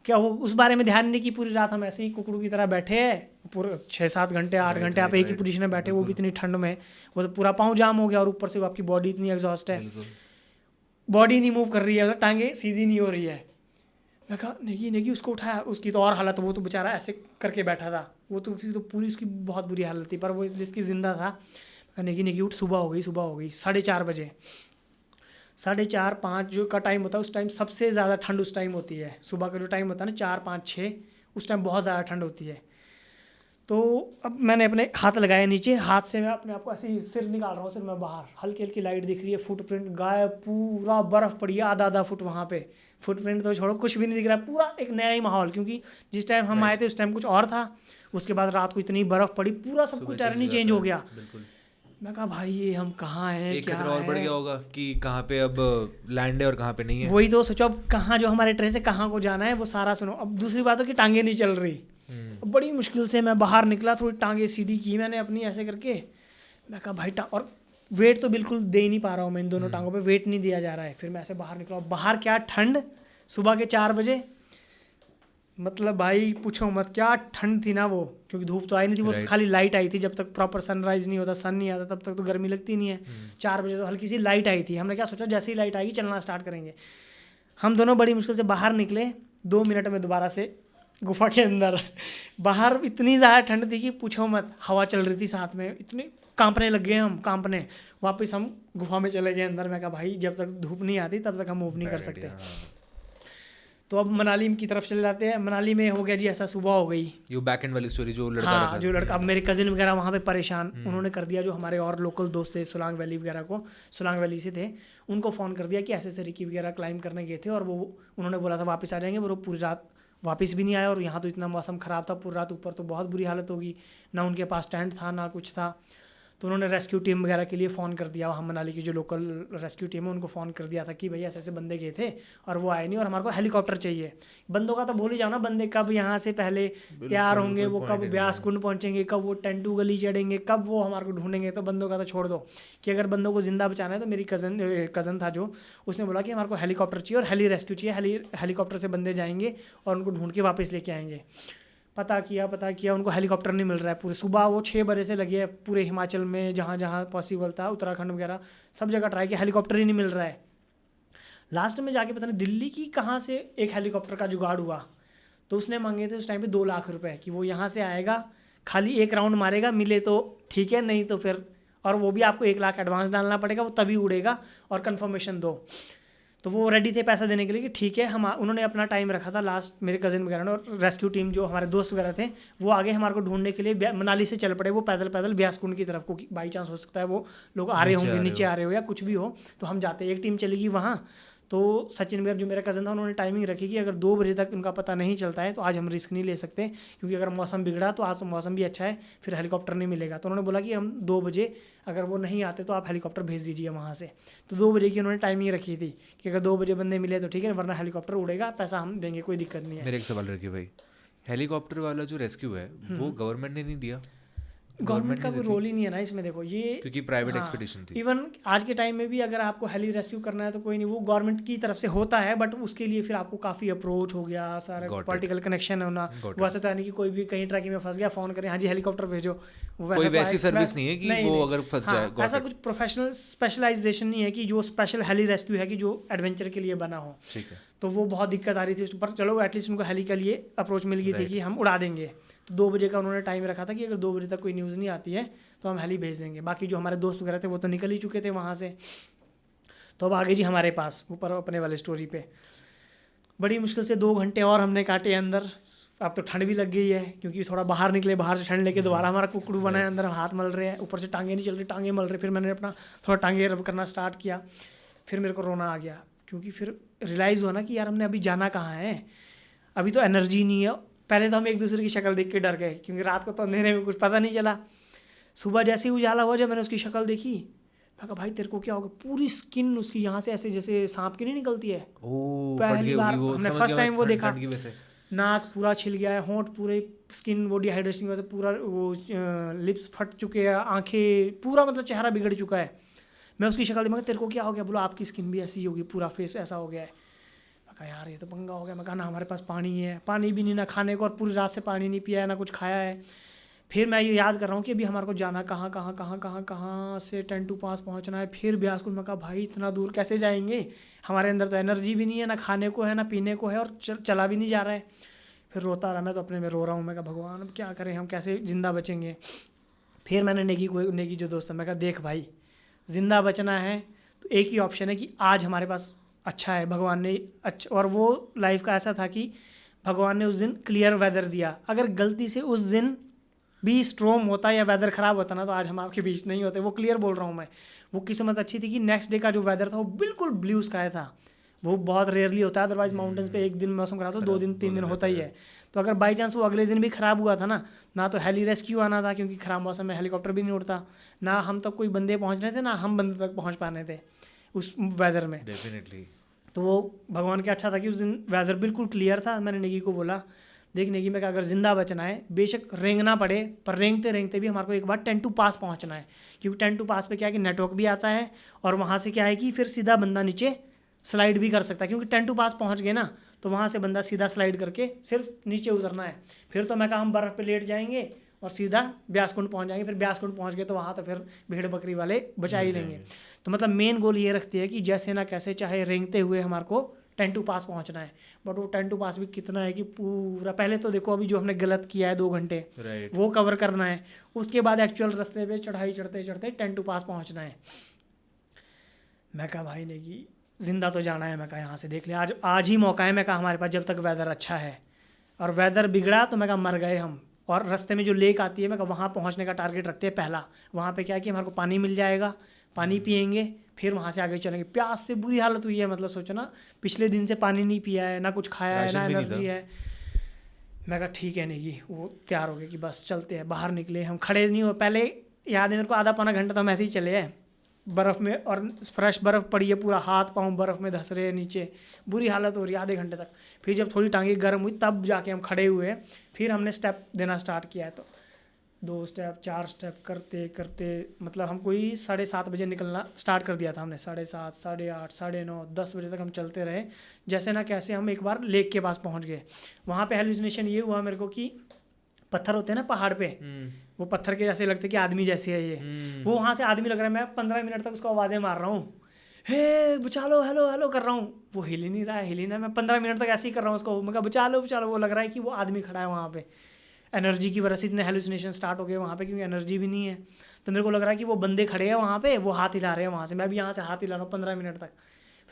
क्या वो उस बारे में ध्यान नहीं कि पूरी रात हम ऐसे ही कुकड़ू की तरह बैठे हैं, पूरे 6-7 घंटे 8 घंटे आप एक ही पोजीशन में बैठे, वो भी इतनी ठंड में, वो तो पूरा पाँव जाम हो गया और ऊपर से आपकी बॉडी इतनी एग्जॉस्ट है, बॉडी नहीं मूव कर रही है, टांगे सीधी नहीं हो रही है। मैं कहा नेगी उसको उठाया, उसकी तो और हालत, वो तो बेचारा ऐसे करके बैठा था, वो तो पूरी उसकी बहुत बुरी हालत थी, पर वो जिसकी जिंदा था। नेगी उठ, सुबह हो गई 4:30 बजे, 4:30-5 जो का टाइम होता है उस टाइम सबसे ज़्यादा ठंड उस टाइम होती है। सुबह का जो टाइम होता है ना 4-5-6, उस टाइम बहुत ज़्यादा ठंड होती है। तो अब मैंने अपने हाथ लगाए नीचे, हाथ से मैं अपने आप को ऐसे ही सिर निकाल रहा हूँ, सिर में बाहर हल्की हल्की लाइट दिख रही है, फुटप्रिंट गायब, पूरा बर्फ़ पड़ी है आधा फुट वहाँ पे, फुटप्रिंट तो छोड़ो कुछ भी नहीं दिख रहा है, पूरा एक नया ही माहौल, क्योंकि जिस टाइम हम आए थे उस टाइम कुछ और था, उसके बाद रात को इतनी बर्फ़ पड़ी, पूरा सब कुछ टर्न ही चेंज हो गया। मैं कहा भाई ये हम कहाँ हैं, एक खतरा और बढ़ गया होगा कि कहाँ पे अब लैंड है और कहाँ पे नहीं है। वही तो सोचो, अब कहाँ जो हमारे ट्रेन से कहाँ को जाना है वो सारा सुनो। अब दूसरी बात है कि टांगे नहीं चल रही, बड़ी मुश्किल से मैं बाहर निकला, थोड़ी टांगे सीधी की मैंने अपनी ऐसे करके। मैं कहा भाई और वेट तो बिल्कुल दे ही नहीं पा रहा हूँ मैं, इन दोनों टांगों पे वेट नहीं दिया जा रहा है। फिर मैं ऐसे बाहर निकला, बाहर क्या ठंड, सुबह के 4 बजे, मतलब भाई पूछो मत क्या ठंड थी ना वो, क्योंकि धूप तो आई नहीं थी, वो खाली लाइट आई थी। जब तक प्रॉपर सनराइज नहीं होता, सन नहीं आता, तब तक तो गर्मी लगती नहीं है। 4 बजे तो हल्की सी लाइट आई थी, हमने क्या सोचा जैसे ही लाइट आएगी चलना स्टार्ट करेंगे। हम दोनों बड़ी मुश्किल से बाहर निकले, 2 मिनट में दोबारा से गुफा के अंदर। बाहर इतनी ज़्यादा ठंड थी कि पूछो मत, हवा चल रही थी साथ में, इतने कांपने लग गए हम, कांपने। वापस हम गुफा में चले गए अंदर। मैं कहा भाई जब तक धूप नहीं आती तब तक हम मूव नहीं कर सकते। तो अब मनाली की तरफ चले जाते हैं। मनाली में हो गया जी ऐसा, सुबह हो गई, ये बैक एंड वाली स्टोरी जो लड़का हाँ जो लड़का, अब मेरे कजिन वगैरह वहाँ पे परेशान, उन्होंने कर दिया, जो हमारे और लोकल दोस्त थे सोलांग वैली वगैरह को, सोलांग वैली से थे, उनको फ़ोन कर दिया कि ऐसे रिकी वगैरह क्लाइंब करने गए थे और वो उन्होंने बोला था वापस आ जाएंगे, वो पूरी रात वापस भी नहीं आया। और यहाँ तो इतना मौसम ख़राब था, पूरी रात ऊपर तो बहुत बुरी हालत होगी, ना उनके पास टेंट था ना कुछ था। तो उन्होंने रेस्क्यू टीम वगैरह के लिए फ़ोन कर दिया, वहाँ मनाली की जो लोकल रेस्क्यू टीम है उनको फ़ोन कर दिया था कि भैया ऐसे ऐसे बंदे गए थे और वो आए नहीं और हमारे को हेलीकॉप्टर चाहिए। बंदों का तो भूल ही जाओ ना, बंदे कब यहाँ से पहले तैयार होंगे, वो कब ब्यास कुंड पहुँचेंगे, कब वो टेंटू गली चढ़ेंगे, कब वो हमारे को ढूंढेंगे। तो बंदों का तो छोड़ दो कि अगर बंदों को ज़िंदा बचाना है तो मेरी कज़न था जो, उसने बोला कि हमारे को हेलीकॉप्टर चाहिए और हेली रेस्क्यू चाहिए, हेलीकॉप्टर से बंदे जाएंगे और उनको ढूंढ के वापस लेके आएंगे। पता किया उनको हेलीकॉप्टर नहीं मिल रहा है। पूरे सुबह वो 6 बजे से लगे है, पूरे हिमाचल में जहाँ जहाँ पॉसिबल था, उत्तराखंड वगैरह सब जगह ट्राई किया, हेलीकॉप्टर ही नहीं मिल रहा है। लास्ट में जाके पता नहीं दिल्ली की कहाँ से एक हेलीकॉप्टर का जुगाड़ हुआ, तो उसने मांगे थे उस टाइम पे 2 लाख रुपए कि वो यहाँ से आएगा, खाली एक राउंड मारेगा, मिले तो ठीक है, नहीं तो फिर, और वो भी आपको 1 लाख एडवांस डालना पड़ेगा, वो तभी उड़ेगा और कन्फर्मेशन दो। तो वो रेडी थे पैसा देने के लिए कि ठीक है। हम उन्होंने अपना टाइम रखा था लास्ट, मेरे कज़न वगैरह ने, और रेस्क्यू टीम जो हमारे दोस्त वगैरह थे वो आगे हमारे को ढूंढने के लिए मनाली से चल पड़े, वो पैदल ब्यास कुंड की तरफ को, बाई चांस हो सकता है वो लोग आ रहे होंगे, नीचे आ रहे हो या कुछ भी हो, तो हम जाते। एक टीम चलेगी वहाँ, तो सचिन वगैरह जो मेरा कज़न था उन्होंने टाइमिंग रखी कि अगर 2 बजे तक उनका पता नहीं चलता है तो आज हम रिस्क नहीं ले सकते, क्योंकि अगर मौसम बिगड़ा तो आज तो मौसम भी अच्छा है, फिर हेलीकॉप्टर नहीं मिलेगा। तो उन्होंने बोला कि हम 2 बजे अगर वो नहीं आते तो आप हेलीकॉप्टर भेज दीजिए वहाँ से। तो 2 बजे की उन्होंने टाइमिंग रखी थी कि अगर 2 बजे बंदे मिले तो ठीक है, वरना हेलीकॉप्टर उड़ेगा, पैसा हम देंगे, कोई दिक्कत नहीं है। मेरे एक सवाल रखिए भाई, हेलीकॉप्टर वाला जो रेस्क्यू है वो गवर्नमेंट ने नहीं दिया? गवर्नमेंट का कोई रोल ही नहीं है ना इसमें, देखो ये क्योंकि प्राइवेट एक्सपीडिशन थी। इवन आज के टाइम में भी अगर आपको हेली रेस्क्यू करना है तो कोई नहीं, वो गवर्नमेंट की तरफ से होता है, बट उसके लिए फिर आपको काफ़ी अप्रोच हो गया, सारा पॉलिटिकल कनेक्शन होना। वैसे तो यानी कि कोई भी कहीं ट्रैकिंग में फंस गया, फ़ोन करें हाँ जी हेलीकॉप्टर भेजो, कोई वैसी सर्विस नहीं है कि वो अगर फंस जाए। ऐसा कुछ प्रोफेशनल स्पेशलाइजेशन नहीं है कि जो स्पेशल हेली रेस्क्यू है कि जो एडवेंचर के लिए बना हो। ठीक है। तो वो बहुत दिक्कत आ रही थी उस पर, चलो एटलीस्ट उनको हेली के लिए अप्रोच मिल गई थी कि हम उड़ा देंगे। तो 2 बजे का उन्होंने टाइम रखा था कि अगर 2 बजे तक कोई न्यूज़ नहीं आती है तो हम हेली भेज देंगे। बाकी जो हमारे दोस्त वगैरह थे वो तो निकल ही चुके थे वहाँ से। तो अब आगे जी हमारे पास ऊपर अपने वाले स्टोरी पे, बड़ी मुश्किल से 2 घंटे और हमने काटे अंदर। अब तो ठंड भी लग गई है क्योंकि थोड़ा बाहर निकले, बाहर से ठंड लेके दोबारा हमारा कुकड़ू बना है, अंदर हाथ मल रहे हैं, ऊपर से टांगे नहीं चल रही, टांगे मल रहे। फिर मैंने अपना थोड़ा टांगे रब करना स्टार्ट किया। फिर मेरे को रोना आ गया क्योंकि फिर रियलाइज़ हुआ ना कि यार हमने अभी जाना कहाँ है, अभी तो एनर्जी नहीं है। पहले तो हम एक दूसरे की शक्ल देख के डर गए क्योंकि रात को तो अंधेरे में कुछ पता नहीं चला। सुबह जैसे ही उजाला हुआ जब मैंने उसकी शक्ल देखी, मैं कहा भाई तेरे को क्या होगा, पूरी स्किन उसकी यहाँ से ऐसे जैसे सांप की नहीं निकलती है, पहली बार हमने फर्स्ट टाइम वो देखा। नाक पूरा छिल गया है, होंठ पूरे, स्किन वो डिहाइड्रेशन की वजह से पूरा वो लिप्स फट चुके हैं, आंखें, पूरा मतलब चेहरा बिगड़ चुका है। मैं उसकी शक्ल देखा, तेरे को क्या हो गया, बोलो आपकी स्किन भी ऐसी होगी, पूरा फेस ऐसा हो गया है। मैं कहा यार ये तो पंगा हो गया। मैं कहा ना हमारे पास पानी है, पानी भी नहीं ना खाने को, और पूरी रात से पानी नहीं पिया है ना कुछ खाया है। फिर मैं ये याद कर रहा हूँ कि अभी हमारे को जाना कहाँ से टेंट टू पास पहुँचना है, फिर बियासकुल। मैं कहा भाई इतना दूर कैसे जाएंगे, हमारे अंदर तो एनर्जी भी नहीं है, ना खाने को है ना पीने को है, और चला भी नहीं जा रहा है। फिर रोता रहा, मैं तो अपने में रो रहा हूँ। मैं कहा भगवान अब क्या करें, हम कैसे ज़िंदा बचेंगे। फिर मैंने नेगी जो दोस्त है, मैं कहा देख भाई ज़िंदा बचना है तो एक ही ऑप्शन है कि आज हमारे पास अच्छा है, भगवान ने अच्छा, और वो लाइफ का ऐसा था कि भगवान ने उस दिन क्लियर वेदर दिया। अगर गलती से उस दिन भी स्ट्रॉम होता या वेदर ख़राब होता ना तो आज हम आपके बीच नहीं होते। वो क्लियर बोल रहा हूँ मैं। वो किस्मत अच्छी थी कि नेक्स्ट डे का जो वेदर था वो बिल्कुल ब्लू स्काई था। वो बहुत रेयरली होता है, अदरवाइज माउंटेन्स पे एक दिन मौसम खराब तो 2 दिन 3 दिन होता ही है। तो अगर बाई चांस वो अगले दिन भी ख़राब हुआ था ना तो हेली रेस्क्यू आना था क्योंकि ख़राब मौसम में हेलीकॉप्टर भी नहीं उड़ता, ना हम तक कोई बंदे पहुँच रहे थे, ना हम बंदे तक पहुँच पाने थे उस वेदर में। डेफिनेटली। तो वो भगवान का अच्छा था कि उस दिन वेदर बिल्कुल क्लियर था। मैंने नेगी को बोला देख नेगी, मैं अगर ज़िंदा बचना है बेशक रेंगना पड़े, पर रेंगते रेंगते भी हमारे को एक बार टेंट टू पास पहुंचना है। क्योंकि टेंट टू पास पे क्या है कि नेटवर्क भी आता है, और वहाँ से क्या है कि फिर सीधा बंदा नीचे स्लाइड भी कर सकता है। क्योंकि टेंट टू पास पहुँच गए ना तो वहाँ से बंदा सीधा स्लाइड करके सिर्फ नीचे उतरना है। फिर तो मैं कहा हम बर्फ़ पे लेट जाएंगे और सीधा ब्यासकुंड पहुँच जाएंगे। फिर ब्यासकुंड पहुँच गए तो वहाँ तो फिर भेड़ बकरी वाले बचा ही लेंगे। तो मतलब मेन गोल ये रखती है कि जैसे ना कैसे चाहे रेंगते हुए हमारे को टेंट टू पास पहुंचना है। बट वो टेंट टू पास भी कितना है कि पूरा पहले तो देखो अभी जो हमने गलत किया है 2 घंटे वो कवर करना है, उसके बाद एक्चुअल रास्ते पे चढ़ाई चढ़ते चढ़ते टेंट टू पास पहुंचना है। मैं कहा भाई नेगी ज़िंदा तो जाना है। मैं कहा यहाँ से देख ले, आज ही मौका है। मैं कहा हमारे पास जब तक वेदर अच्छा है, और वेदर बिगड़ा तो मैं कहा मर गए हम। और रास्ते में जो लेक आती है मैं कहा वहाँ पहुँचने का टारगेट रखते हैं पहला। वहाँ पे क्या है कि हमारे को पानी मिल जाएगा, पानी पियेंगे, फिर वहाँ से आगे चलेंगे। प्यास से बुरी हालत हुई है, मतलब सोचो ना पिछले दिन से पानी नहीं पिया है, ना कुछ खाया है, ना एनर्जी है। मैं कहा ठीक है नेगी। वो तैयार हो गए कि बस चलते हैं। बाहर निकले, हम खड़े नहीं हो, पहले याद है मेरे को आधा पौना घंटा तो हम ऐसे ही चले हैं बर्फ़ में, और फ्रेश बर्फ़ पड़ी है, पूरा हाथ पाँव बर्फ़ में धंस रहे हैं नीचे, बुरी हालत हो रही है आधे घंटे तक। फिर जब थोड़ी टांगे गर्म हुई तब जाके हम खड़े हुए, फिर हमने स्टेप देना स्टार्ट किया है। तो 2 स्टेप 4 स्टेप करते करते मतलब हम कोई 7:30 बजे निकलना स्टार्ट कर दिया था हमने। 7:30 8:30 9:30 10 बजे तक हम चलते रहे। जैसे ना कैसे हम एक बार लेक के पास पहुंच गए। वहाँ पे हेलुसिनेशन ये हुआ मेरे को कि पत्थर होते हैं ना पहाड़ पे, वो पत्थर के जैसे लगते कि आदमी जैसे है ये। वो वहाँ से आदमी लग रहा है। मैं 15 मिनट तक उसको आवाज़ें मार रहा हूँ, हे बचा लो, हेलो हेलो कर रहा हूँ, वो हिल ही नहीं रहा है। मैं 15 मिनट तक ऐसे ही कर रहा हूँ उसको। मैं कहा बचा लो। वो लग रहा है कि वो आदमी खड़ा है वहाँ पे। एनर्जी की वजह से इतने हेलुसिनेशन स्टार्ट हो गए वहाँ पे, क्योंकि एनर्जी भी नहीं है। तो मेरे को लग रहा है कि वो बंदे खड़े हैं वहाँ पे, वो हाथ हिला रहे हैं वहाँ से। मैं भी यहाँ से हाथ हिला रहा हूँ 15 मिनट तक।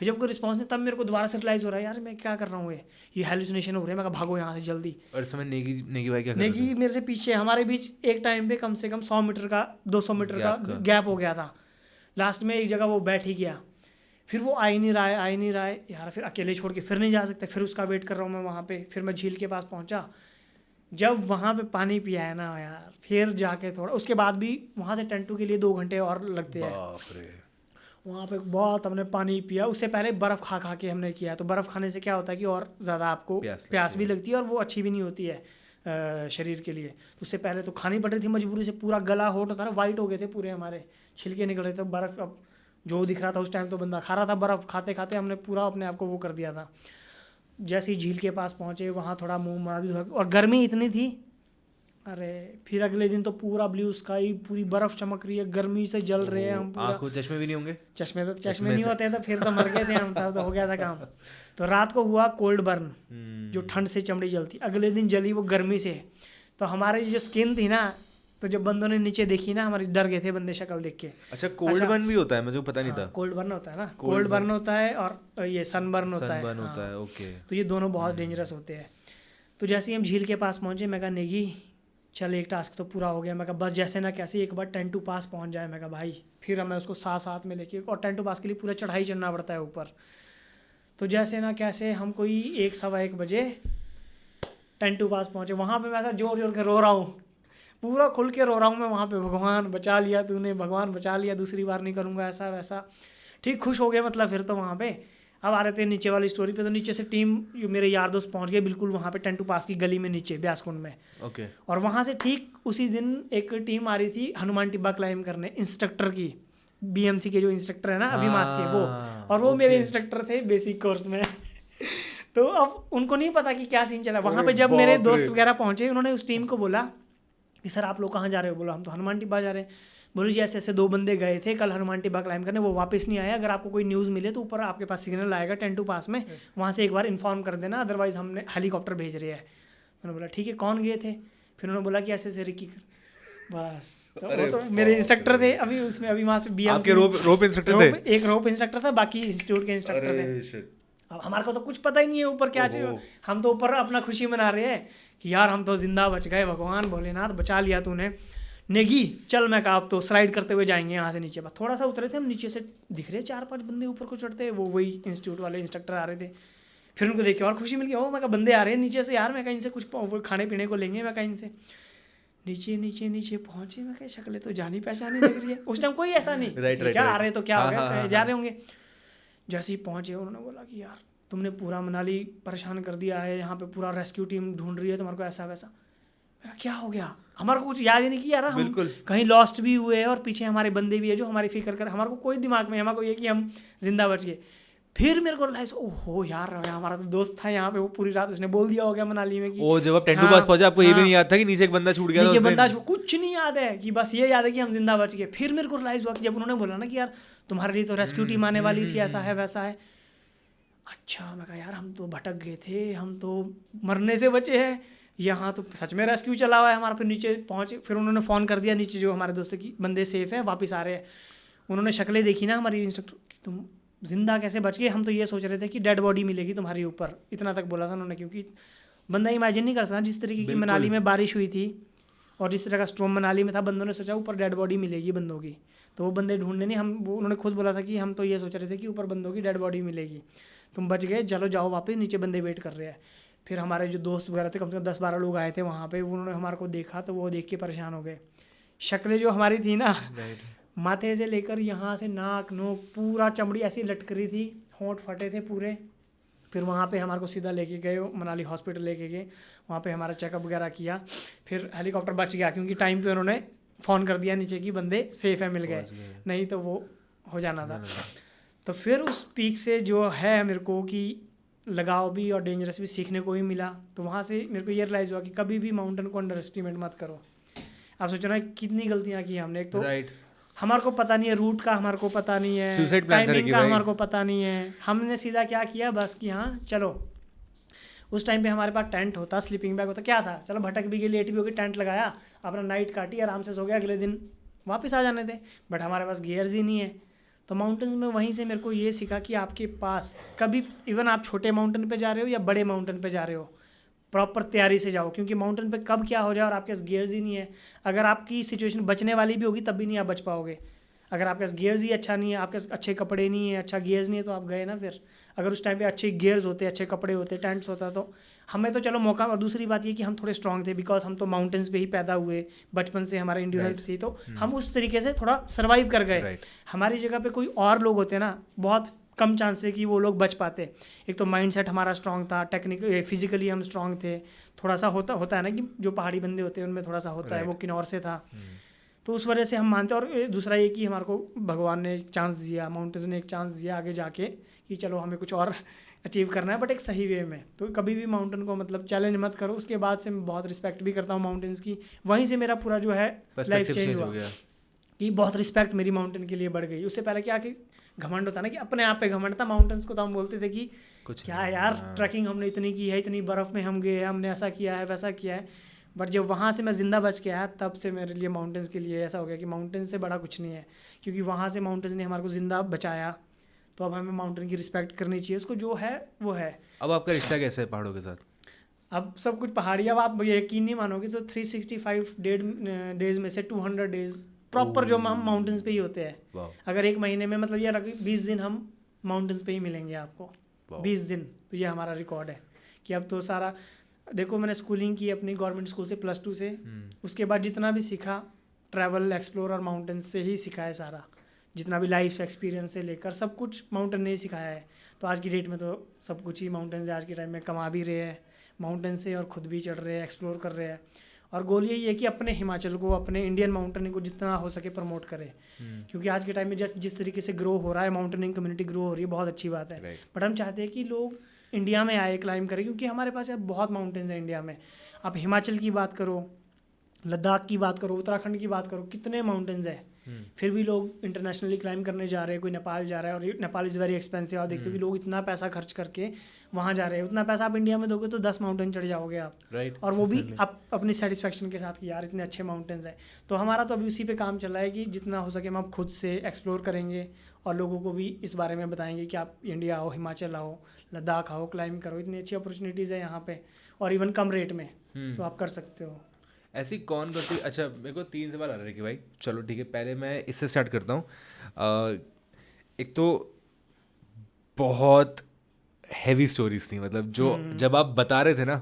फिर जब कोई रिस्पॉन्स नहीं, तब मेरे को दोबारा से रियलाइज़ हो रहा है यार मैं क्या कर रहा हूँ, ये हेलुसिनेशन हो रहे हैं। मैं कहा भागो यहाँ से जल्दी। और इस समय नेगी भाई क्या कर रहे थे? नेगी मेरे से पीछे, हमारे बीच एक टाइम पे कम से कम 100 मीटर का 200 मीटर का गैप हो गया था। लास्ट में एक जगह वो बैठ ही गया। फिर वो आ ही नहीं रहा है यार। फिर अकेले छोड़ के फिर नहीं जा सकते। फिर उसका वेट कर रहा हूँ मैं वहाँ पे। फिर मैं झील के पास पहुँचा। जब वहाँ पे पानी पिया है ना यार, फिर जाके थोड़ा उसके बाद भी वहाँ से टेंटू के लिए 2 घंटे और लगते हैं। वहाँ पे बहुत हमने पानी पिया। उससे पहले बर्फ़ खा के हमने किया। तो बर्फ़ खाने से क्या होता है कि और ज़्यादा आपको प्यास भी लगती है और वो अच्छी भी नहीं होती है। शरीर के लिए। तो उससे पहले तो खानी पड़ रही थी मजबूरी से, पूरा गला होठ होता ना वाइट हो गए थे पूरे, हमारे छिलके निकल रहे थे। बर्फ़ अब जो दिख रहा था उस टाइम तो बंदा खा रहा था बर्फ़, खाते खाते हमने पूरा अपने आप को वो कर दिया था। जैसे ही झील के पास पहुँचे वहाँ थोड़ा मुँह मार भी धोया, और गर्मी इतनी थी, अरे फिर अगले दिन तो पूरा ब्लू स्काई, पूरी बर्फ़ चमक रही है, गर्मी से जल रहे हैं हम पूरा। आंखों चश्मे भी नहीं होंगे? चश्मे नहीं होते हैं तो फिर तो मर गए थे हम, तब तो हो गया था काम। तो रात को हुआ कोल्ड बर्न, जो ठंड से चमड़ी जलती, अगले दिन जली वो गर्मी से। तो हमारी जो स्किन थी ना, तो जब बंदों ने नीचे देखी ना हमारी, डर गए थे बंदे शक्ल देख के। अच्छा, कोल्ड बर्न भी होता है, मुझे पता नहीं था। कोल्ड बर्न होता है ना, कोल्ड बर्न होता है और ये सन बर्न होता है। होता है, ओके। तो ये दोनों बहुत डेंजरस होते हैं। तो जैसे ही हम झील के पास पहुँचे, मैं कहा नेगी चल एक टास्क तो पूरा हो गया। मैं कहा बस जैसे ना कैसे एक बार 10 to पास पहुँच जाए। मैं कहा भाई, फिर मैं उसको साथ में लेके, और 10 to पास के लिए पूरा चढ़ाई चढ़ना पड़ता है ऊपर। तो जैसे ना कैसे हम कोई 1-1:15 बजे 10 to पास पहुँचे। वहाँ पे मैं ऐसा जोर जोर के रो रहा हूँ, पूरा खुल के रो रहा हूँ मैं वहाँ पे, भगवान बचा लिया तूने, भगवान बचा लिया, दूसरी बार नहीं करूँगा ऐसा वैसा। ठीक खुश हो गए मतलब। फिर तो वहाँ पे अब आ रहे थे नीचे वाली स्टोरी पे। तो नीचे से टीम, जो मेरे यार दोस्त पहुँच गए बिल्कुल वहाँ पे 10 to पास की गली में नीचे ब्यासकुंड में। ओके। और वहाँ से ठीक उसी दिन एक टीम आ रही थी हनुमान टिब्बा क्लाइंब करने, इंस्ट्रक्टर की, BMC के जो इंस्ट्रक्टर है ना अभिमास के, वो, और वो मेरे इंस्ट्रक्टर थे बेसिक कोर्स में। तो अब उनको नहीं पता कि क्या सीन चला वहाँ पे। जब मेरे दोस्त वगैरह पहुँचे, उन्होंने उस टीम को बोला कि सर आप लोग कहाँ जा रहे हो? बोलो हम तो हनुमान टिब्बा जा रहे हैं। बोलो जी ऐसे ऐसे 2 बंदे गए थे कल हनुमान टिब्बा क्लाइंब करने, वो वापस नहीं आए। अगर आपको कोई न्यूज़ मिले तो ऊपर आपके पास सिग्नल आएगा 10 to पास में, वहाँ से एक बार इन्फॉर्म कर देना, अदरवाइज़ हमने हेलीकॉप्टर भेज रहे हैं। मैंने बोला ठीक है, कौन गए थे? फिर उन्होंने बोला कि ऐसे ऐसे रिकी कर, बस। तो वो तो मेरे इंस्ट्रक्टर थे अभी उसमें, अभी वहाँ से BMC आपके रोप इंस्ट्रक्टर थे? एक रोप इंस्ट्रक्टर था, बाकी इंस्टीट्यूट के इंस्ट्रक्टर थे। अब हमारे को तो कुछ पता ही नहीं है ऊपर क्या चाहिए, हम तो ऊपर अपना खुशी मना रहे हैं कि यार हम तो जिंदा बच गए, भगवान भोलेनाथ बचा लिया तूने। नेगी चल, मैं कहा अब तो स्लाइड करते हुए जाएंगे यहाँ से नीचे। बस थोड़ा सा उतरे थे हम, नीचे से दिख रहे 4-5 बंदे ऊपर को चढ़ते, वो वही इंस्टीट्यूट वाले इंस्ट्रक्टर आ रहे थे। फिर उनको देख के और खुशी मिल गई, ओ मैं कहा बंदे आ रहे हैं नीचे से यार, मैं कहीं इनसे कुछ खाने पीने को लेंगे। मैं कहीं इनसे नीचे पहुँचे, मैं कहा शक्लें तो जानी पहचानी लग रही है। उस टाइम कोई ऐसा नहीं क्या आ रहे तो क्या हो गया, जा रहे होंगे। जैसे ही पहुँचे उन्होंने बोला कि यार तुमने पूरा मनाली परेशान कर दिया है, यहाँ पे पूरा रेस्क्यू टीम ढूंढ रही है तुम्हारे को, ऐसा वैसा। क्या हो गया? हमारे को कुछ याद ही नहीं किया यार, हम कहीं लॉस्ट भी हुए और पीछे हमारे बंदे भी है जो हमारी फिक्र कर, हमारे को कोई दिमाग में, हमारे को ये कि हम जिंदा बच गए। फिर मेरे को रियलाइज, ओहो यार हमारा तो दोस्त था यहाँ पे, वो पूरी रात उसने बोल दिया हो गया मनाली में कि ओ जब आप 10 to पास पहुंचे आपको ये भी नहीं याद था कि नीचे एक बंदा छूट गया था? नीचे बंदा कुछ नहीं याद है, कि बस ये याद है कि हम जिंदा बच गए। फिर मेरे को रियलाइज हुआ कि जब उन्होंने बोला ना कि यार तुम्हारे लिए तो रेस्क्यू टीम आने वाली थी, ऐसा है वैसा है। अच्छा, मैं कहा यार हम तो भटक गए थे, हम तो मरने से बचे हैं, यहाँ तो सच में रेस्क्यू चला हुआ है हमारा। फिर नीचे पहुँचे, फिर उन्होंने फ़ोन कर दिया नीचे जो हमारे दोस्त की बंदे सेफ़ हैं, वापस आ रहे हैं। उन्होंने शक्लें देखी ना हमारी इंस्ट्रक्टर, तुम जिंदा कैसे बच गए? हम तो ये सोच रहे थे कि डेड बॉडी मिलेगी तुम्हारी ऊपर, इतना तक बोला था उन्होंने। क्योंकि बंदा इमेजिन नहीं कर सकता जिस तरीके की मनाली में बारिश हुई थी और जिस तरह का स्टॉर्म मनाली में था, बंदों ने सोचा ऊपर डेड बॉडी मिलेगी बंदों की। तो वो बंदे ढूंढने नहीं, हम वो उन्होंने खुद बोला था कि हम तो ये सोच रहे थे कि ऊपर बंदों की डेड बॉडी मिलेगी, तुम बच गए, चलो जाओ वापस, नीचे बंदे वेट कर रहे हैं। फिर हमारे जो दोस्त वगैरह थे, कम से कम 10-12 लोग आए थे वहाँ पे, उन्होंने हमारे को देखा तो वो देख के परेशान हो गए। शक्लें जो हमारी थी ना, माथे से लेकर यहाँ से नाक नोक पूरा चमड़ी ऐसी लटक रही थी, होंठ फटे थे पूरे। फिर वहाँ पे हमारे को सीधा लेके गए, मनाली हॉस्पिटल लेके गए, वहाँ पे हमारा चेकअप वगैरह किया। फिर हेलीकॉप्टर बच गया क्योंकि टाइम पे उन्होंने फ़ोन कर दिया नीचे की बंदे सेफ़ है, मिल गए, नहीं तो वो हो जाना था। तो फिर उस पीक से जो है मेरे को कि लगाव भी और डेंजरस भी सीखने को ही मिला। तो वहाँ से मेरे को ये रियलाइज़ हुआ कि कभी भी माउंटेन को अंडर एस्टिमेट मत करो। आप सोचो ना कितनी गलतियाँ की हमने, एक तो हमारे को पता नहीं है रूट का, हमारे को पता नहीं है टाइमिंग का, हमारे को पता नहीं है, हमने सीधा क्या किया बस कि हाँ चलो। उस टाइम पे हमारे पास टेंट होता, स्लीपिंग बैग होता, क्या था, चलो भटक भी गई, लेट भी हो गई, टेंट लगाया, अपना नाइट काटी, आराम से सो गया, अगले दिन वापस आ जाने थे। बट हमारे पास गियर्स ही नहीं है। तो माउंटेन्स में वहीं से मेरे को ये सीखा कि आपके पास कभी, इवन आप छोटे माउंटेन पे जा रहे हो या बड़े माउंटेन पे जा रहे हो, प्रॉपर तैयारी से जाओ, क्योंकि माउंटेन पे कब क्या हो जाए और आपके पास गियर्स ही नहीं है। अगर आपकी सिचुएशन बचने वाली भी होगी तब भी नहीं आप बच पाओगे। अगर आपके पास गियर्स ही अच्छा नहीं है, आपके पास अच्छे कपड़े नहीं है, अच्छा गियर्स नहीं है, तो आप गए ना। फिर अगर उस टाइम पे अच्छे गियर्स होते, अच्छे कपड़े होते, टेंट्स होता, तो हमें तो चलो मौका। और दूसरी बात ये कि हम थोड़े स्ट्रॉन्ग थे, बिकॉज हम तो माउंटेन्स पे ही पैदा हुए, बचपन से हमारा इंड्योरेंस थी, तो हम उस तरीके से थोड़ा सर्वाइव कर गए। हमारी जगह पे कोई और लोग होते ना, बहुत कम चांस है कि वो लोग बच पाते। एक तो माइंड सेट हमारा स्ट्रांग था, फिजिकली हम स्ट्रांग थे, थोड़ा सा होता है ना कि जो पहाड़ी बंदे होते हैं उनमें थोड़ा सा होता है, वो किन्नौर से था, तो उस वजह से हम मानते हैं। और दूसरा ये कि हमारे को भगवान ने एक चांस दिया, माउंटेन्स ने एक चांस दिया आगे जाके कि चलो हमें कुछ और अचीव करना है, बट एक सही वे में। तो कभी भी माउंटेन को मतलब चैलेंज मत करो। उसके बाद से मैं बहुत रिस्पेक्ट भी करता हूँ माउंटेन्स की। वहीं से मेरा पूरा जो है लाइफ चेंज हुआ कि बहुत रिस्पेक्ट मेरी माउंटेन के लिए बढ़ गई। उससे पहले क्या कि घमंड होता ना कि अपने आप पे घमंड था, माउंटेन्स को तो हम बोलते थे कि कुछ क्या है यार, ट्रैकिंग हमने इतनी की है, इतनी बर्फ़ में हम गए, हमने ऐसा किया है वैसा किया है। बट जब वहाँ से मैं ज़िंदा बच के आया, तब से मेरे लिए माउंटेन्स के लिए ऐसा हो गया कि माउंटेन से बड़ा कुछ नहीं है, क्योंकि वहाँ से माउंटेन्स ने हमारे को ज़िंदा बचाया। तो अब हमें माउंटेन की रिस्पेक्ट करनी चाहिए, उसको जो है वो है। अब आपका रिश्ता कैसा है पहाड़ों के साथ? अब सब कुछ पहाड़ी। अब आप यकीन नहीं मानोगे तो 365 डेज में से 200 डेज प्रॉपर जो हम माउंटेन्स पे ही होते हैं। अगर एक महीने में मतलब ये 20 दिन हम माउंटेन्स पे ही मिलेंगे आपको, 20 दिन। तो ये हमारा रिकॉर्ड है कि अब तो सारा देखो, मैंने स्कूलिंग की अपनी गवर्नमेंट स्कूल से +2 से, उसके बाद जितना भी सीखा ट्रैवल, एक्सप्लोर और माउंटेन्स से ही सीखा है सारा। जितना भी लाइफ एक्सपीरियंस से लेकर सब कुछ माउंटेन ने ही सिखाया है। तो आज की डेट में तो सब कुछ ही माउंटेन से आज के टाइम में कमा भी रहे हैं माउंटेन से, और ख़ुद भी चढ़ रहे हैं, एक्सप्लोर कर रहे हैं। और गोल यही है कि अपने हिमाचल को, अपने इंडियन माउंटेनिंग को जितना हो सके प्रमोट करें, क्योंकि आज के टाइम में जिस तरीके से ग्रो हो रहा है, माउंटेनिंग कम्युनिटी ग्रो हो रही है, बहुत अच्छी बात है। बट हम चाहते हैं कि लोग इंडिया में आए, क्लाइम करें, क्योंकि हमारे पास यार बहुत माउंटेन्स हैं इंडिया में। आप हिमाचल की बात करो, लद्दाख की बात करो, उत्तराखंड की बात करो, कितने माउंटेन्स हैं। फिर भी लोग इंटरनेशनली क्लाइम करने जा रहे हैं, कोई नेपाल जा रहा है, और नेपाल इज़ वेरी एक्सपेंसिव। आप देखते हो कि लोग इतना पैसा खर्च करके वहाँ जा रहे हैं। उतना पैसा आप इंडिया में दोगे तो 10 माउंटेन चढ़ जाओगे आप, राइट। और वो भी आप अपनी सेटिस्फेक्शन के साथ कि यार इतने अच्छे माउंटेन्स हैं। तो हमारा तो अभी उसी पे काम चल रहा है कि जितना हो सके हम आप खुद से एक्सप्लोर करेंगे, और लोगों को भी इस बारे में बताएंगे कि आप इंडिया आओ, हिमाचल आओ, लद्दाख आओ, क्लाइम करो, इतनी अच्छी अपॉर्चुनिटीज़ है यहाँ पे, और इवन कम रेट में, तो आप कर सकते हो। ऐसी कौन सी, अच्छा मेरे को 3 सवाल आ रहे हैं कि भाई चलो ठीक है, पहले मैं इससे स्टार्ट करता हूँ। एक तो बहुत हैवी स्टोरीज थी, मतलब जो जब आप बता रहे थे ना,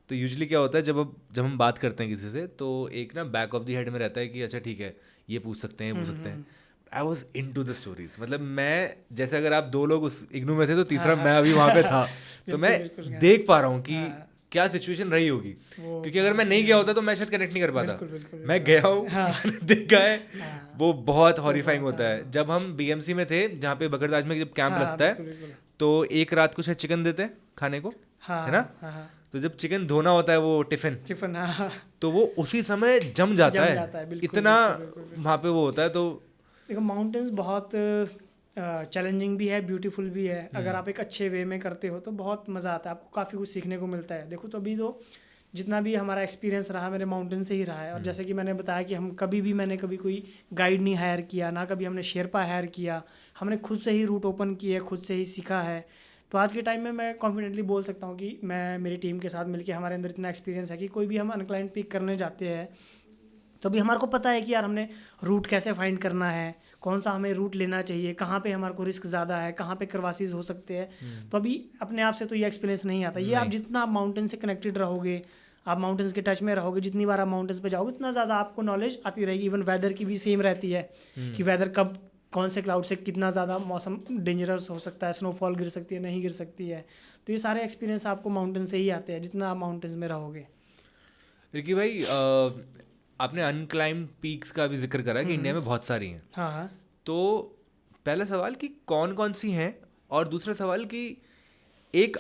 तो यूजुअली क्या होता है जब हम बात करते हैं किसी से, तो एक ना बैक ऑफ द हेड में रहता है कि अच्छा ठीक है ये पूछ सकते हैं, ये पूछ सकते हैं। I was into the stories, मतलब मैं जैसे अगर आप 2 लोग उस इग्नू में थे तो तीसरा मैं अभी वहाँ पे था, तो मैं देख पा रहा हूँ कि क्या सिचुएशन रही होगी, क्योंकि अगर मैं नहीं गया होता तो मैं शायद कनेक्ट नहीं कर पाता। मैं गया हूँ, देखा है, वो बहुत हॉरिफाइंग होता है। जब हम BMC में थे, जहाँ पे बकरताज में जब कैंप लगता है, तो एक रात को शायद चिकन देते हैं खाने को, है ना? तो जब चिकन धोना होता है वो टिफिन, तो वो उसी समय जम जाता है, इतना वहाँ पे वो होता है। तो देखो माउंटेन्स बहुत चैलेंजिंग भी है, ब्यूटीफुल भी है। अगर आप एक अच्छे वे में करते हो तो बहुत मज़ा आता है, आपको काफ़ी कुछ सीखने को मिलता है। देखो तो अभी तो जितना भी हमारा एक्सपीरियंस रहा मेरे माउंटेन से ही रहा है। और जैसे कि मैंने बताया कि मैंने कभी कोई गाइड नहीं हायर किया, ना कभी हमने शेरपा हायर किया, हमने खुद से ही रूट ओपन किए, खुद से ही सीखा है। तो आज के टाइम में मैं कॉन्फिडेंटली बोल सकता हूँ कि मैं मेरी टीम के साथ मिलकर हमारे अंदर इतना एक्सपीरियंस है कि कोई भी हम अनक्लाइंड पिक करने जाते हैं तो अभी हमारे को पता है कि यार हमने रूट कैसे फाइंड करना है, कौन सा हमें रूट लेना चाहिए, कहाँ पे हमारे को रिस्क ज़्यादा है, कहाँ पे क्रवासीज हो सकते हैं। तो अभी अपने आप से तो ये एक्सपीरियंस नहीं आता। ये आप जितना आप माउंटेन से कनेक्टेड रहोगे, आप माउंटेन्स के टच में रहोगे, जितनी बार आप माउंटेन्स पे जाओगे उतना ज़्यादा आपको नॉलेज आती रहेगी। इवन वेदर की भी सेम रहती है कि वेदर कब कौन से क्लाउड से कितना ज़्यादा मौसम डेंजरस हो सकता है, स्नोफॉल गिर सकती है, नहीं गिर सकती है। तो ये सारे एक्सपीरियंस आपको माउंटेन से ही आते हैं जितना आप माउंटेन्स में रहोगे। रिकी भाई, आपने अनक्लाइम्ड पीक्स का भी जिक्र करा कि इंडिया में बहुत सारी हैं। हाँ। तो पहला सवाल कि कौन कौन सी हैं, और दूसरा सवाल कि एक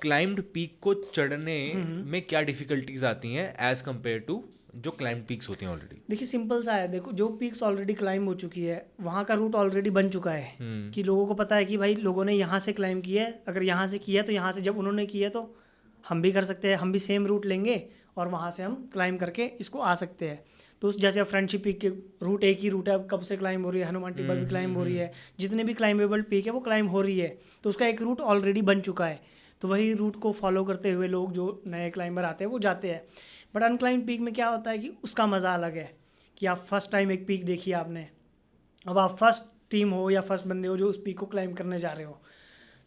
क्लाइम्ड पीक को चढ़ने में क्या डिफिकल्टीज आती हैं एज कम्पेयर टू जो क्लाइम्ड पीक्स होती हैं ऑलरेडी? देखिए सिंपल सा है, देखो जो पीक्स ऑलरेडी क्लाइम हो चुकी है वहाँ का रूट ऑलरेडी बन चुका है कि लोगों को पता है कि भाई लोगों ने यहाँ से क्लाइम किया है, अगर यहाँ से किया तो यहाँ से जब उन्होंने किया तो हम भी कर सकते हैं, हम भी सेम रूट लेंगे और वहाँ से हम क्लाइम करके इसको आ सकते हैं। तो जैसे फ्रेंडशिप पीक के रूट एक ही रूट है, अब कब से क्लाइम हो रही है, हनुमान टिब्बा भी क्लाइम हो रही है, जितने भी क्लाइमेबल पीक है वो क्लाइम हो रही है, तो उसका एक रूट ऑलरेडी बन चुका है। तो वही रूट को फॉलो करते हुए लोग जो नए क्लाइंबर आते हैं वो जाते हैं। बट अनक्लाइम्ड पीक में क्या होता है कि उसका मज़ा अलग है कि आप फर्स्ट टाइम एक पीक देखी आपने, अब आप फर्स्ट टीम हो या फर्स्ट बंदे हो जो उस पीक को क्लाइम करने जा रहे हो,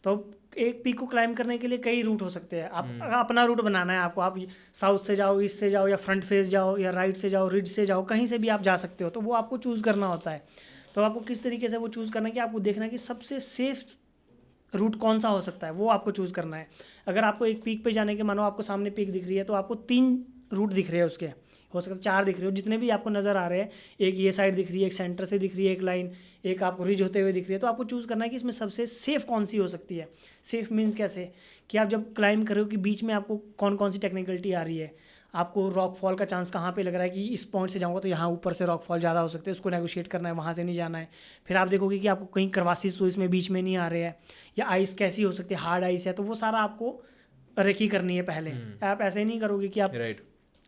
तो एक पीक को क्लाइम करने के लिए कई रूट हो सकते हैं। आप अपना रूट बनाना है आपको, आप साउथ से जाओ, ईस्ट से जाओ, या फ्रंट फेस जाओ, या राइट से जाओ, रिज से जाओ, कहीं से भी आप जा सकते हो, तो वो आपको चूज़ करना होता है। तो आपको किस तरीके से वो चूज़ करना है कि आपको देखना है कि सबसे सेफ रूट कौन सा हो सकता है, वो आपको चूज़ करना है। अगर आपको एक पीक पे जाने के, मानो आपको सामने पीक दिख रही है, तो आपको 3 रूट दिख रहे हैं उसके, हो सकता है 4 दिख रहे हो, जितने भी आपको नज़र आ रहे हैं, एक ये साइड दिख रही है, एक सेंटर से दिख रही है एक लाइन, एक आपको रिज होते हुए दिख रही है, तो आपको चूज़ करना है कि इसमें सबसे सेफ़ कौन सी हो सकती है। सेफ़ मीन्स कैसे कि आप जब क्लाइंब कर रहे हो कि बीच में आपको कौन कौन सी टेक्निकलिटी आ रही है, आपको रॉक फॉल का चांस कहाँ पे लग रहा है कि इस पॉइंट से जाऊँगा तो यहाँ ऊपर से रॉक फॉल ज़्यादा हो सकते हैं, उसको नेगोशिएट करना है, वहाँ से नहीं जाना है। फिर आप देखोगे कि आपको कहीं करवासीस तो इसमें बीच में नहीं आ रहे हैं, या आइस कैसी हो सकती है, हार्ड आइस है, तो वो सारा आपको रेकी करनी है पहले। आप ऐसे नहीं करोगे कि आप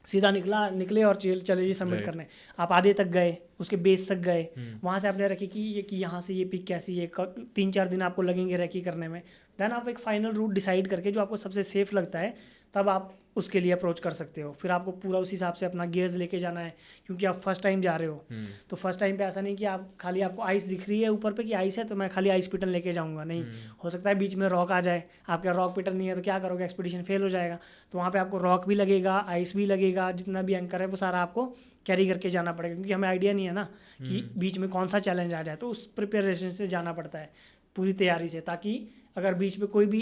सीधा निकले और चले जी सबमिट करने। आप आधे तक गए, उसके बेस तक गए, वहाँ से आपने रखी कि यहाँ से ये पिक कैसी है, 3-4 दिन आपको लगेंगे रेकी करने में। देन आप एक फाइनल रूट डिसाइड करके जो आपको सबसे सेफ लगता है, तब आप उसके लिए अप्रोच कर सकते हो। फिर आपको पूरा उस हिसाब से अपना गियर्स लेके जाना है, क्योंकि आप फर्स्ट टाइम जा रहे हो। तो फर्स्ट टाइम पे ऐसा नहीं कि आप खाली आपको आइस दिख रही है ऊपर पे कि आइस है तो मैं खाली आइस पिटन लेके जाऊंगा, नहीं। हो सकता है बीच में रॉक आ जाए, आपका रॉक पिटन नहीं है तो क्या करोगे, एक्सपीडिशन फेल हो जाएगा। तो वहाँ पर आपको रॉक भी लगेगा, आइस भी लगेगा, जितना भी एंकर है वो सारा आपको कैरी करके जाना पड़ेगा, क्योंकि हमें आइडिया नहीं है ना कि बीच में कौन सा चैलेंज आ जाए। तो उस प्रिपरेशन से जाना पड़ता है पूरी तैयारी से, ताकि अगर बीच में कोई भी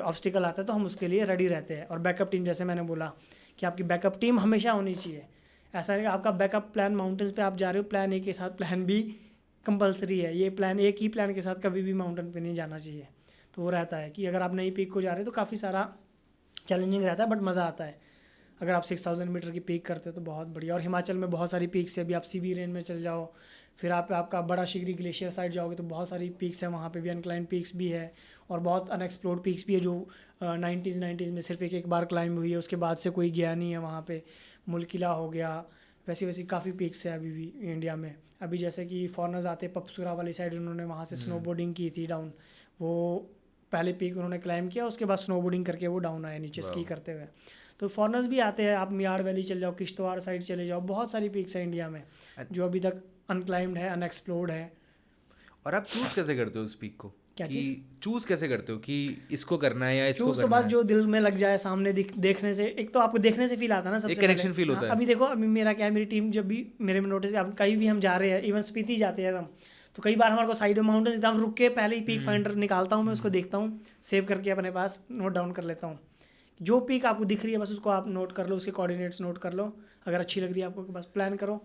ऑब्स्टिकल आता है तो हम उसके लिए रेडी रहते हैं। और बैकअप टीम, जैसे मैंने बोला कि आपकी बैकअप टीम हमेशा होनी चाहिए। ऐसा नहीं कि आपका बैकअप प्लान माउंटेन्स पे आप जा रहे हो, प्लान ए के साथ प्लान बी कंपलसरी है। ये प्लान एक ही प्लान के साथ कभी भी माउंटेन पे नहीं जाना चाहिए। तो वो रहता है कि अगर आप नई पीक को जा रहे हो तो काफ़ी सारा चैलेंजिंग रहता है, बट मज़ा आता है। अगर आप 6000 मीटर की पीक करते हो तो बहुत बढ़िया। और हिमाचल में बहुत सारी पीक्स है, अभी आप सीबी रेंज में चल जाओ, फिर आपका बड़ा शिगरी ग्लेशियर साइड जाओगे तो बहुत सारी पीक्स है, वहाँ पे भी अनक्लाइंब पीक्स भी है, और बहुत अनएक्सप्लोर्ड पीक्स भी है जो 90s में सिर्फ एक बार क्लाइंब हुई है, उसके बाद से कोई गया नहीं है वहाँ पे। मुलकिला हो गया, वैसी काफ़ी पीक्स है अभी भी इंडिया में। अभी जैसे कि फॉरनर्स आते पपसुरा वाली साइड, उन्होंने वहाँ से स्नोबोर्डिंग की थी डाउन, वो पहले पीक उन्होंने क्लाइंब किया, उसके बाद स्नोबोर्डिंग करके वो डाउन आए नीचे स्की करते हुए। तो फॉरनर्स भी आते हैं। आप मियाड़ वैली चले जाओ, किश्तवाड़ साइड चले जाओ, बहुत सारी पीक्स है इंडिया में जो अभी तक अनक्लाइम्ड है, अनएक्सप्लोर्ड है। और आप चूज कैसे करते हो उस पीक को? क्या चीज़ चूज कैसे करते हो कि इसको करना है या इसको करना है? बस जो दिल में लग जाए, सामने देखने से, एक तो आपको देखने से फील आता है ना, सबसे कनेक्शन फील होता है। अभी देखो, अभी मेरा क्या है, मेरी टीम जब भी मेरे में नोटिस, अब कहीं भी हम जा रहे हैं, इवन स्पीति जाते हैं हम, तो कई बार हमारे को साइड में माउंटेन एकदम रुक के पहले ही पीक फाइंडर निकालता हूँ मैं, उसको देखता हूँ, सेव करके अपने पास नोट डाउन कर लेता हूँ। जो पीक आपको दिख रही है बस उसको आप नोट कर लो, उसके कोऑर्डिनेट्स नोट कर लो, अगर अच्छी लग रही है आपको बस प्लान करो।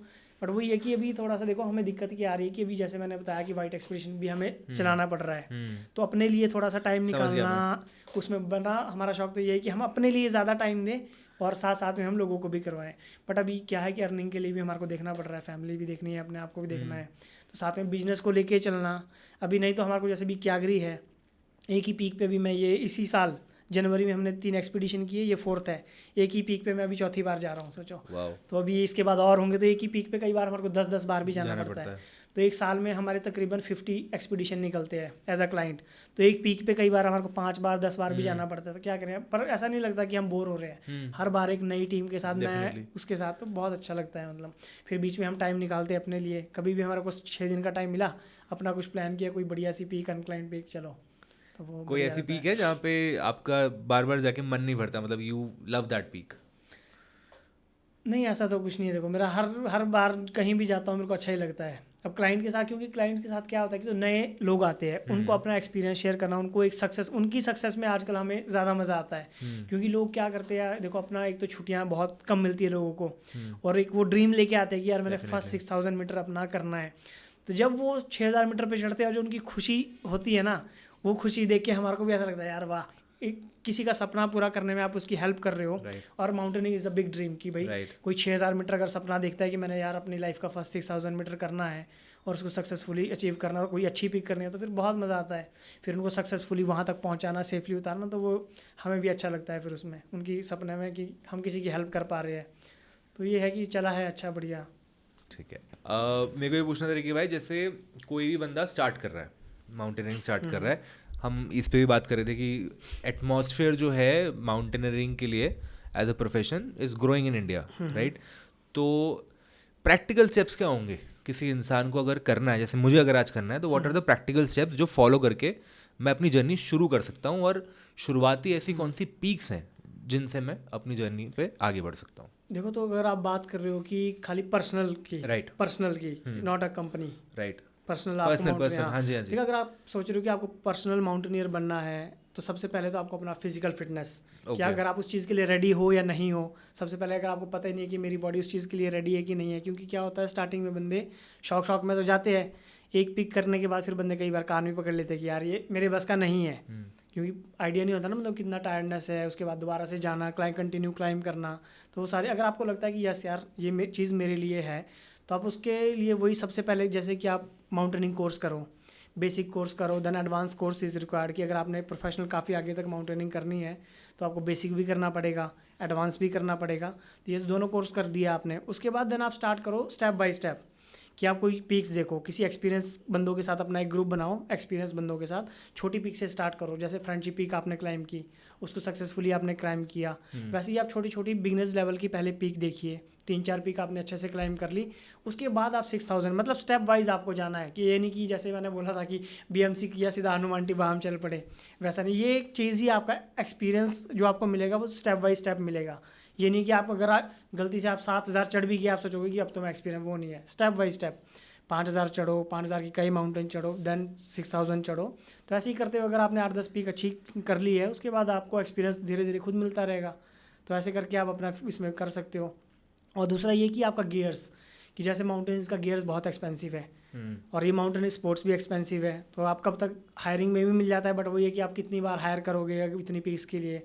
बट वही है कि अभी थोड़ा सा देखो हमें दिक्कत क्या आ रही है कि अभी जैसे मैंने बताया कि वाइट एक्सपीडिशन भी हमें चलाना पड़ रहा है, तो अपने लिए थोड़ा सा टाइम निकालना, उसमें बना हमारा शौक तो ये है कि हम अपने लिए ज़्यादा टाइम दें और साथ साथ में हम लोगों को भी करवाएं। बट अभी क्या है कि अर्निंग के लिए भी हमारे को देखना पड़ रहा है, फैमिली भी देखनी है, अपने आप को भी देखना है, तो साथ में बिजनेस को लेके चलना। अभी नहीं तो हमारे को जैसे भी क्यागरी है, एक ही पीक पे भी मैं ये इसी साल जनवरी में हमने 3 एक्सपीडिशन की है, ये 4th है। एक ही पीक पे मैं अभी 4थी बार जा रहा हूँ, सोचो। तो अभी इसके बाद और होंगे, तो एक ही पीक पे कई बार हमारे को 10-10 बार भी जाना पड़ता है। तो एक साल में हमारे तकरीबन 50 एक्सपीडिशन निकलते हैं एज अ क्लाइंट। तो एक पीक पे कई बार हमारे को 5 बार 10 बार भी जाना पड़ता है। तो क्या करें, पर ऐसा नहीं लगता कि हम बोर हो रहे हैं। हर बार एक नई टीम के साथ, मैं उसके साथ, तो बहुत अच्छा लगता है। मतलब फिर बीच में हम टाइम निकालते हैं अपने लिए, कभी भी हमारे को 6 दिन का टाइम मिला, अपना कुछ प्लान किया, कोई बढ़िया सी पीक, अनक्लाइंब पीक, चलो। तो कोई ऐसी पीक है जहाँ पे आपका बार बार जाके मन नहीं भरता, मतलब यू लव दैट पीक? नहीं, ऐसा तो कुछ नहीं है। देखो मेरा हर बार कहीं भी जाता हूँ मेरे को अच्छा ही लगता है। अब क्लाइंट के साथ, क्योंकि क्लाइंट के साथ क्या होता है कि तो नए लोग आते हैं, उनको अपना एक्सपीरियंस शेयर करना, उनको एक सक्सेस, उनकी सक्सेस में आजकल हमें ज़्यादा मज़ा आता है। क्योंकि लोग क्या करते हैं, देखो अपना एक तो छुट्टियाँ बहुत कम मिलती है लोगों को, और एक वो ड्रीम लेके आते हैं कि यार मैंने फर्स्ट 6000 मीटर अपना करना है। तो जब वो 6000 मीटर पर चढ़ते हैं और जो उनकी खुशी होती है ना, वो खुशी देख के हमारे को भी ऐसा लगता है यार वाह, एक किसी का सपना पूरा करने में आप उसकी हेल्प कर रहे हो। और mountaineering is a big dream कि भाई कोई 6000 मीटर अगर सपना देखता है कि मैंने यार अपनी लाइफ का फर्स्ट 6000 मीटर करना है और उसको सक्सेसफुली अचीव करना और कोई अच्छी पिक करनी है, तो फिर बहुत मज़ा आता है। फिर उनको सक्सेसफुली वहाँ तक पहुँचाना, सेफली उतारना, तो वो हमें भी अच्छा लगता है फिर उसमें, उनकी सपने में कि हम किसी की हेल्प कर पा रहे हैं। तो ये है कि चला है अच्छा, बढ़िया। ठीक है। मेरे को ये पूछना था कि भाई जैसे कोई भी बंदा स्टार्ट कर रहा है, माउंटेनियरिंग स्टार्ट कर रहा है, हम इस पे भी बात कर रहे थे कि एटमॉस्फेयर जो है माउंटेनियरिंग के लिए as a profession is growing in India, right? तो प्रैक्टिकल स्टेप्स क्या होंगे किसी इंसान को अगर करना है, जैसे मुझे अगर आज करना है, तो what are the practical steps जो फॉलो करके मैं अपनी जर्नी शुरू कर सकता हूँ, और शुरुआती ऐसी कौन सी पीक्स हैं जिनसे मैं अपनी जर्नी पे आगे बढ़ सकता हूँ? देखो, तो अगर आप बात कर रहे हो कि खाली पर्सनल की, राइट, पर्सनल की, not a company, right, personal आपको पर्सनल माउंटेनियर, हाँ जी हाँ जी। ठीक है। अगर आप सोच रहे हो कि आपको पर्सनल माउंटेनियर बनना है तो सबसे पहले तो आपको अपना फिजिकल फिटनेस, क्या अगर आप उस चीज़ के लिए रेडी हो या नहीं हो। सबसे पहले अगर आपको पता ही नहीं है कि मेरी बॉडी उस चीज़ के लिए रेडी है कि नहीं है, क्योंकि क्या होता है स्टार्टिंग में बंदे शौक में तो जाते हैं, एक पिक करने के बाद फिर बंदे कई बार कान भी पकड़ लेते हैं कि यार ये मेरे बस का नहीं है, क्योंकि आइडिया नहीं होता ना मतलब कितना टायर्डनेस है, उसके बाद दोबारा से जाना, कंटिन्यू क्लाइंब करना। तो वो सारे अगर आपको लगता है कि यस यार ये चीज़ मेरे लिए है, तो आप उसके लिए वही सबसे पहले जैसे कि आप माउंटेनिंग कोर्स करो, बेसिक कोर्स करो, then advance course is required कि अगर आपने प्रोफेशनल काफ़ी आगे तक माउंटेनिंग करनी है तो आपको बेसिक भी करना पड़ेगा, एडवांस भी करना पड़ेगा। तो ये दोनों कोर्स कर दिया आपने, उसके बाद देन आप स्टार्ट करो स्टेप बाय स्टेप कि आप कोई पीक्स देखो, किसी एक्सपीरियंस बंदों के साथ अपना एक ग्रुप बनाओ, एक्सपीरियंस बंदों के साथ छोटी पीक से स्टार्ट करो। जैसे फ्रेंची पीक आपने क्लाइंब की, उसको सक्सेसफुली आपने क्लाइंब किया, वैसे ही आप छोटी छोटी बिगनर्स लेवल की पहले पीक देखिए, 3-4 पीक आपने अच्छे से क्लाइंब कर ली, उसके बाद आप 6000 मतलब स्टेप वाइज आपको जाना है। कि ये नहीं कि जैसे मैंने बोला था कि BMC किया सीधा हनुमान टी बाम चल पड़े, वैसा नहीं। ये एक चीज़ ही आपका एक्सपीरियंस जो आपको मिलेगा वो स्टेप बाय स्टेप मिलेगा। ये नहीं कि आप अगर गलती से आप 7000 चढ़ भी गए आप सोचोगे कि अब तो मैं एक्सपीरियंस, वो नहीं है। स्टेप बाय स्टेप 5000 चढ़ो, 5000 की कई माउंटेन चढ़ो, देन 6000 चढ़ो। तो ऐसे ही करते हुए अगर आपने 8-10 पीक अच्छी कर ली है, उसके बाद आपको एक्सपीरियंस धीरे धीरे खुद मिलता रहेगा। तो ऐसे करके आप अपना इसमें कर सकते हो। और दूसरा ये कि आपका गियर्स, कि जैसे माउंटेन्स का गियर्स बहुत एक्सपेंसिव है और ये माउंटेन स्पोर्ट्स भी एक्सपेंसिव है, तो आप कब तक हायरिंग में भी मिल जाता है, बट वो ये कि आप कितनी बार हायर करोगे इतनी पीस के लिए।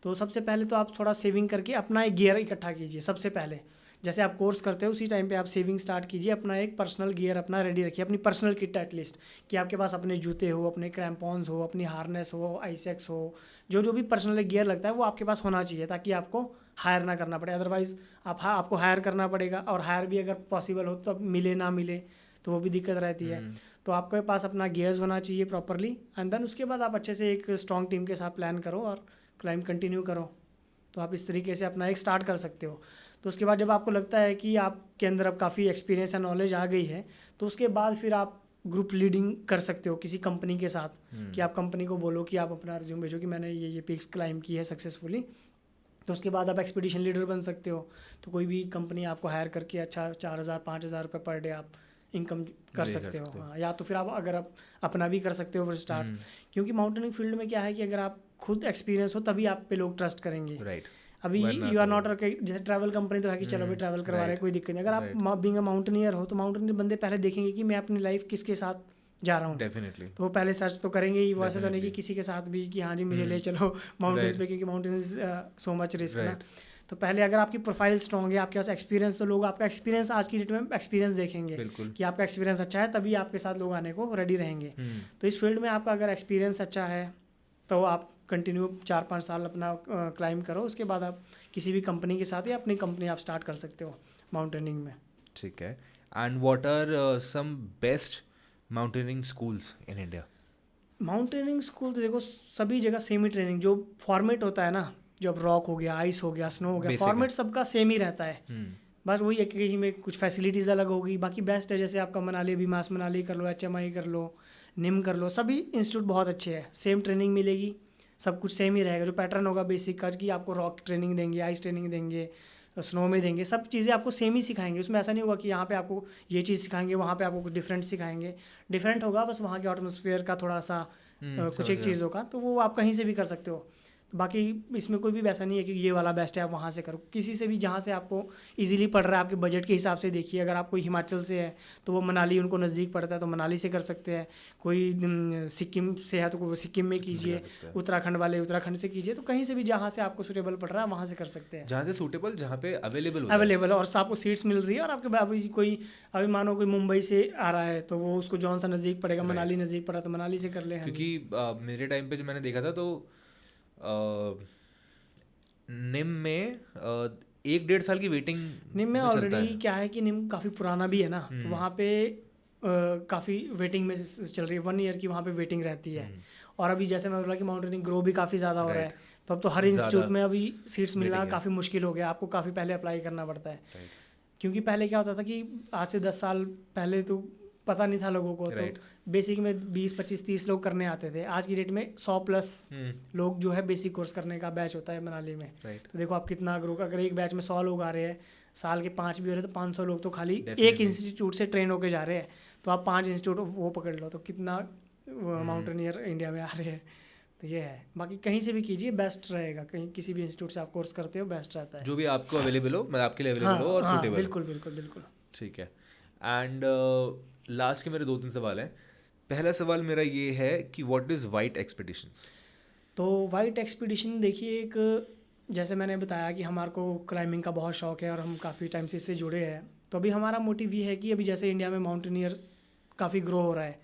तो सबसे पहले तो आप थोड़ा सेविंग करके अपना एक गियर इकट्ठा कीजिए सबसे पहले। जैसे आप कोर्स करते हो उसी टाइम पे आप सेविंग स्टार्ट कीजिए, अपना एक पर्सनल गियर अपना रेडी रखिए, अपनी पर्सनल किट एटलीस्ट, कि आपके पास अपने जूते हो, अपने क्रैम्पॉन्स हो, अपनी हार्नेस हो, आइसेक्स हो, जो भी पर्सनल गियर लगता है वो आपके पास होना चाहिए, ताकि आपको हायर ना करना पड़े। अदरवाइज़ आपको हायर करना पड़ेगा, और हायर भी अगर पॉसिबल हो तो अब मिले ना मिले तो वो भी दिक्कत रहती है। तो आपके पास अपना गियर्स होना चाहिए प्रॉपरली, एंड देन उसके बाद आप अच्छे से एक स्ट्रॉन्ग टीम के साथ प्लान करो और क्लाइंब कंटिन्यू करो। तो आप इस तरीके से अपना एक स्टार्ट कर सकते हो। तो उसके बाद जब आपको लगता है कि आपके अंदर अब काफ़ी एक्सपीरियंस या नॉलेज आ गई है, तो उसके बाद फिर आप ग्रुप लीडिंग कर सकते हो किसी कंपनी के साथ, कि आप कंपनी को बोलो कि आप अपना रिज्यूम भेजो कि मैंने ये पीक्स क्लाइंब की है सक्सेसफुली। तो उसके बाद आप एक्सपीडिशन लीडर बन सकते हो। तो कोई भी कंपनी आपको हायर करके अच्छा 4000-5000 रुपये पर डे आप इनकम कर सकते हो। हाँ, या तो फिर आप अपना भी कर सकते हो फिर स्टार्ट। क्योंकि माउंटेनिंग फील्ड में क्या है कि अगर आप खुद एक्सपीरियंस हो तभी आप पे लोग ट्रस्ट करेंगे। राइट। अभी यू आर नॉट, जैसे ट्रैवल कंपनी तो है कि चलो भाई ट्रैवल करवा रहे हैं, कोई दिक्कत नहीं। अगर आप बीइंग अ माउंटेनियर हो तो माउंटेनियर बंदे पहले देखेंगे कि मैं अपनी लाइफ किसके साथ जा रहा हूँ, डेफिनेटली। तो वो पहले सर्च तो करेंगे ही। वो ऐसा तो नहीं कि किसी के साथ भी कि हाँ जी मुझे ले चलो माउंटेन्स पे, क्योंकि माउंटेन्स सो मच रिस्क ना। तो पहले अगर आपकी प्रोफाइल स्ट्रॉन्ग है, आपके पास एक्सपीरियंस, तो लोग आपका एक्सपीरियंस आज की डेट में एक्सपीरियंस देखेंगे कि आपका एक्सपीरियंस अच्छा है, तभी आपके साथ लोग आने को रेडी रहेंगे। तो इस फील्ड में आपका अगर एक्सपीरियंस अच्छा है तो आप कंटिन्यू 4-5 साल अपना क्लाइंब करो, उसके बाद आप किसी भी कंपनी के साथ या अपनी कंपनी आप स्टार्ट कर सकते हो माउंटेनिंग में। ठीक है। And what are some best mountaineering schools in India? Mountaineering school तो देखो सभी जगह सेम ही ट्रेनिंग, जो फॉर्मेट होता है ना, जो अब रॉक हो गया, आइस हो गया, स्नो हो गया, फॉर्मेट सबका सेम ही रहता है। बस वही है कि कहीं में कुछ फैसिलिटीज़ अलग होगी, बाकी बेस्ट है। जैसे आपका मनाली, अभी मास मनाली कर लो, HMI कर लो, निम कर लो, सभी इंस्टीट्यूट बहुत अच्छे हैं, सेम ट्रेनिंग मिलेगी, सब कुछ सेम ही रहेगा। जो पैटर्न होगा बेसिक का कि आपको रॉक ट्रेनिंग देंगे, आइस ट्रेनिंग देंगे, स्नो में देंगे, सब चीज़ें आपको सेम ही सिखाएंगे। उसमें ऐसा नहीं होगा कि यहाँ पे आपको ये चीज़ सिखाएंगे, वहाँ पे आपको कुछ डिफरेंट सिखाएंगे। डिफरेंट होगा बस वहाँ के एटमॉस्फेयर का थोड़ा सा कुछ एक चीज़ होगा, तो वो आप कहीं से भी कर सकते हो। तो बाकी इसमें कोई भी वैसा नहीं है कि ये वाला बेस्ट है आप वहाँ से करो, किसी से भी जहाँ से आपको इजीली पड़ रहा है, आपके बजट के हिसाब से देखिए। अगर आप कोई हिमाचल से है तो वो मनाली उनको नज़दीक पड़ता है तो मनाली से कर सकते हैं, कोई सिक्किम से है तो वो सिक्किम में कीजिए, उत्तराखंड वाले उत्तराखंड से कीजिए। तो कहीं से भी जहाँ से आपको सूटेबल पड़ रहा है वहाँ से कर सकते हैं, जहाँ से सूटेबल, जहाँ पे अवेलेबल और आपको सीट्स मिल रही है। और आपके अभी मानो कोई मुंबई से आ रहा है तो वो उसको जौन सा नज़दीक पड़ेगा, मनाली नज़दीक पड़ा तो मनाली से कर ले। क्योंकि मेरे टाइम पे जो मैंने देखा था तो निम में 1-1.5 साल की वेटिंग निम में ऑलरेडी क्या है कि निम काफ़ी पुराना भी है ना, तो वहाँ पे काफ़ी वेटिंग में चल रही है, 1 ईयर की वहाँ पे वेटिंग रहती है। और अभी जैसे मैं बोला कि माउंटेनिंग ग्रो भी काफ़ी ज़्यादा हो रहा है, तो अब तो हर इंस्टीट्यूट में अभी सीट्स मिलना काफ़ी मुश्किल हो गया, आपको काफ़ी पहले अप्लाई करना पड़ता है। क्योंकि पहले क्या होता था कि आज से 10 साल पहले तो पता नहीं था लोगों को, तो बेसिक में 20-25-30 लोग करने आते थे। आज की डेट में 100+ लोग जो है बेसिक कोर्स करने का बैच होता है मनाली में। तो देखो आप कितना ग्रो, अगर एक बैच में 100 लोग आ रहे हैं, साल के 5 भी हो रहे तो 500 लोग तो खाली एक इंस्टीट्यूट से ट्रेन होके जा रहे हैं। तो आप 5 इंस्टीट्यूट वो पकड़ लो तो कितना माउंटेनियर इंडिया में आ रहे हैं। तो ये है, बाकी कहीं से भी कीजिए बेस्ट रहेगा, कहीं किसी भी इंस्टीट्यूट से आप कोर्स करते हो बेस्ट रहता है, जो भी आपको अवेलेबल हो, मतलब आपके लिए अवेलेबल हो और सूटेबल। बिल्कुल बिल्कुल बिल्कुल। ठीक है। एंड लास्ट के मेरे 2-3 सवाल हैं। पहला सवाल मेरा ये है कि व्हाट इज़ वाइट एक्सपीडिशंस? तो वाइट एक्सपीडिशन देखिए, एक जैसे मैंने बताया कि हमारे को क्लाइंबिंग का बहुत शौक है और हम काफ़ी टाइम से इससे जुड़े हैं। तो अभी हमारा मोटिव ये है कि अभी जैसे इंडिया में माउंटेनियर काफ़ी ग्रो हो रहा है,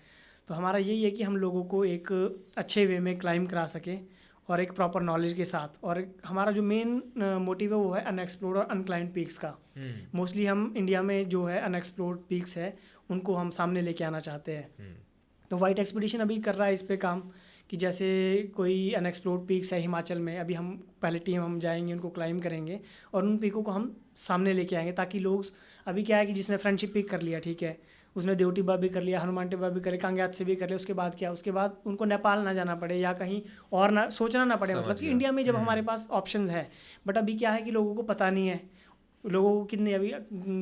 तो हमारा यही है कि हम लोगों को एक अच्छे वे में क्लाइंब करा सकें और एक प्रॉपर नॉलेज के साथ। और हमारा जो मेन मोटिव है वो है अनएक्सप्लोर्ड और अनक्लाइंब पीक्स का। मोस्टली हम इंडिया में जो है अनएक्सप्लोर्ड पीक्स है उनको हम सामने लेके आना चाहते हैं। तो वाइट एक्सपीडिशन अभी कर रहा है इस पे काम कि जैसे कोई अनएक्सप्लोर्ड पीक्स है हिमाचल में, अभी हम पहले टीम हम जाएंगे उनको क्लाइंब करेंगे और उन पीकों को हम सामने लेके आएंगे, ताकि लोग, अभी क्या है कि जिसने फ्रेंडशिप पीक कर लिया, ठीक है, उसने देव टिब्बा भी कर लिया, हनुमान टिब्बा भी कर लिया, कांगेयात से भी कर लिया, उसके बाद क्या, उसके बाद उनको नेपाल ना जाना पड़े या कहीं और ना सोचना ना पड़े, मतलब कि इंडिया में जब हमारे पास ऑप्शंस है। बट अभी क्या है कि लोगों को पता नहीं है, लोगों को कितने अभी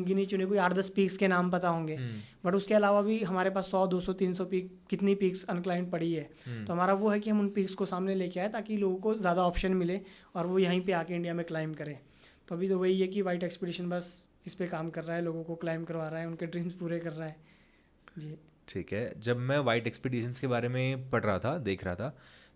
गिनी चुने कोई 8-10 पीक्स के नाम पता होंगे, बट उसके अलावा भी हमारे पास 100, 200, 300 पीक कितनी पीक्स अनक्लाइंब पड़ी है। तो हमारा वो है कि हम उन पीक्स को सामने लेके आए ताकि लोगों को ज़्यादा ऑप्शन मिले और वो यहीं पे आके इंडिया में क्लाइंब करें। तो अभी तो वही है कि वाइट एक्सपीडिशन बस इस पे काम कर रहा है, लोगों को क्लाइंब करवा रहा है, उनके ड्रीम्स पूरे कर रहा है जी। ठीक है। जब मैं वाइट एक्सपीडिशंस के बारे में पढ़ रहा था, देख रहा था,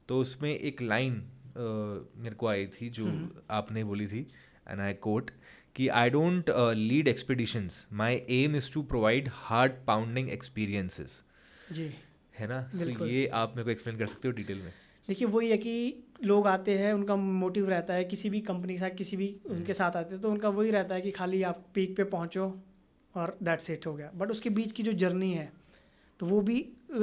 तो उसमें एक लाइन मेरे को आई थी जो आपने बोली थी, एंड आई कोट कि I don't lead expeditions, my aim is to provide heart pounding experiences. जी, है ना? सो ये आप मेरे को एक्सप्लेन कर सकते हो डिटेल में? देखिए वही है कि लोग आते हैं, उनका मोटिव रहता है किसी भी कंपनी के साथ, किसी भी उनके साथ आते हैं तो उनका वही रहता है कि खाली आप पीक पे पहुंचो और दैट्स इट हो गया। बट उसके बीच की जो जर्नी है तो वो भी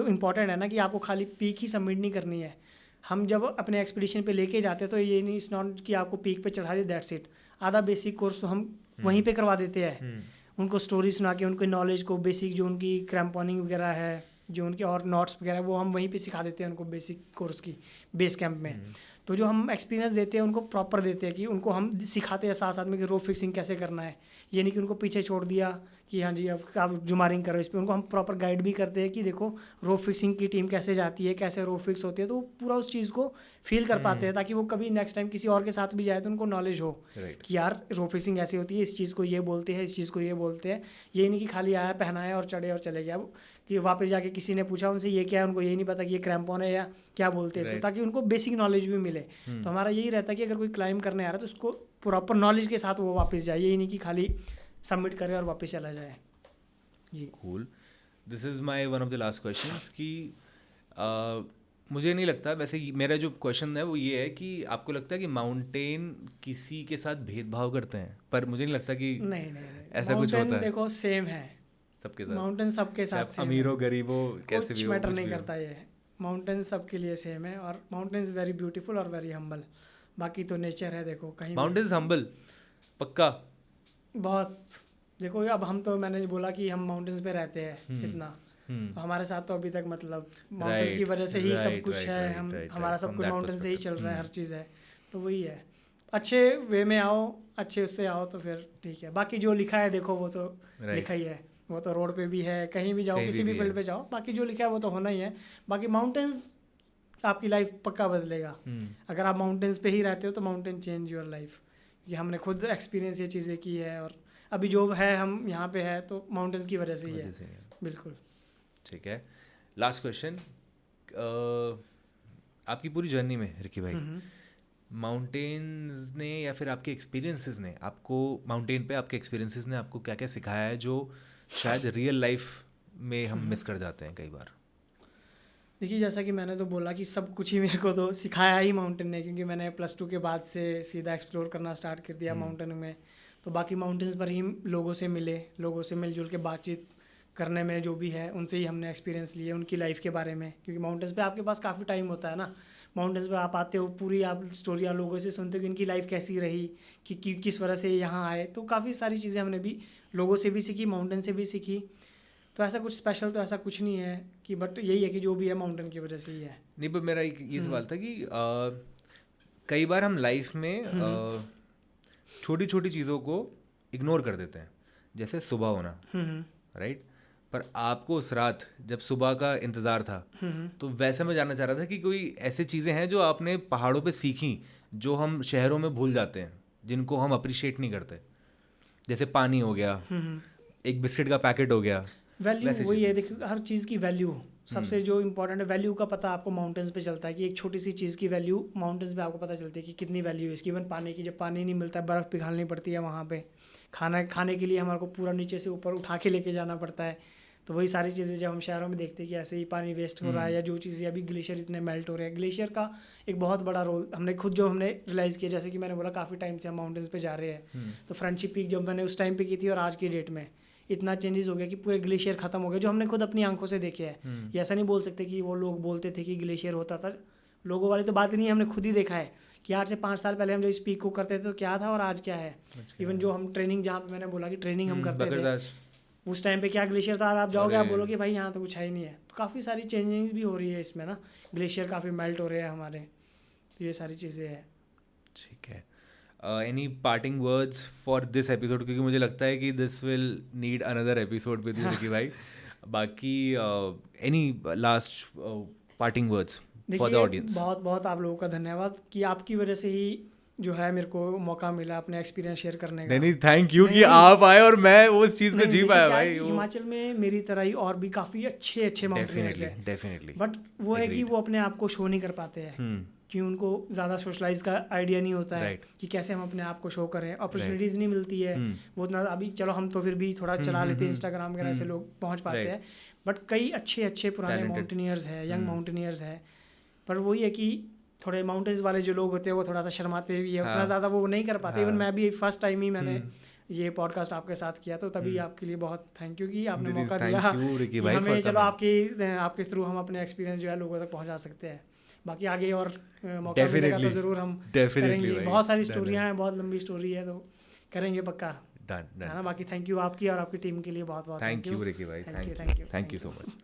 इम्पॉर्टेंट है ना, कि आपको खाली पीक ही सबमिट नहीं करनी है। हम जब अपने एक्सपीडिशन पे लेके जाते हैं तो ये नहीं, इट्स नॉट कि आपको पीक पे चढ़ा दे दैट्स इट। आधा बेसिक कोर्स तो हम वहीं पे करवा देते हैं, उनको स्टोरी सुना के उनके नॉलेज को, बेसिक जो उनकी क्रैम्पॉनिंग वगैरह है, जो उनके और नॉट्स वगैरह वो हम वहीं पे सिखा देते हैं उनको बेसिक कोर्स की बेस कैंप में। तो जो हम एक्सपीरियंस देते हैं उनको प्रॉपर देते हैं कि उनको हम सिखाते हैं साथ साथ में कि रोप फिक्सिंग कैसे करना है। ये नहीं कि उनको पीछे छोड़ दिया कि हाँ जी अब आप जुमारिंग करो इस पर, उनको हम प्रॉपर गाइड भी करते हैं कि देखो रोप फिक्सिंग की टीम कैसे जाती है, कैसे रोप फिक्स होती है, तो वो पूरा उस चीज़ को फील कर पाते हैं ताकि वो कभी नेक्स्ट टाइम किसी और के साथ भी जाए तो उनको नॉलेज हो कि यार रोप फिक्सिंग ऐसी होती है, इस चीज़ को ये बोलते हैं, इस चीज़ को ये बोलते हैं। ये नहीं कि खाली आया, पहनाया और चढ़े और चले गया, कि वापस जाके किसी ने पूछा उनसे ये क्या है, उनको यही नहीं पता कि ये क्रैम्पॉन है या क्या बोलते हैं इसको, ताकि उनको बेसिक नॉलेज भी मिले। तो हमारा यही रहता है कि अगर कोई क्लाइंब करने आ रहा है तो उसको प्रॉपर नॉलेज के साथ वो वापस जाए, यही नहीं कि खाली सबमिट करे और वापस चला जाए जी। Cool. This is my one of the last questions कि मुझे नहीं लगता, वैसे मेरा जो क्वेश्चन है वो ये है कि आपको लगता है कि माउंटेन किसी के साथ भेदभाव करते हैं? पर मुझे नहीं लगता कि नहीं ऐसा कुछ होता है। देखो सेम है सबके साथ, माउंटेन सबके साथ सेम, अमीरों गरीबों कैसे भी कुछ मैटर नहीं करता, ये माउंटेन सबके लिए सेम है। और माउंटेन इज़ वेरी ब्यूटीफुल और वेरी हम्बल। बाकी तो नेचर है, देखो कहीं माउंटेन्स हम्बल पक्का बहुत। देखो अब हम तो, मैंने बोला कि हम माउंटेन्स पे रहते हैं इतना, तो हमारे साथ तो अभी तक मतलब माउंटेन्स की वजह से ही सब कुछ है, हम हमारा सब कुछ माउंटेन से ही चल रहा है, हर चीज़ है। तो वही है, अच्छे वे में आओ, अच्छे उससे आओ तो फिर ठीक है। बाकी जो लिखा है देखो वो तो लिखा ही है, वो तो रोड पे भी है, कहीं भी जाओ, किसी भी फील्ड पे जाओ, बाकी जो लिखा है वो तो होना ही है। बाकी माउंटेन्स आपकी लाइफ पक्का बदलेगा। अगर आप माउंटेन्स पे ही रहते हो तो माउंटेन चेंज योर लाइफ। ये हमने खुद एक्सपीरियंस ये चीज़ें की है, और अभी जो है हम यहाँ पे है तो माउंटेन्स की वजह से ही है। बिल्कुल ठीक है। लास्ट क्वेश्चन, आपकी पूरी जर्नी में रिकी भाई, माउंटेन्स ने या फिर आपके एक्सपीरियंसेस ने आपको, माउंटेन पे आपके एक्सपीरियंसेस ने आपको क्या क्या सिखाया है जो शायद रियल लाइफ में हम मिस कर जाते हैं कई बार? देखिए जैसा कि मैंने तो बोला कि सब कुछ ही मेरे को तो सिखाया ही माउंटेन ने, क्योंकि मैंने +2 के बाद से सीधा एक्सप्लोर करना स्टार्ट कर दिया माउंटेन में। तो बाकी माउंटेन्स पर ही लोगों से मिले, लोगों से मिलजुल के बातचीत करने में जो भी है उनसे ही हमने एक्सपीरियंस लिए उनकी लाइफ के बारे में, क्योंकि माउंटेन्स पे आपके पास काफ़ी टाइम होता है ना। माउंटेन्स पे आप आते हो, पूरी आप स्टोरी आप लोगों से सुनते हो कि इनकी लाइफ कैसी रही, कि किस वजह से यहाँ आए। तो काफ़ी सारी चीज़ें हमने भी लोगों से भी सीखी, माउंटेन से भी सीखी। तो ऐसा कुछ स्पेशल तो ऐसा कुछ नहीं है कि, बट यही है कि जो भी है माउंटेन की वजह से ही है। नहीं, पर मेरा ये सवाल था कि कई बार हम लाइफ में छोटी छोटी चीज़ों को इग्नोर कर देते हैं, जैसे सुबह होना, राइट। पर आपको उस रात जब सुबह का इंतज़ार था, तो वैसे मैं जानना चाह रहा था कि कोई ऐसी चीज़ें हैं जो आपने पहाड़ों पे सीखी जो हम शहरों में भूल जाते हैं, जिनको हम अप्रिशिएट नहीं करते, जैसे पानी हो गया, एक बिस्किट का पैकेट हो गया। वैल्यू वही है, देखिए हर चीज़ की वैल्यू सबसे जो इम्पोर्टेंट है, वैल्यू का पता आपको माउंटेन्स पे चलता है कि एक छोटी सी चीज़ की वैल्यू माउंटेन्स पे आपको पता चलती है कि कितनी वैल्यू है इसकी। इवन पानी की, जब पानी नहीं मिलता है, बर्फ़ पिघालनी पड़ती है वहाँ पे, खाने के लिए हमारे को पूरा नीचे से ऊपर उठा के लेके जाना पड़ता है। तो वही सारी चीज़ें जब हम शहरों में देखते हैं कि ऐसे ही पानी वेस्ट हो रहा है, या जो चीज़ें अभी ग्लेशियर इतने मेल्ट हो रहे हैं, ग्लेशियर का एक बहुत बड़ा रोल हमने रियलाइज़ किया। जैसे कि मैंने बोला काफ़ी टाइम से हम माउंटेन्स पे जा रहे हैं, तो फ्रेंडशिप पीक जब मैंने उस टाइम पे की थी और आज की डेट में इतना चेंजेस हो गया कि पूरे ग्लेशियर ख़त्म हो गए, जो हमने खुद अपनी आंखों से देखे हैं। ये ऐसा नहीं बोल सकते कि वो लोग बोलते थे कि ग्लेशियर होता था, लोगों वाली तो बात ही नहीं, हमने खुद ही देखा है कि 8 से 5 साल पहले हम जो इस पीक को करते थे तो क्या था और आज क्या है। इवन जो हम ट्रेनिंग, जहाँ पे मैंने बोला कि ट्रेनिंग हम करते थे, उस टाइम पे क्या ग्लेशियर था, और आप जाओगे आप बोलोगे भाई यहाँ तो कुछ है ही नहीं है। तो काफ़ी सारी चेंजिंग भी हो रही है इसमें ना, ग्लेशियर काफ़ी मेल्ट हो रहे हैं हमारे, तो ये सारी चीज़ें हैं। ठीक है, any parting words for this episode, क्योंकि मुझे लगता है कि this will need another episode with you Ricky भाई। बाकी any last parting words for the audience? बहुत आप लोगों का धन्यवाद कि आपकी वजह से ही जो है मेरे को मौका मिला अपने एक्सपीरियंस शेयर करने का। नहीं, थैंक यू कि आप आए और मैं उस चीज़ को जी पाया भाई। हिमाचल में मेरी तरह ही और भी काफ़ी अच्छे माउंटेनियर्स हैं, डेफिनेटली, बट वो है कि वो अपने आप को शो नहीं कर पाते हैं, कि उनको ज़्यादा सोशलाइज का आइडिया नहीं होता है कि कैसे हम अपने आप को शो करें, अपॉर्चुनिटीज़ नहीं मिलती है वो उतना। अभी चलो हम तो फिर भी थोड़ा चला लेते हैं इंस्टाग्राम वगैरह से लोग पहुँच पाते हैं, बट कई अच्छे पुराने माउंटेनियर्स हैं, यंग माउंटेनियर्स हैं, पर वही है कि थोड़े माउंटेन्स वाले जो लोग होते हैं वो थोड़ा सा शर्माते भी है, उतना ज़्यादा वो नहीं कर पाते। इवन मैं भी फर्स्ट टाइम ही मैंने ये पॉडकास्ट आपके साथ किया, तो तभी आपके लिए बहुत थैंक यू कि आपने मौका दिया कि हमें, चलो आपके थ्रू हम अपने एक्सपीरियंस जो है लोगों तक पहुंचा सकते हैं। बाकी आगे और मौका मिलेगा तो ज़रूर हम करेंगे। बहुत सारी स्टोरियाँ हैं, बहुत लंबी स्टोरी है, तो करेंगे पक्का। डन। बाकी थैंक यू आपकी और आपकी टीम के लिए बहुत बहुत थैंक यू रिकी भाई, थैंक यू सो मच।